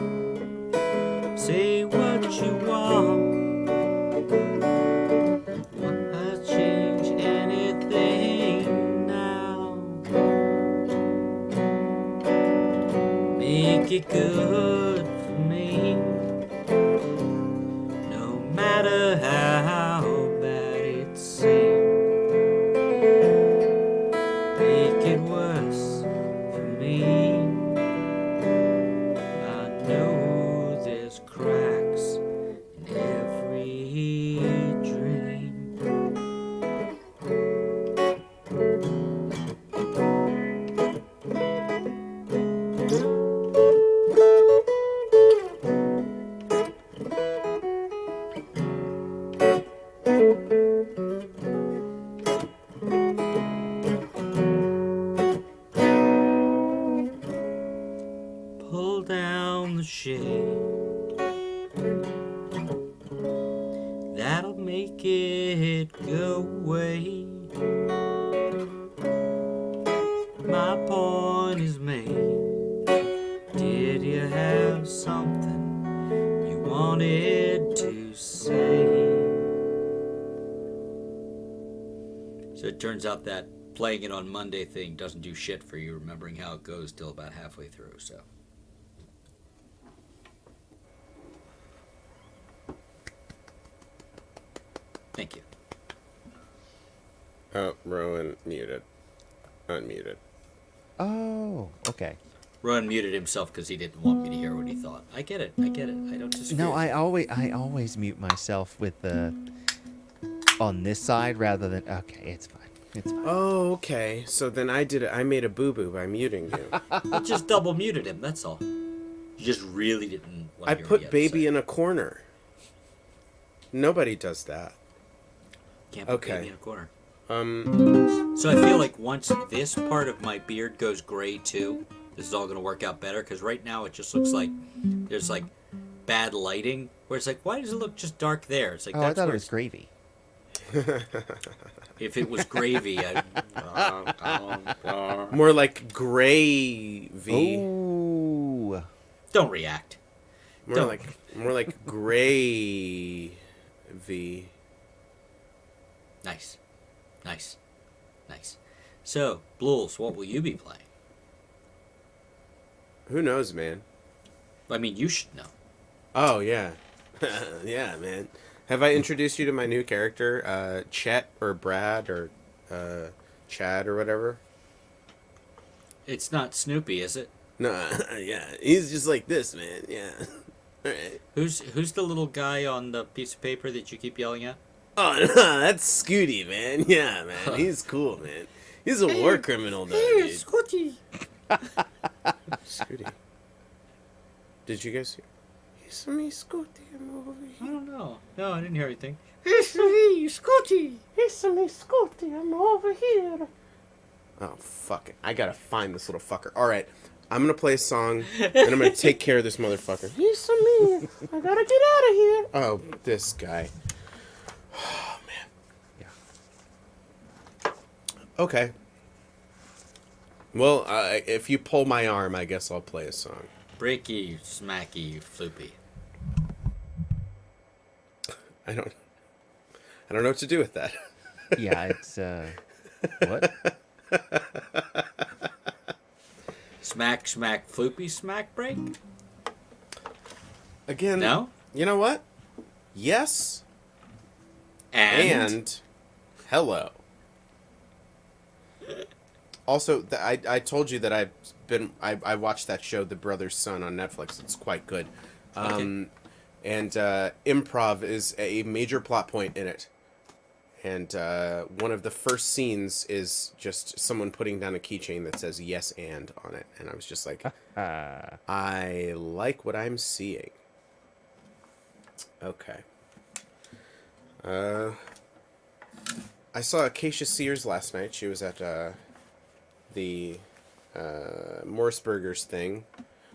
Say what you want. Why change anything now? Make it good for me. No matter how bad it seems. Make it worse for me. I know there's cracks in every dream. Pull down the shade. That'll make it go away. My point is made. Did you have something you wanted to say? So it turns out that playing it on Monday thing doesn't do shit for you remembering how it goes till about halfway through, so. Thank you. Oh, Rowan muted. Unmuted. Oh, okay. Rowan muted himself because he didn't want me to hear what he thought. I get it. I don't disagree. No, I always mute myself with the on this side rather than. Okay, it's fine. It's fine. Oh, okay. So then I did it. I made a boo-boo by muting you. I just double muted him. That's all. You just really didn't. Want I to hear what put he had to baby say. in a corner. Nobody does that. Can't put Okay. baby in a corner. So I feel like once this part of my beard goes gray too, this is all going to work out better. Because right now it just looks like there's like bad lighting. Where it's like, why does it look just dark there? It's like Oh, I that's thought it where was gravy. if it was gravy, I. More like gravy. Ooh. Don't react. More don't. like gravy. Nice. Nice. Nice. So, Blues, what will you be playing? Who knows, man? I mean, you should know. Oh yeah. Yeah, man. Have I introduced you to my new character, Chet or Brad or Chad or whatever? It's not Snoopy, is it? No, yeah, he's just like this, man. Yeah. All right. Who's the little guy on the piece of paper that you keep yelling at? Oh, no, that's Scooty, man. Yeah, man. He's cool, man. He's a war criminal, though, dude. Scooty. Scooty. Did you guys hear? It's me, Scooty. I'm over I here. don't know. No, I didn't hear anything. It's me, Scooty. It's me, Scooty. I'm over here. Oh, fuck it. I gotta find this little fucker. All right. I'm gonna play a song, and I'm gonna take care of this motherfucker. It's me. I gotta get out of here. Oh, this guy. Oh, man. Yeah. Okay. Well, if you pull my arm, I guess I'll play a song. Breaky, smacky, floopy. I don't know what to do with that. Yeah, it's what? Smack, smack, floopy, smack, break? Again, No? You know what? Yes, And hello. Also, I told you that I watched that show, The Brother's Son, on Netflix. It's quite good. Okay. And improv is a major plot point in it. And one of the first scenes is just someone putting down a keychain that says "yes and" on it, and I was just like, I like what I'm seeing. Okay. I saw Acacia Sears last night. She was at the Morseburgers thing,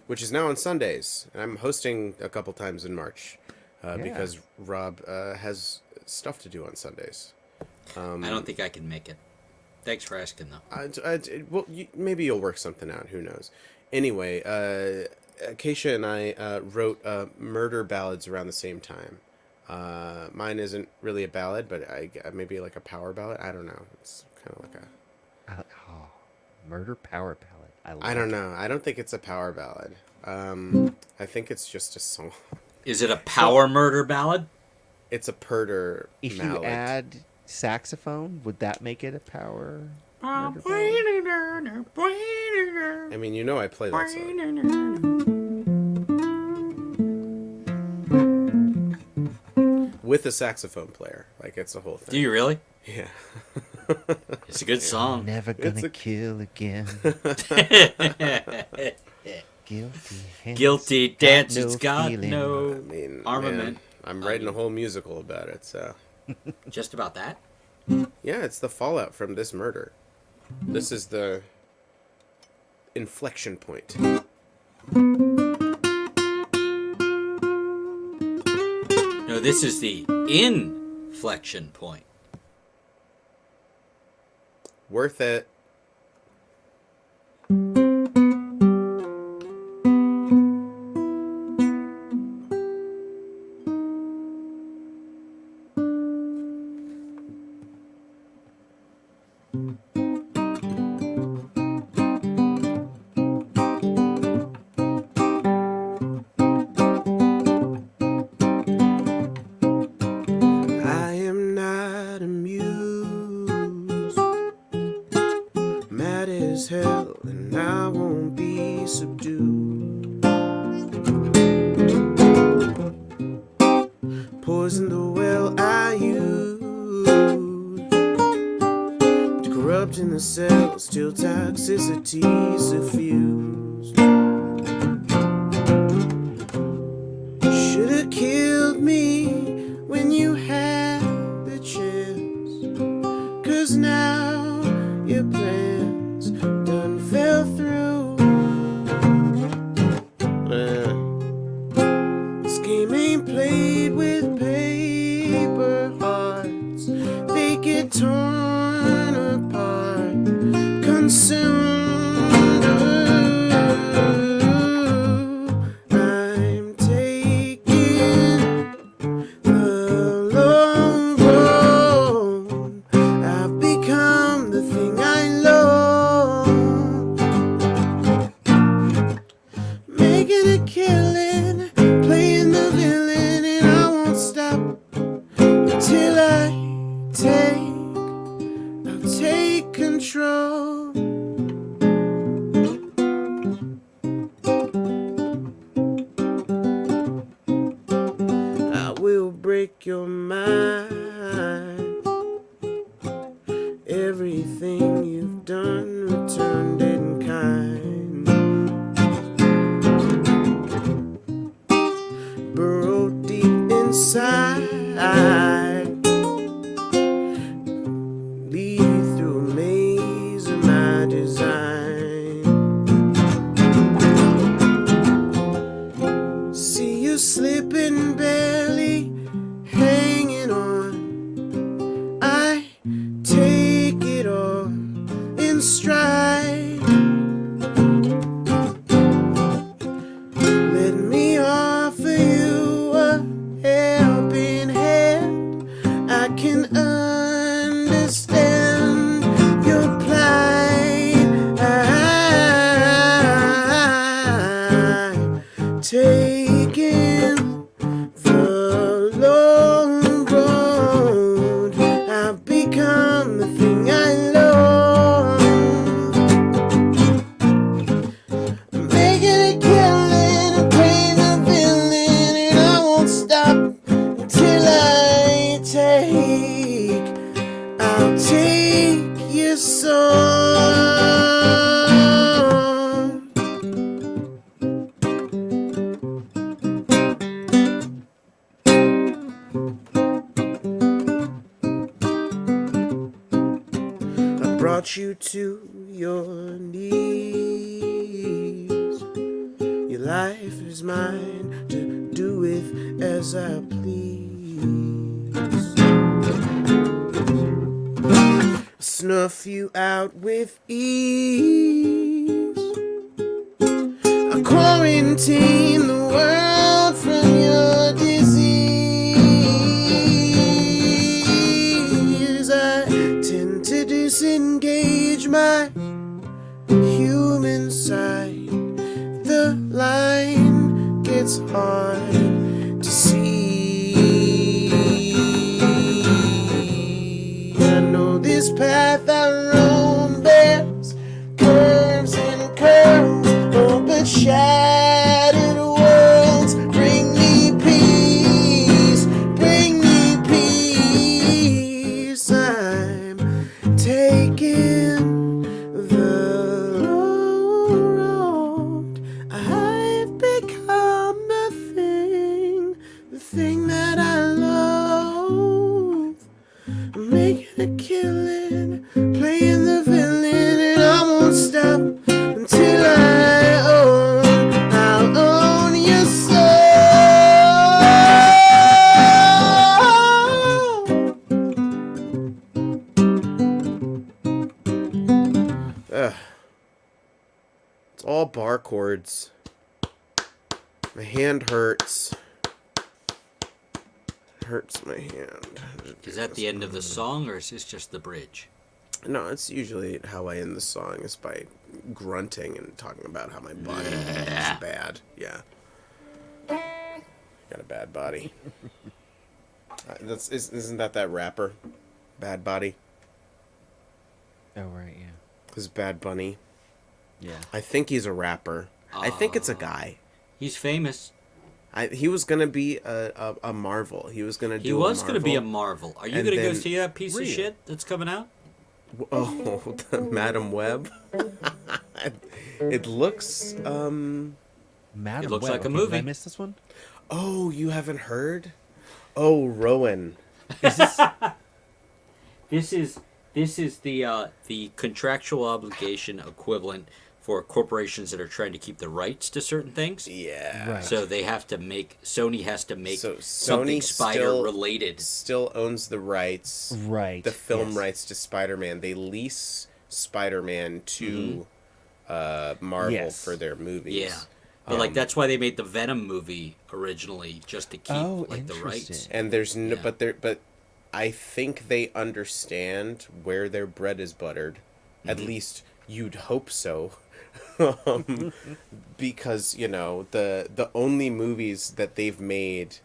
which is now on Sundays. And I'm hosting a couple times in March because Rob has stuff to do on Sundays. I don't think I can make it. Thanks for asking, though. Well, maybe you'll work something out. Who knows? Anyway, Acacia and I wrote murder ballads around the same time. Mine isn't really a ballad, but maybe like a power ballad. I don't know. It's kind of like a... Murder power ballad. I don't know. I don't think it's a power ballad. I think it's just a song. Is it a power murder ballad? It's a purder If ballad. you add saxophone, would that make it a power? I mean, you know I play that song. With a saxophone player. Like, it's a whole thing. Do you really? Yeah. It's a good song. Never gonna It's kill again. Guilty hands Guilty got dances no got feeling. no I mean, armament. man, I'm writing a whole musical about it, so... Just about that? Yeah, it's the fallout from this murder. This is the inflection point. No, this is the inflection point. Worth it. I am not amused. Mad as hell, and I won't be subdued. Poison the well I use to corrupt in the cells till toxicity suffused. Should've killed me when you had the chance, 'cause now your plans done fell through. This game ain't played with paper hearts. They get torn apart, consumed slipping, barely hanging on. I take it all in stride. Let me offer you a helping hand. I can understand your plight. I'm taking the long road. I've become the thing I love. Making a killing and playing the villain, and I won't stop until I'll take your soul. I brought you to your knees. Your life is mine to do with as I please. Snuff you out with ease. I quarantine the world from your disease. I tend to disengage my human side. The line gets hard to see. I know this path I roam bears curves and curls, oh, but shattered worlds bring me peace, bring me peace. I'm taking the low road. I've become the thing that I love. I'm making a killing, playing the villain, and I won't stop until I'll own your soul. It's all bar chords. My hand hurts. Hurts my hand. Is that the end of the song, or is this just the bridge? No, it's usually how I end the song is by grunting and talking about how my body is bad. Yeah. Got a bad body. Isn't that rapper? Bad Body? Oh, right, yeah. This Bad Bunny. Yeah. I think he's a rapper. I think it's a guy. He's famous. He was gonna be a Marvel. He was gonna do. He was going to be a Marvel. Are you And going to go then- see that piece of Really? shit that's coming out? Oh, the Madam Web. It looks. Madam It looks Web. like a Okay, movie. Did I miss this one? Oh, you haven't heard? Oh, Rowan. Is this? This is the contractual obligation equivalent for corporations that are trying to keep the rights to certain things. Yeah. Right. So they have to make Sony has to make So something Sony spider still- related. Still owns the rights. Right. The film yes. rights to Spider-Man. They lease Spider-Man to Marvel Yes. for their movies. Yeah. But like that's why they made the Venom movie originally, just to keep like the rights. interesting. And there's no, Yeah. but I think they understand where their bread is buttered. At Mm-hmm. least you'd hope so. Because, you know, the only movies that they've made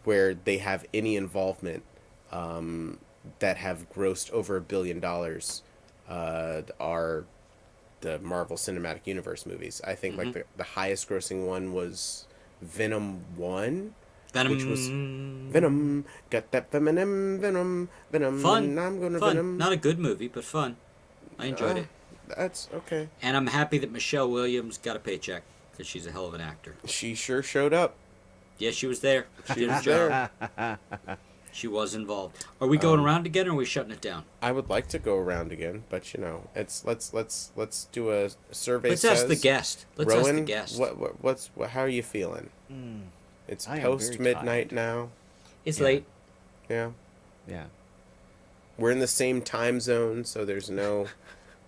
where they have any involvement that have grossed over $1 billion are the Marvel Cinematic Universe movies. I think like the highest grossing one was Venom 1. Venom. Which was Venom, got that venom, Venom, Fun. and I'm gonna Fun. Venom. Not a good movie, but fun. I enjoyed it. That's okay. And I'm happy that Michelle Williams got a paycheck because she's a hell of an actor. She sure showed up. Yeah, she was there. She did her was job. there. She was involved. Are we going around again, or are we shutting it down? I would like to go around again, but let's do a survey. Let's ask the guest. Let's ask the Rowan, guest. how are you feeling? It's I am post very midnight tired. now. It's Yeah. late. Yeah. Yeah. We're in the same time zone, so there's no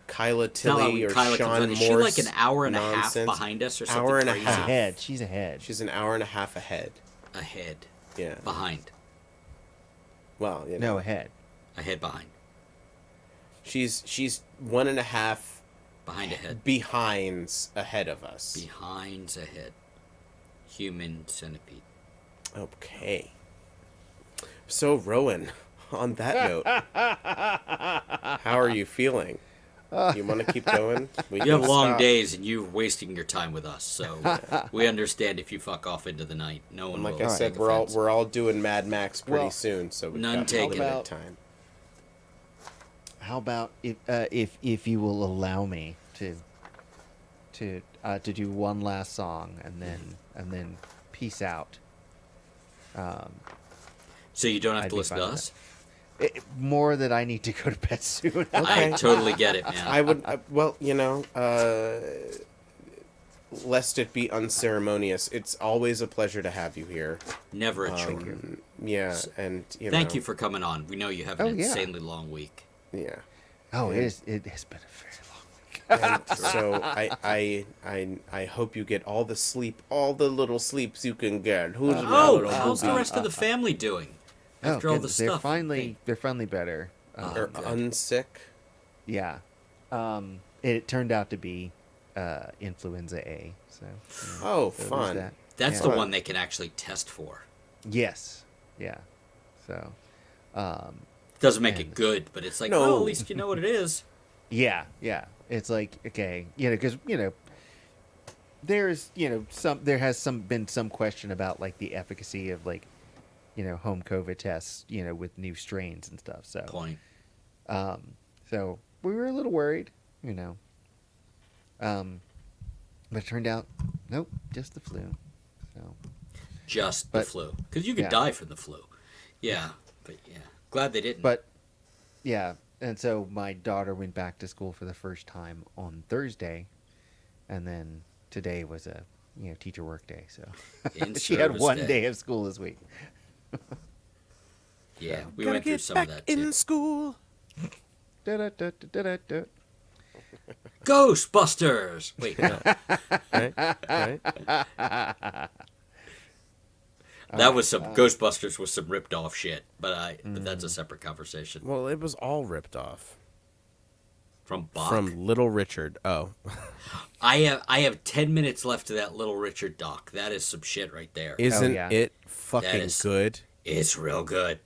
Kyla It's not like Tilly or Kyla comes Sean on. Morse. Is she like an hour and a half nonsense. behind us or something Hour and a crazy? half. Ahead. She's ahead. She's an hour and a half ahead. Ahead. Yeah. Behind. Well, No, ahead. Ahead, behind. she's 1.5 Behind, ahead. behinds ahead of us. Behind's ahead. Human centipede. Okay. So, Rowan, on that note, how are you feeling? You want to keep going? We You have can long stop. days, and you're wasting your time with us. So we understand if you fuck off into the night. No one And like will I said, take we're offense. all doing Mad Max pretty Well, soon, so we've none got taken. limited About- time. How about if you will allow me to do one last song and then peace out. So you don't have I'd to be listen fine to with us. More that I need to go to bed soon. I totally get it, man. I would, lest it be unceremonious, it's always a pleasure to have you here. Never a chore. Yeah, and Thank you for coming on. We know you have an Oh, yeah. insanely long week. Yeah. Oh, it has been a very long week. And so I hope you get all the sleep, all the little sleeps you can get. Who's my Oh, little how's the booby? rest of the family doing? After all the goodness, they're stuff. finally better. Or good. unsick? Yeah. It turned out to be influenza A. So. Oh, so there's fun. that. That's Yeah. the one they can actually test for. Yes. Yeah. So. Doesn't make it And- good, but it's like, No. well, at least you know what it is. Yeah. Yeah. It's like, okay, because there's been some question about like the efficacy of like home COVID tests with new strains and stuff. So Point. so we were a little worried, but it turned out nope, just the flu. So Just the But- flu. Because you could yeah. die from the flu. Yeah. But yeah. Glad they didn't. but yeah, and so my daughter went back to school for the first time on Thursday, and then today was a teacher work day. So she had In-service one day. day of school this week. Yeah, we Gotta went through get some back of that in too. school. Da-da-da-da-da-da. Ghostbusters! Wait, no. Right? That was some Ghostbusters was some ripped off shit, but that's a separate conversation. Well, it was all ripped off. From Bach. From Little Richard. Oh. I have 10 minutes left to that Little Richard doc. That is some shit right there. Isn't yeah. it fucking is- good? It's real good.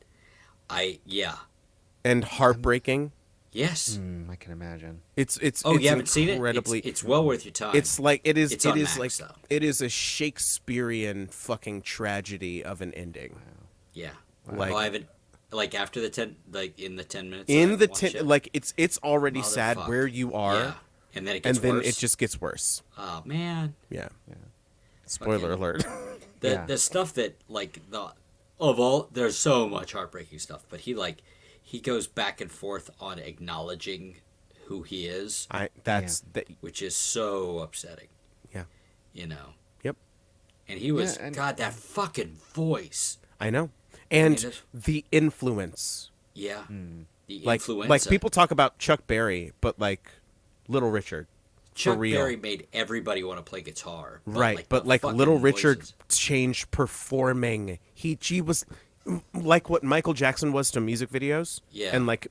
And heartbreaking? Yes. I can imagine. It's Oh, you haven't seen it? incredibly- It's well worth your time. It's like it is. It's It on is Max, like though. it is a Shakespearean fucking tragedy of an ending. yeah. Like- oh, I haven't like after the 10 like in the 10 minutes. I In haven't the watched it. like it's already sad Motherfuck. where you are, Yeah. And then it and gets then worse. it just gets worse. Oh man. Yeah. Spoiler Fucking- alert. The stuff that like there's so much heartbreaking stuff, but he goes back and forth on acknowledging who he is, Which is so upsetting. yeah. Yep. And he was Yeah, and- God, that fucking voice. I know. And it's- the influence. Yeah. The Like influenza. people talk about Chuck Berry, but like Little Richard. Chuck for real. Berry made everybody want to play guitar. Right, but the like fucking Little Richard voices- changed performing. He was like what Michael Jackson was to music videos, Yeah. and like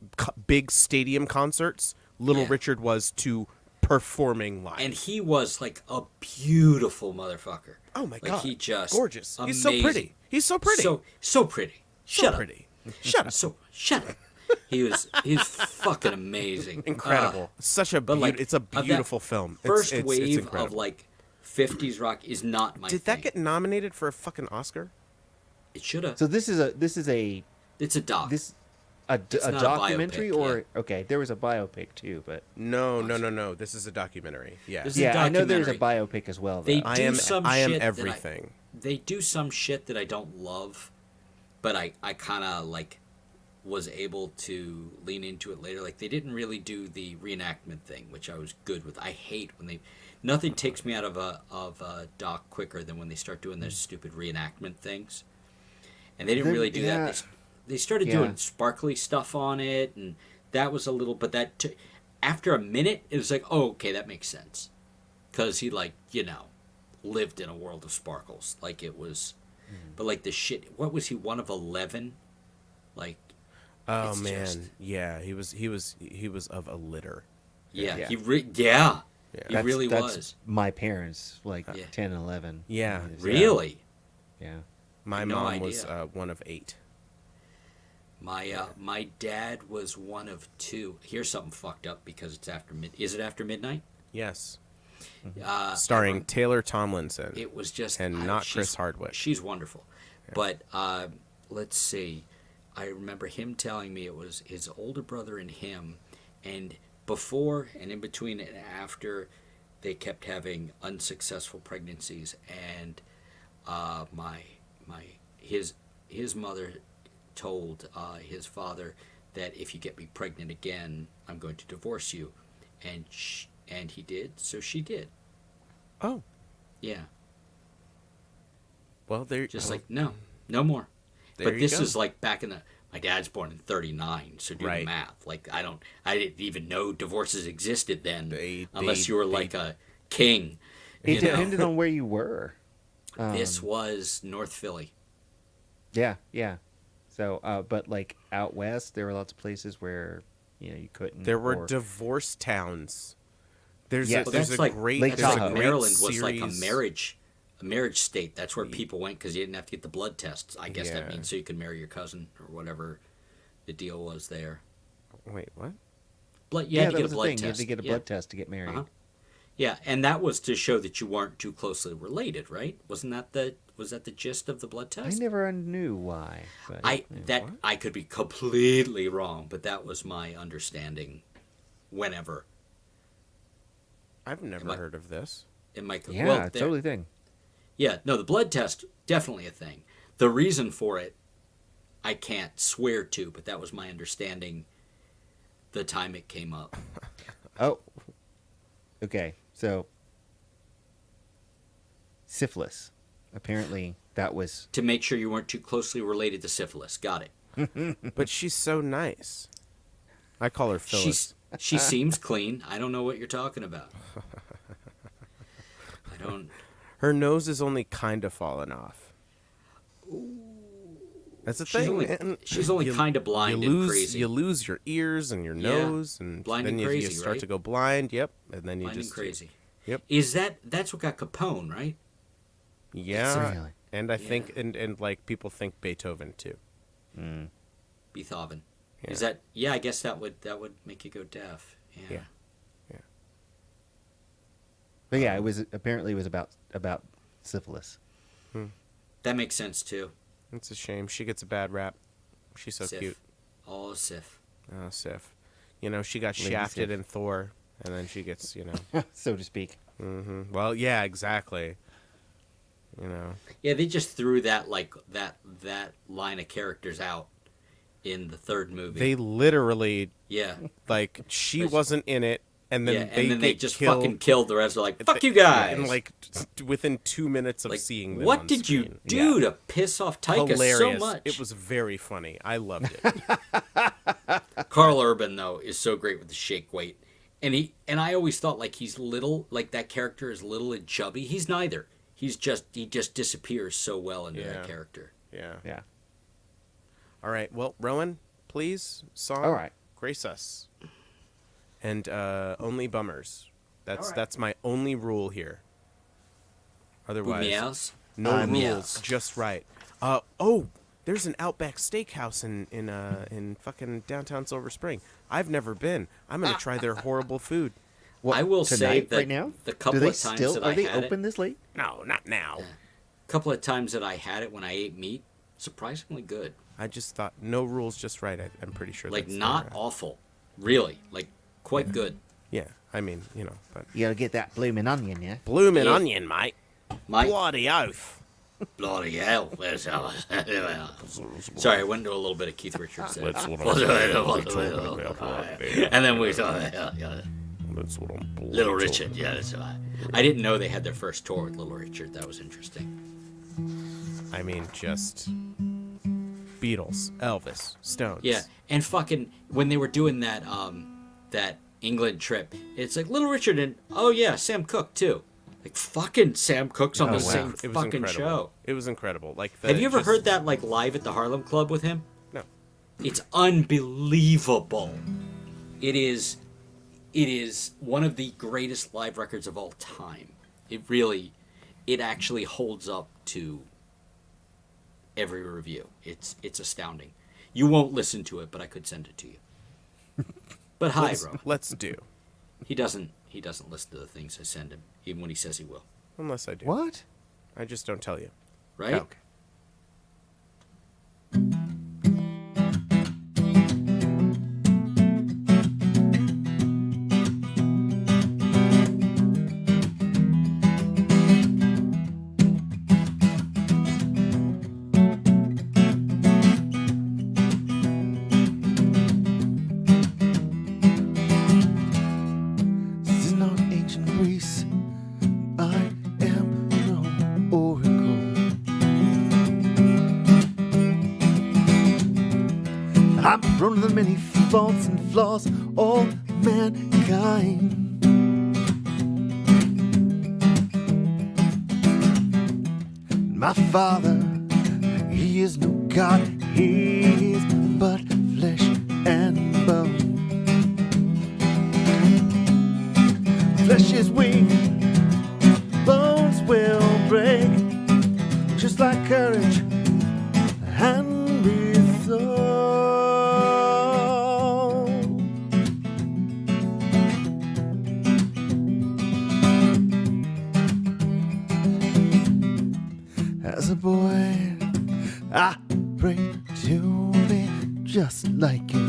big stadium concerts. Little Yeah. Richard was to performing live. And he was like a beautiful motherfucker. oh my Like, god, he just gorgeous. He's so amazing. pretty. He's so pretty. So pretty. So Shut up. pretty. Shut up. Shut up. He's fucking amazing. Incredible. Such a like, it's a of that beautiful film. First it's wave of incredible. like 50s rock is not my Did thing. that get nominated for a fucking Oscar? It should have. So this is a It's a doc. a It's not a documentary biopic, or okay, there was a biopic too, but No. This is a documentary. Yeah. This is- yeah, I know there's a documentary. biopic as well. They Though. I do am some I am shit that everything. they do some shit that I don't love, but I kind of like was able to lean into it later. Like they didn't really do the reenactment thing, which I was good with. I hate when they nothing takes me out of a doc quicker than when they start doing those stupid reenactment things. And they didn't really do that. They started doing sparkly stuff on it, and that was a little. But after a minute, it was like, oh, okay, that makes sense, because he lived in a world of sparkles. Like it was, but like the shit. What was he? One of 11? Like. Oh man, yeah, he was of a litter. Yeah, Yeah. he That's really was. My parents, like 10 and 11. Yeah, Really? Yeah. my no mom was idea. one of 8. My dad was one of 2. Here's something fucked up because it's after Is it after midnight? Yes, Starring Taylor Tomlinson. It was just and not Chris Hardwick. She's wonderful, but let's see. I remember him telling me it was his older brother and him, and before and in between and after, they kept having unsuccessful pregnancies, and his mother told his father that if you get me pregnant again, I'm going to divorce you, and he did, so she did. Oh, Yeah. well, there. Just like, no more. There But you this go. is like back in my dad's born in 1939, so do Right. the math. Like, I didn't even know divorces existed then, They- unless you were like a king. It you know? depended on where you were. This was North Philly. Yeah, yeah. So, but like out west, there were lots of places where you couldn't. There were or- divorce towns. There's Yes. a, there's That's a like great, Lake there's a Tahoe. great Maryland was like a series- marriage state. That's where people went because you didn't have to get the blood tests. I guess that Yeah. means so you could marry your cousin or whatever the deal was there. Wait, what? You had to that get was a the blood thing. test. You had to get a Yeah. blood test to get married. Uh-huh. Yeah, and that was to show that you weren't too closely related, right? Wasn't that was that the gist of the blood I test? never knew why. But, I could be completely wrong, but that was my understanding. Whenever I've never I- heard of this. it might yeah, well, it's there- totally a thing. yeah, no, the blood test definitely a thing. The reason for it, I can't swear to, but that was my understanding. The time it came up. Oh, okay. So, syphilis. Apparently, that was. To make sure you weren't too closely related to syphilis. Got it. But she's so nice. I call her Phyllis. She seems clean. I don't know what you're talking about. I don't. Her nose is only kind of fallen off. That's the She's thing. only, man. she's only You- kind of blind you lose, and crazy. You lose your ears and your Yeah. nose, and Blind then and you crazy, start right? to go blind. Yep, and then you blind just and crazy. Yep. Is that's what got Capone, right? Yeah, Really? and I think and like people think Beethoven too. Beethoven. Yeah. Is that? Yeah, I guess that would make you go deaf. Yeah. Yeah. But yeah, it was apparently it was about syphilis. That makes sense too. It's a shame. She gets a bad rap. She's so Sif. cute. Oh, Sif. Oh, Sif. You know, she got Lady shafted Sif. in Thor, and then she gets, you know. So to speak. Well, yeah, exactly. You know. Yeah, they just threw that that line of characters out in the third movie. They literally, yeah. like, she But- wasn't in it, and then Yeah, they and then they get just killed. fucking killed the rest. They're like, "Fuck you Yeah, guys!" and like within 2 minutes of Like, seeing them what on did you screen. do to piss off Taika Hilarious. so much? It was very funny. I loved it. Carl Urban though is so great with the shake weight, and I always thought like he's little, like that character is little and chubby. He's neither. He just disappears so well into Yeah. that character. Yeah. Yeah. All right. Well, Rowan, please, song. All right. Grace us. And only bummers. That's All right. that's my only rule here. Otherwise, Meows. no rules, Meows. just right. There's an Outback Steakhouse in fucking downtown Silver Spring. I've never been. I'm gonna try their horrible food. What, I will tonight, say that right now, the couple do they of times still that are I they had open it, this late? No, not now. couple of times that I had it when I ate meat, surprisingly good. I just thought no rules, just right. I'm pretty sure. Like that's not their, awful, really. Like quite good. Yeah, I mean, but You gotta get that blooming onion, yeah. blooming Yeah. onion, mate. My Bloody oath. Bloody hell. Sorry, I went into a little bit of Keith Richards there. That's what I'm And then we saw That's what I'm Little Richard. Yeah, that's right. I didn't know they had their first tour with Little Richard. That was interesting. I mean, just Beatles, Elvis, Stones. Yeah, and fucking when they were doing that that England trip, it's like Little Richard and Sam Cooke too. Like fucking Sam Cooke's on the same It was fucking incredible. show. It was incredible. Like, Have you ever heard that like live at the Harlem Club with him? No. It's unbelievable. It is one of the greatest live records of all time. It actually holds up to every review. It's astounding. You won't listen to it, but I could send it to you. But hi, Rowan. Let's do. He doesn't listen to the things I send him, even when he says he will. Unless I do. What? I just don't tell you. Right? Okay. This is not ancient Greece. I am no oracle. I'm prone to the many faults and flaws of mankind. My father, he is no God, he is but flesh and bone. Flesh is weak, bones will break, just like courage and resolve. As a boy, I prayed to be just like you.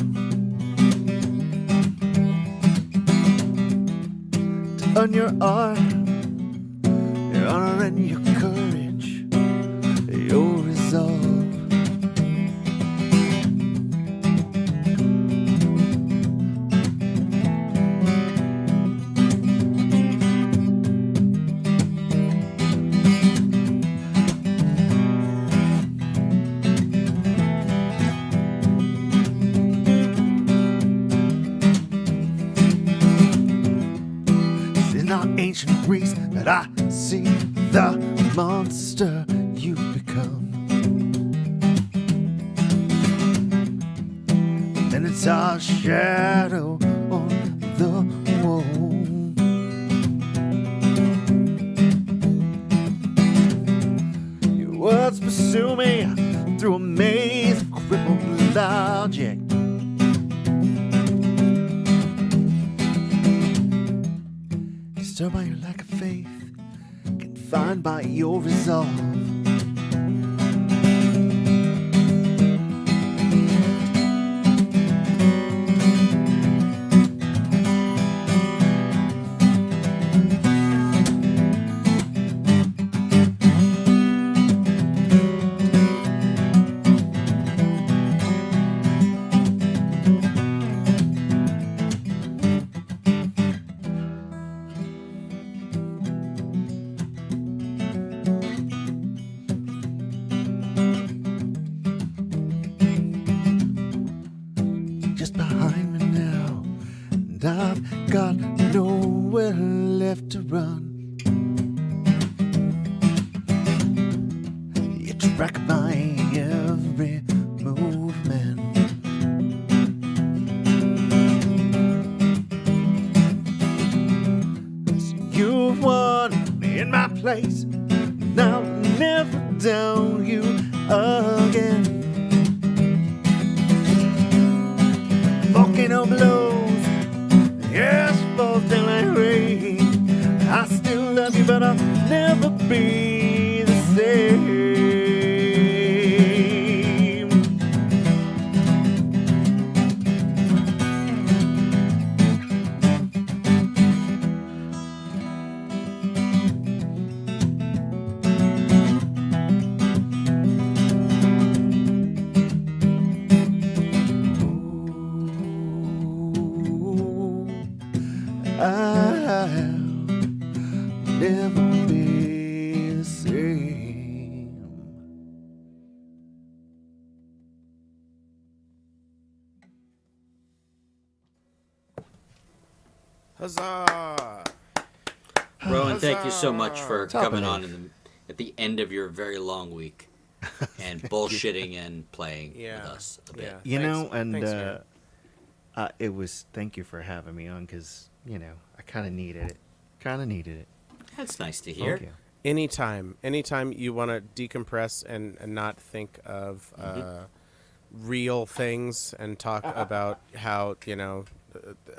On your honor and your courage, your resolve. Ancient Greece that I see the monster you become. And it's our shadow on the wall. Your words pursue me through a maze of crippled logic. Disturbed by your lack of faith, confined by your resolve. Just behind me now, and I've got nowhere left to run. You track my every movement. So you won me in my place, and I'll never down you again. Volcano blows, yes, falls down like rain. I still love you, but I'll never be the same. Huzzah! Rowan, thank you so much for Top coming of on at the end of your very long week and bullshitting and playing with us a bit. You Thanks. know, and Thanks, man. it was. Thank you for having me on because I kind of needed it. Kind of needed it. That's nice to hear. Thank you. Anytime you want to decompress and not think of real things and talk about how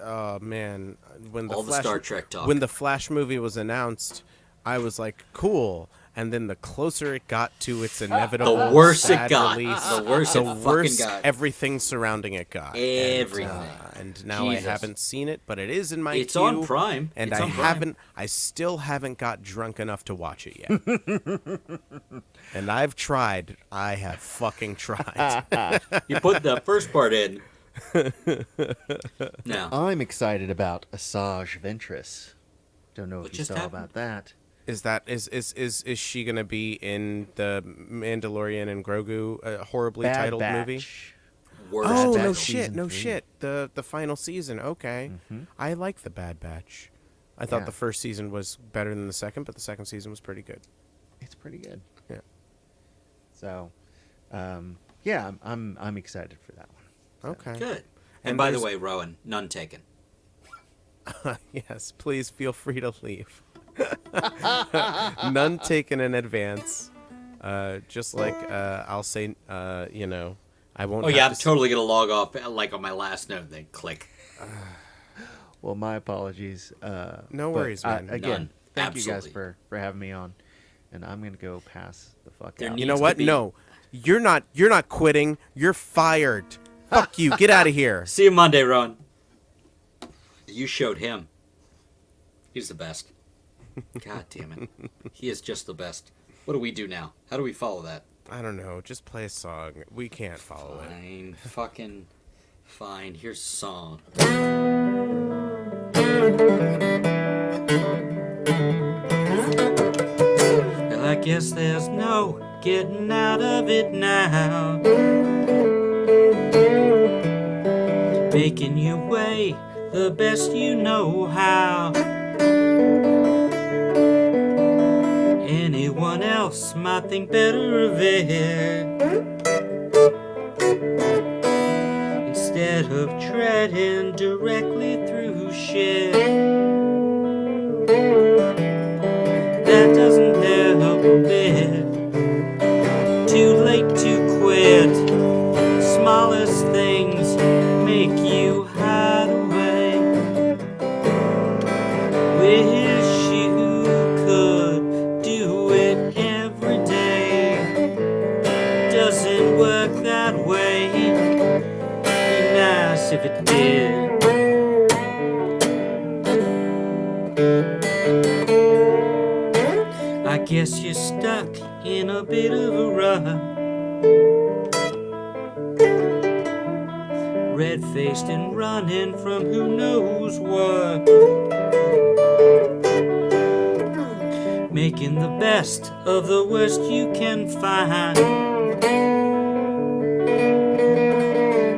oh man, when the All the Flash, Star Trek talk. when the Flash movie was announced, I was like, cool. And then the closer it got to its inevitable The worse it sad got. release, The worse it fucking worse got. everything surrounding it got. Everything. And now Jesus. I haven't seen it, but it is in my It's queue. on Prime. And It's I on Prime. still haven't got drunk enough to watch it yet. And I've tried. I have fucking tried. You put the first part in. Now, I'm excited about Asajj Ventress. Don't know What if you just saw happened? about that. Is she gonna be in the Mandalorian and Grogu horribly Bad titled Batch. movie? worst. Oh Batch no season shit, 3. The final season. Okay, I like the Bad Batch. I thought Yeah. the first season was better than the second, but the second season was pretty good. It's pretty good. Yeah. So, yeah, I'm excited for that one. Okay. Good. And And by the there's- way, Rowan, none taken. Yes, please feel free to leave. None taken in advance. Just like I'll say, I won't. Oh have yeah, to I'm totally gonna log off like on my last note, then click. Well, my apologies. No but worries, man. Again, None. thank you guys Absolutely. for having me on, and I'm gonna go pass the fuck There out. You know needs to what? be- No, you're not quitting. You're fired. Fuck you. Get out of here. See you Monday, Rowan. You showed him. He's the best. God damn it. He is just the best. What do we do now? How do we follow that? I don't know. Just play a song. We can't follow it. Fine. Fucking fine. Here's a song. Well, I guess there's no getting out of it now. Making your way the best you know how. Anyone else might think better of it. Instead of treading directly through shit that doesn't help a bit. Too late to quit. Smallest things make you hide away. Wish you could do it every day. Doesn't work that way. Be nice if it did. I guess you're stuck in a bit of a rut. Red-faced and running from who knows what. Making the best of the worst you can find.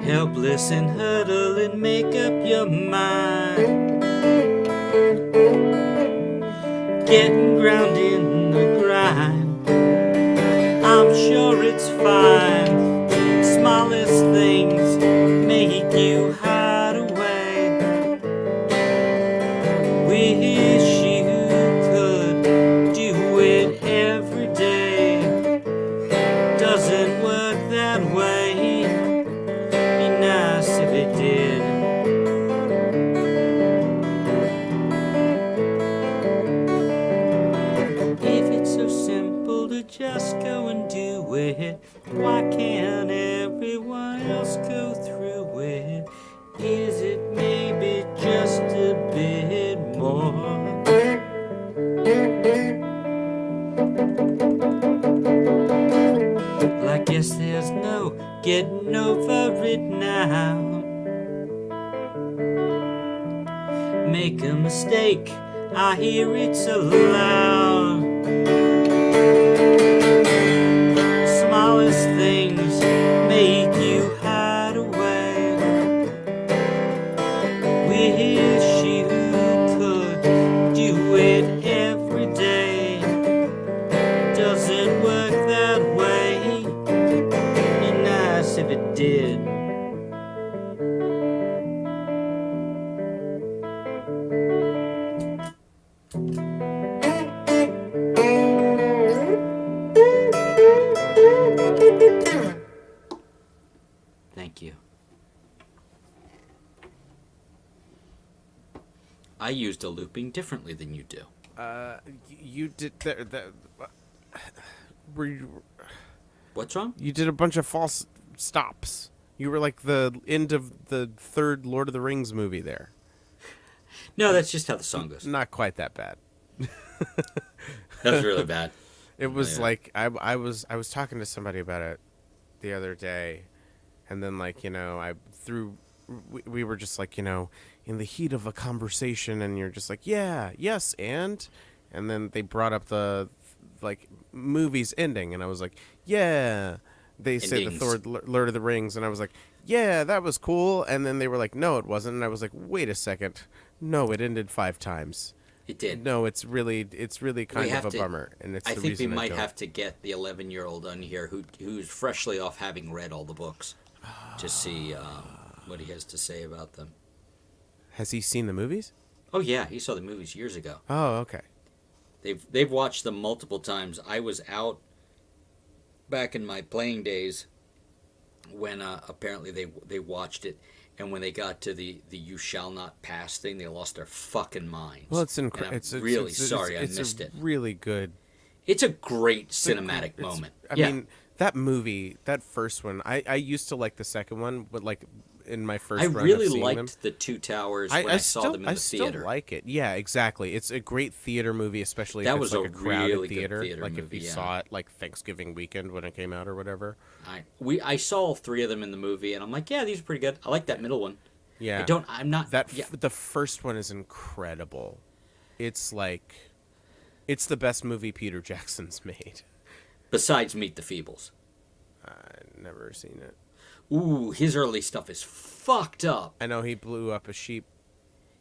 Helpless and huddling, make up your mind. Getting ground in the grind. I'm sure it's fine. Smallest things make you hide away. Wish you could do it every day. Doesn't work that way. Be nice if it did. If it's so simple to just go and do it, why can't everyone else go through it? Is it maybe just a bit more? Well, I guess there's no getting over it now. Make a mistake, I hear it's allowed. Smallest things make you hide away. Wish you did. Thank you. I used a looping differently than you do. You did that. Were you? What's wrong? You did a bunch of false stops. You were like the end of the third Lord of the Rings movie there. No, that's just how the song goes. Not quite that bad. That was really bad. It was Yeah. like I was talking to somebody about it the other day, and then we were just like, in the heat of a conversation, and you're just like, yeah, yes, and then they brought up the movie's ending, and I was like, yeah. They said the Endings. third Lord of the Rings, and I was like, yeah, that was cool. And then they were like, no, it wasn't. And I was like, wait a second, no, it ended 5 times. It did. No, it's really kind of a to- bummer, and it's I the think we reason might don't. have to get the 11-year-old on here who's freshly off having read all the books to see what he has to say about them. Has he seen the movies? Oh yeah, he saw the movies years ago. Oh, okay. They've watched them multiple times. I was out back in my playing days when apparently they watched it, and when they got to the "You shall not pass" thing, they lost their fucking minds. Well, it's And incredible. I'm really sorry I it's missed it. Really good. It's a great cinematic It's- moment. I Yeah. mean, that movie, that first one, I used to like the second one, but like in my first I run really of seeing liked them, the Two Towers when I saw them in the still theater. like it. Yeah, exactly. It's a great theater movie, especially That if was it's like a a crowded really good theater. theater Like if movie, you yeah. saw it like Thanksgiving weekend when it came out or whatever. I saw all 3 of them in the movie, and I'm like, yeah, these are pretty good. I like that middle one. Yeah. I'm not. Yeah. The first one is incredible. It's it's the best movie Peter Jackson's made. Besides Meet the Feebles. I've never seen it. Ooh, his early stuff is fucked up. I know he blew up a sheep.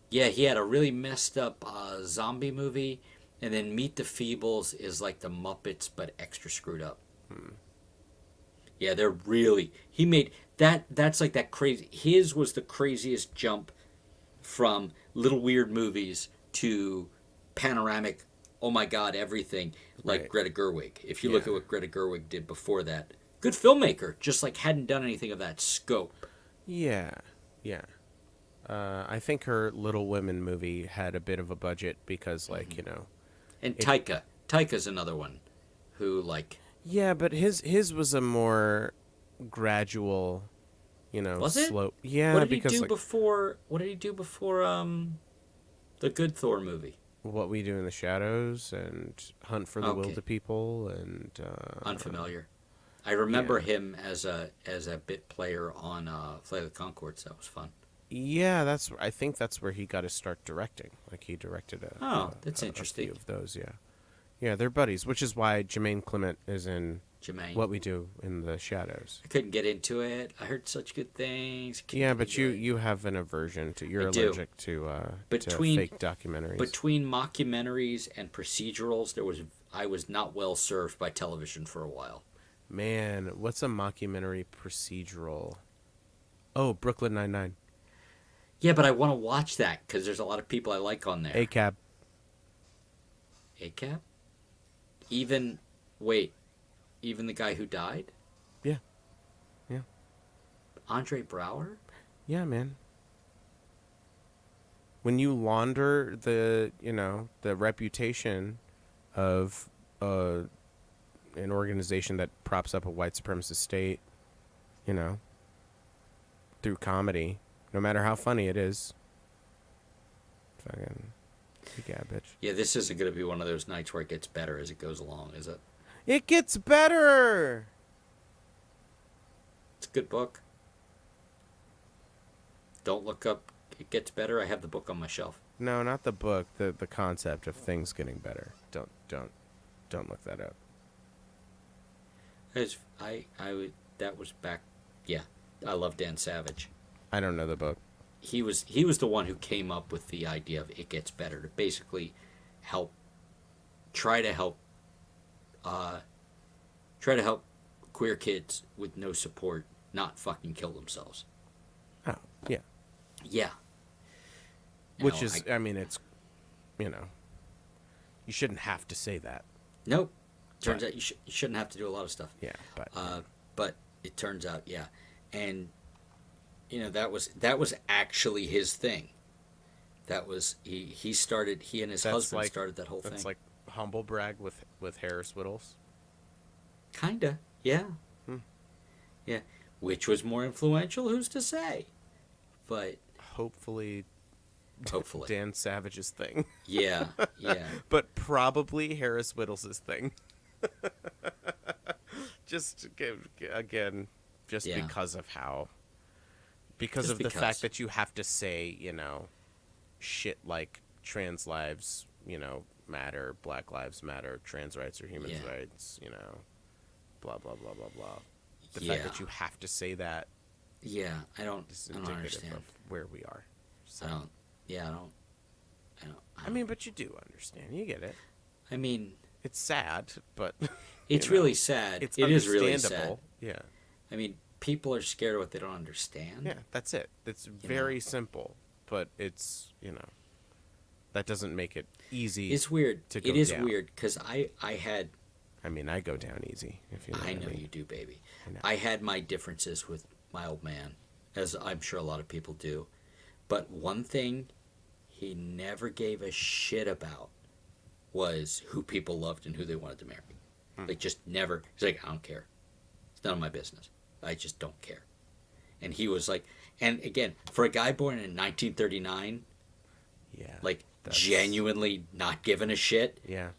Yeah, he had a really messed up zombie movie, and then Meet the Feebles is like the Muppets but extra screwed up. Yeah, they're really. He made that. That's like that crazy. His was the craziest jump from little weird movies to panoramic. Oh my God, everything like Right. Greta Gerwig. If you look Yeah. at what Greta Gerwig did before that, good filmmaker, just like hadn't done anything of that scope. Yeah, yeah. I think her Little Women movie had a bit of a budget because, And Taika's another one, who like yeah, but his was a more gradual, Was it? slope. Yeah, what did he because do before? What did he do before the good Thor movie? What We Do in the Shadows and Hunt for the Okay. Wilder People and Unfamiliar. I remember him as a bit player on Flight of the Conchords. That was fun. Yeah, I think that's where he got his start directing. Like he directed That's a interesting. few of those. Yeah, yeah, they're buddies, which is why Jermaine Clement is in Jermaine. What We Do in the Shadows. I couldn't get into it. I heard such good things. Couldn't Yeah, get but into it. you have an aversion to. You're I do. allergic to Between- fake documentaries. Between mockumentaries and procedurals, I was not well served by television for a while. Man, what's a mockumentary procedural? Oh, Brooklyn Nine-Nine. Yeah, but I want to watch that because there's a lot of people I like on there. ACAB. ACAP? Even the guy who died? Yeah. Yeah. Andre Brower? Yeah, man. When you launder the reputation of an organization that props up a white supremacist state, through comedy, no matter how funny it is, fucking, yeah, bitch. Yeah, this isn't going to be one of those nights where it gets better as it goes along, is it? It gets better. It's a good book. Don't look up It Gets Better. I have the book on my shelf. No, not the book. The concept of things getting better. Don't look that up. That was back. Yeah, I love Dan Savage. I don't know the book. He was the one who came up with the idea of It Gets Better to basically try to help queer kids with no support not fucking kill themselves. Oh, yeah. Yeah. Which is, I mean, it's, you know, you shouldn't have to say that. Nope. Turns But- out you shouldn't have to do a lot of stuff. Yeah, but But it turns out, yeah. And, you know, that was actually his thing. That was, he and his husband started that whole thing. That's like humble brag with Harris Whittles. Kinda, yeah. Hmm. Yeah. Which was more influential, who's to say? But Hopefully hopefully. Dan Savage's thing. Yeah, yeah. But probably Harris Whittles' thing. Just again, just Yeah. because of how, because Just of the because. fact that you have to say, you know, shit like trans lives, you know, matter, Black lives matter, trans rights are human Yeah. rights, you know, blah blah blah blah blah. The Yeah. fact that you have to say that Yeah, I don't is I don't indicative understand. of where we are. So, I don't. Yeah, I don't. I mean, but you do understand. You get it. I mean, It's sad, but it's you know, really sad. it's It is really sad. understandable. Yeah. I mean, people are scared of what they don't understand. Yeah, that's it. It's very simple, but it's, you know, that doesn't make it easy. It's weird. to go It is down. weird because I had. I mean, I go down easy, if you know I what know I mean. you do, baby. I know. I had my differences with my old man, as I'm sure a lot of people do. But one thing he never gave a shit about was who people loved and who they wanted to marry. Like, just never. He's like, I don't care. It's none of my business. I just don't care. And he was like, and again, for a guy born in 1939, Yeah. like, that's- genuinely not giving a shit Yeah.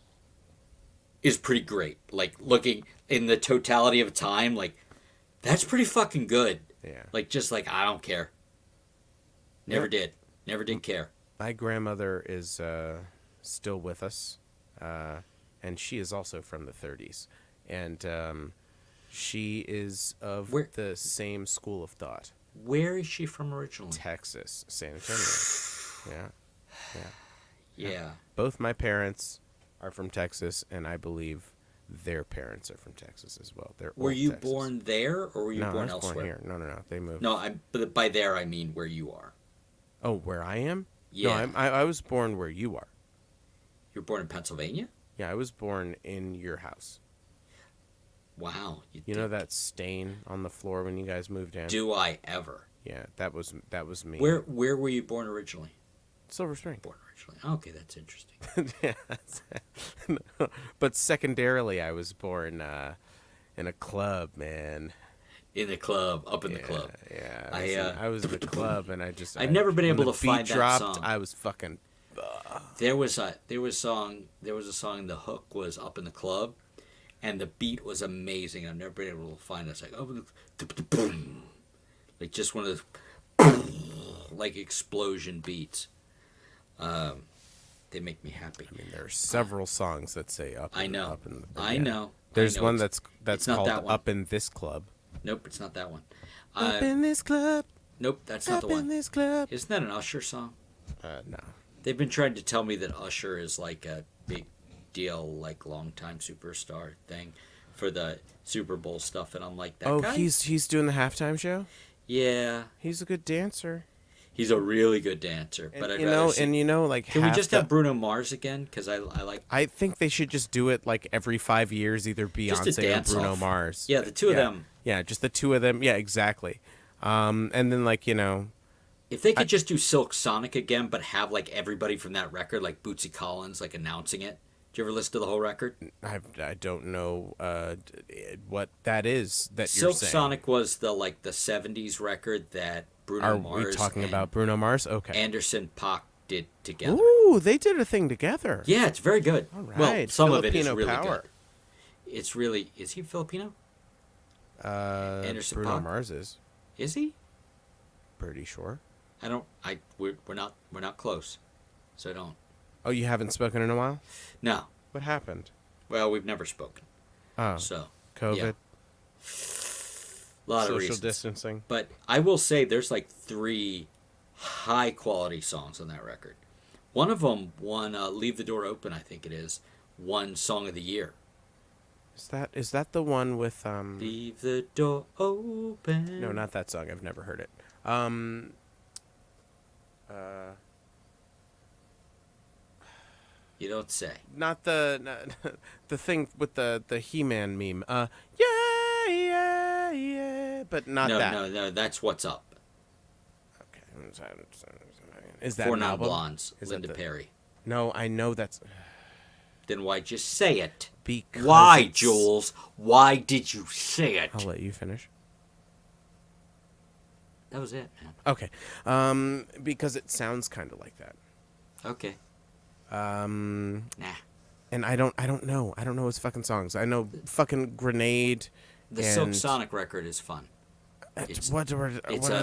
is pretty great. Like, looking in the totality of time, like, that's pretty fucking good. Yeah. Like, just like, I don't care. Never Yep. did. Never did care. My grandmother is still with us, and she is also from the 30s. And she is of Where- the same school of thought. Where is she from originally? Texas, San Antonio. Yeah. Yeah. Both my parents are from Texas, and I believe their parents are from Texas as well. They're Were old you Texas. born there, or were you No, born I was elsewhere? born here. No. They moved. No, but by there I mean where you are. Oh, where I am? Yeah. No, I was born where you are. You're born in Pennsylvania? Yeah, I was born in your house. Wow. You know that stain on the floor when you guys moved in? Do I ever? Yeah, that was me. Where were you born originally? Silver Spring. Born originally. Okay, that's interesting. Yeah, but secondarily, I was born in a club, man. In the club, up in the club. Yeah, I I was in the club, and I've never been when able the to find beat that dropped, song. I was fucking. There was a song. The hook was up in the club, and the beat was amazing. I've never been able to find it. It's like boom, like just one of those like explosion beats. They make me happy. I mean, there are several songs that say up. I know. Up in, I know. There's I know. one It's that's not called that one. "Up in This Club." Nope, it's not that one. Up in this club. Nope, that's not Up the in one. this club. Isn't that an Usher song? No. They've been trying to tell me that Usher is like a big deal, like longtime superstar thing for the Super Bowl stuff, and I'm like, that guy? he's doing the halftime show. Yeah, He's a good dancer. he's a really good dancer. But I'd you rather know, see... and you know, like Can we half just the- have Bruno Mars again? Because I like... I think they should just do it like every 5 years, either Just a Beyonce or dance Bruno off. Mars. Yeah, the two of them. Yeah, just the two of them. Yeah, exactly. And then like, you know, If they could just do Silk Sonic again, but have like everybody from that record, like Bootsy Collins, like announcing it. Did you ever listen to the whole record? I don't know what that is that Silk you're saying. Sonic was the 70s record that Bruno Are Mars we talking and about Bruno Mars? Okay. Anderson .Paak did together. Ooh, they did a thing together. Yeah, it's very good. All right. Well, some of it is Filipino really power. good. It's really... Is he Filipino? Anderson Bruno .Paak? Mars is Is he? pretty sure. We're not close. So I don't. Oh, you haven't spoken in a while? No. What happened? Well, we've never spoken. Oh, So, COVID, yeah. A lot of social reasons. distancing. But I will say there's like 3 high quality songs on that record. One of them won Leave the Door Open, I think it is, won Song of the Year. Is that the one with Leave the door open. No, not that song. I've never heard it. You don't say. Not the thing with the He-Man meme. Yeah, yeah, yeah, but not No, that. no, that's What's Up. Okay. Is that Four an album? Non-Blondes, Is Linda that Perry. No, I know that's Then why just say it? because Why, it's- Jules? Why did you say it? I'll let you finish. That was it, man. Okay. Because it sounds kind of like that. Okay. Nah. Nah. And I don't know. I don't know his fucking songs. I know fucking Grenade. The and Silk Sonic record is fun. It's what are a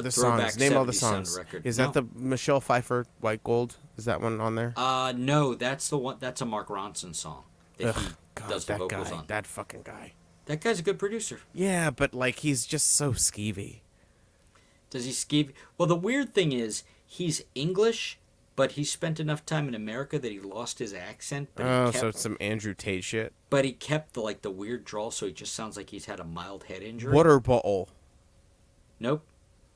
the throwback songs? Name all the 70s sound songs. record. Is No. that the Michelle Pfeiffer White Gold? Is that one on there? No, that's the one. That's a Mark Ronson song that he God, does the that vocals guy, on. that fucking guy. That guy's a good producer. Yeah, but like he's just so skeevy. Does he skeeve? Well, the weird thing is he's English, but he spent enough time in America that he lost his accent. But he kept, So it's some Andrew Tate shit. but he kept the weird drawl, so he just sounds like he's had a mild head injury. Water bottle. Nope.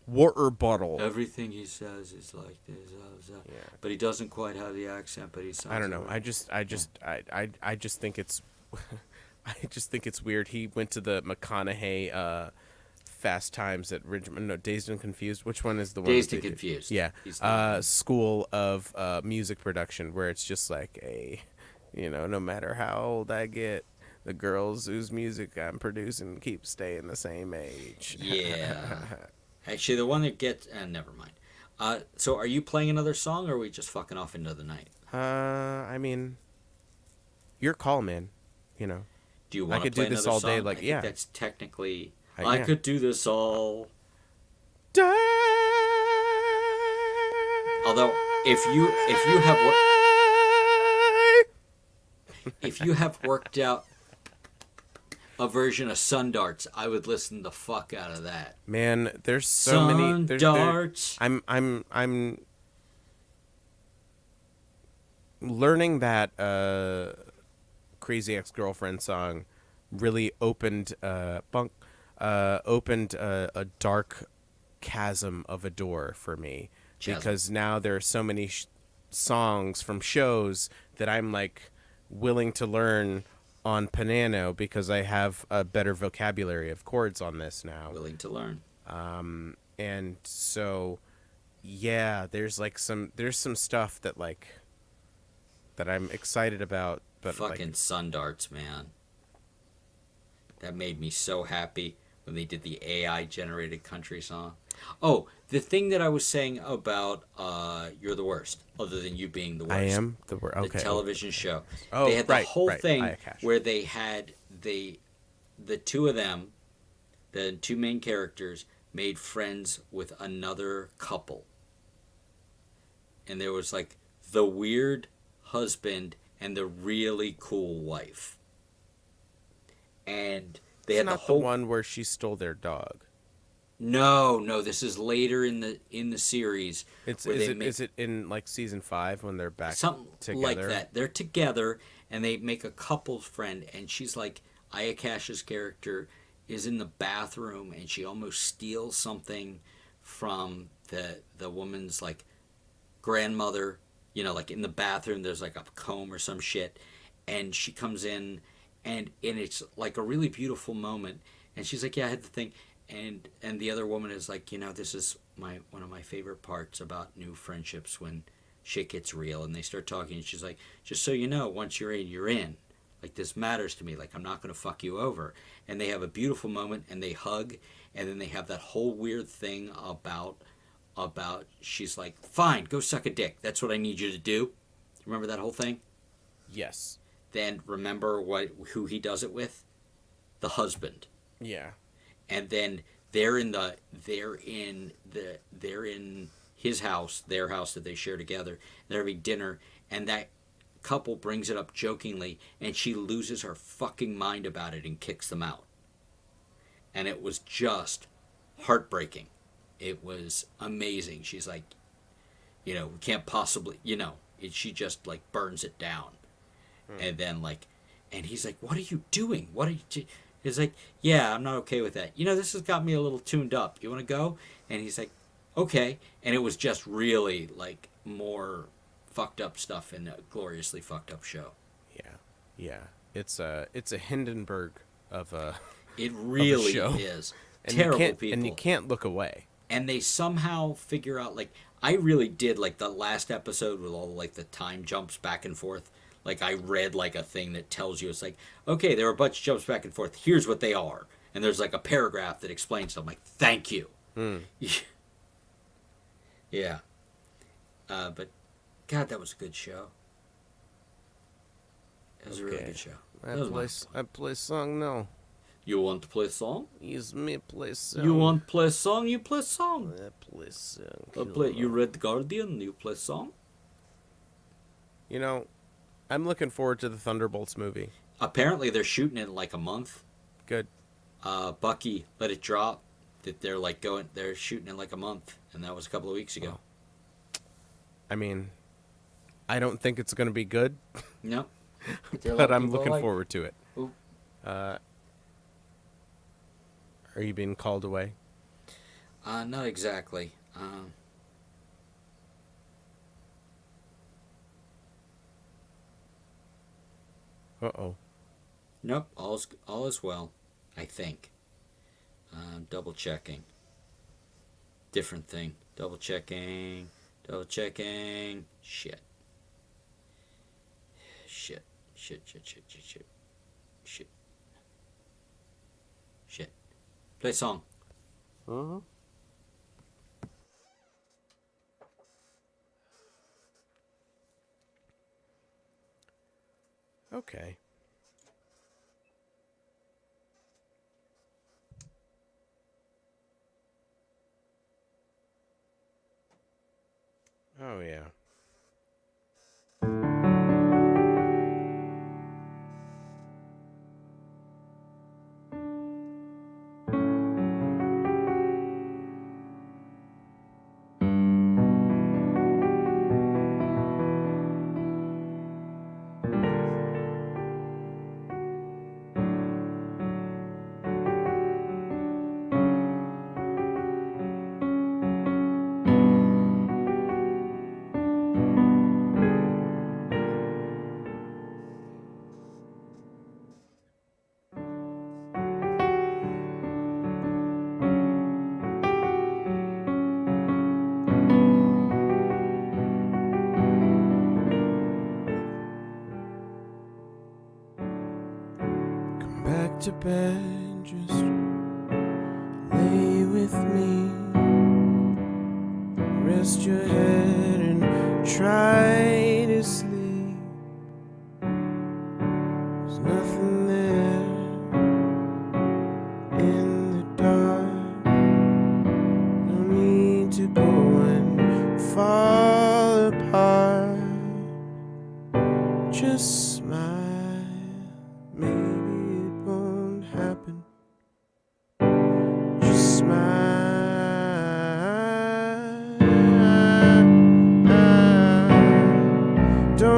Water bottle. Everything he says is like this, Yeah. but he doesn't quite have the accent. But he sounds. I don't know. like- I just think it's I just think it's weird. He went to the McConaughey Fast Times at Richmond. No, Dazed and Confused. Which one is the one? Dazed with and the- Confused. Yeah. He's the- School of music production, where it's just like no matter how old I get, the girls whose music I'm producing keep staying the same age. Yeah. Actually, the one that gets... never mind. So are you playing another song, or are we just fucking off into the night? I mean, your call, man. You know. Do you I want to could do play this another all day, song? like, I think yeah. that's technically... Yeah. I could do this all... Although, if you have worked out a version of Sun Darts, I would listen the fuck out of that. Man, there's so many. Sun There, Darts. I'm learning that Crazy Ex-Girlfriend song really opened a dark chasm of a door for me. Chasm. Because now there are so many songs from shows that I'm like willing to learn on piano because I have a better vocabulary of chords on this now. Willing to learn. And so yeah, there's some stuff that I'm excited about, but Fucking Sun Darts, man. That made me so happy when they did the AI generated country song. Oh, the thing that I was saying about You're the Worst, other than you being the worst. I am the word. The Okay. television show. Oh, They had the right, whole right. thing Aya Cash. where they had the two of them, the two main characters, made friends with another couple. And there was like the weird husband and the really cool wife. And they It's had not the whole one where she stole their dog. No, this is later in the series. It's where is it in like season 5 when they're back something together? like that. They're together and they make a couple's friend, and she's like Aya Cash's character is in the bathroom and she almost steals something from the woman's like grandmother, like in the bathroom there's like a comb or some shit, and she comes in and it's like a really beautiful moment, and she's like, yeah, I had the thing, and the other woman is like, this is one of my favorite parts about new friendships, when shit gets real, and they start talking, and she's like, just so you know, once you're in, like, this matters to me, like, I'm not gonna fuck you over. And they have a beautiful moment and they hug, and then they have that whole weird thing about she's like, fine, go suck a dick, that's what I need you to do. Remember that whole thing? Yes. Then remember who he does it with? The husband. Yeah. And then they're in his house, their house that they share together. They're having dinner, and that couple brings it up jokingly, and she loses her fucking mind about it and kicks them out. And it was just heartbreaking. It was amazing. She's like, we can't possibly, she just like burns it down. And then like And he's like, "What are you doing? What are you?" He's like, "Yeah, I'm not okay with that. You know, this has got me a little tuned up. You want to go?" And he's like, "Okay." And it was just really like more fucked up stuff in a gloriously fucked up show. Yeah, yeah. It's a Hindenburg of a It of a really show. is. And Terrible you can't, people. and you can't look away. And they somehow figure out, like, I really did like the last episode with all like the time jumps back and forth. Like, I read like a thing that tells you, it's like, okay, there are a bunch of jumps back and forth, here's what they are, and there's like a paragraph that explains them. Like, thank you. Yeah. But God, that was a good show. It was a really good show. I play song now. You want to play song? Use me play song. You want to play song? You play song. I play song. You read The Guardian? You play song? You know, I'm looking forward to the Thunderbolts movie. Apparently, they're shooting it in like a month. Good. Bucky let it drop that they're shooting in like a month, and that was a couple of weeks ago. I mean, I don't think it's going to be good, No, but I'm looking forward to it. Ooh. Are you being called away? Not exactly. Uh-oh. Nope, all is well, I think. Double checking. Different thing. Double checking. Double checking. Shit. Shit. Shit. Shit. Shit. Shit. Shit. Shit. Shit. Play song. Uh-huh. Okay. Oh, yeah. Back to bed, just lay with me. Rest your head and try to sleep. There's nothing there in the dark. No need to go and fall apart. Just smile. Maybe it won't happen. Just smile. Don't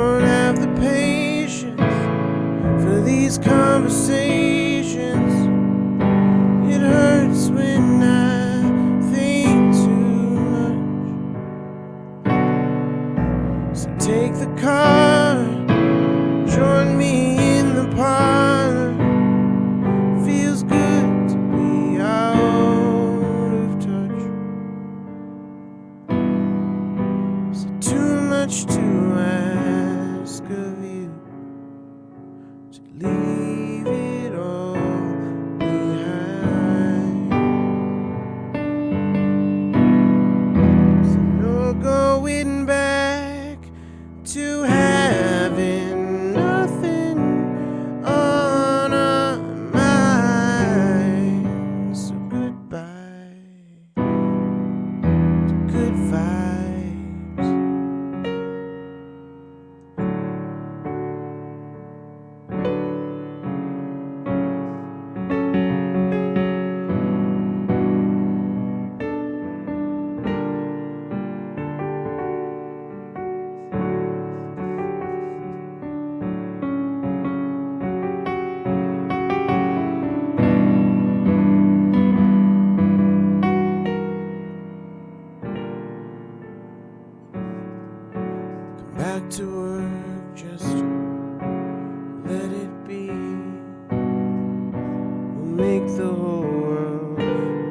the whole world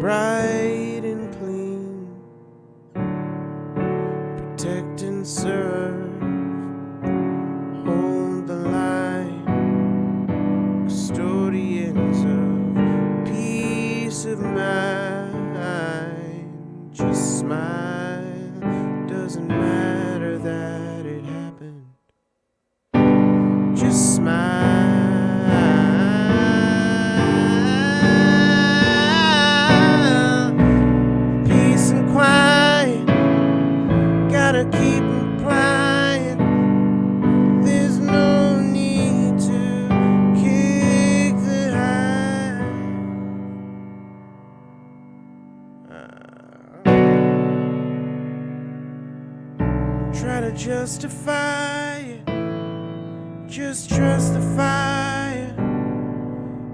bright and clean. Protect and serve, hold the line, custodians of peace of mind. Just smile, doesn't matter that it happened. Just smile. Peace and quiet, gotta keep applying. There's no need to kick the high. Try to justify it. Just trust the fire.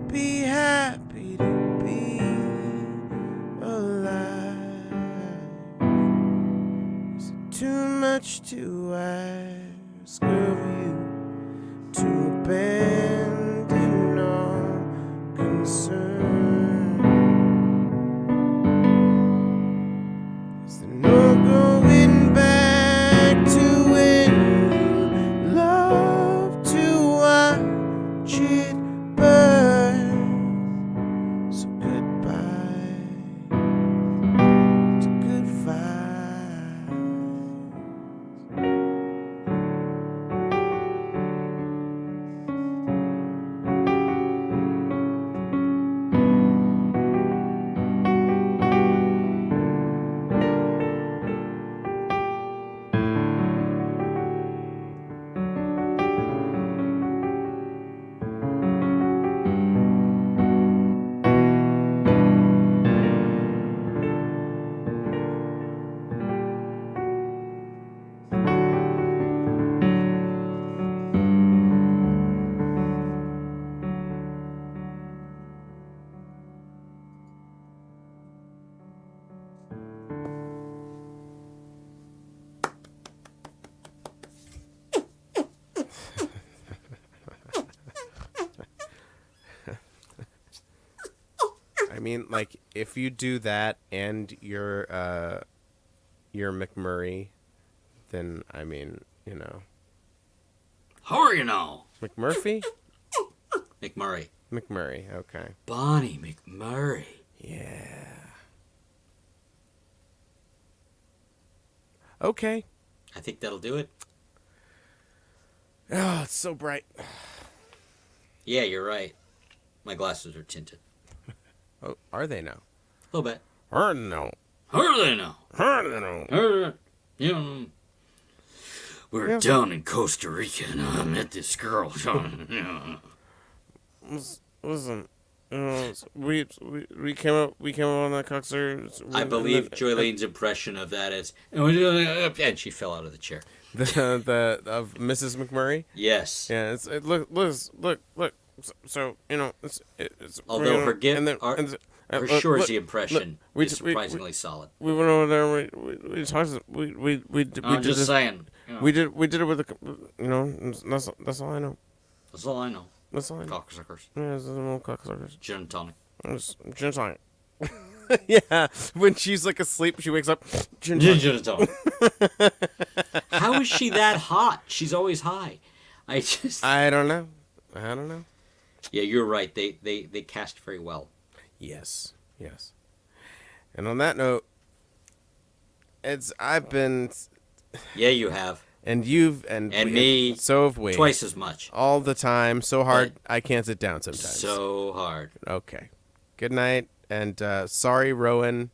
Be happy to be alive. Is it too much to ask of you to abandon all concern? Is there no going back to when you loved to watch it burn? So goodbye to good vibes. I mean, like, if you do that and you're McMurray, then, I mean, you know. How are you now? McMurphy? McMurray. McMurray, okay. Bonnie McMurray. Yeah. Okay. I think that'll do it. Oh, it's so bright. Yeah, you're right. My glasses are tinted. Oh, are they now? A little bit. Or no. How are they now? Or no. You know, we're down in Costa Rica and I met this girl. Listen, we came up on that cocksucker. I believe Joylene's impression of that is, and she fell out of the chair. the of Mrs. McMurray. Yes. Yeah. Look. So you know, it's Although her and then, her Shorzy impression is surprisingly solid. We went over there. We talked. We I'm did just this, saying. You know, we did it with the. You know, that's all I know. That's all I know. That's all I know. Cocksuckers. Yeah, it's little cocksuckers. Gin and tonic. It's gin and tonic. Yeah, when she's like asleep, she wakes up. Gin and tonic. How is she that hot? She's always high. I don't know. Yeah, you're right. They cast very well. Yes. And on that note, I've been. Yeah, you have. And you've and me. So have we. Twice as much. All the time. So hard I can't sit down sometimes. So hard. Okay. Good night. And sorry, Rowan.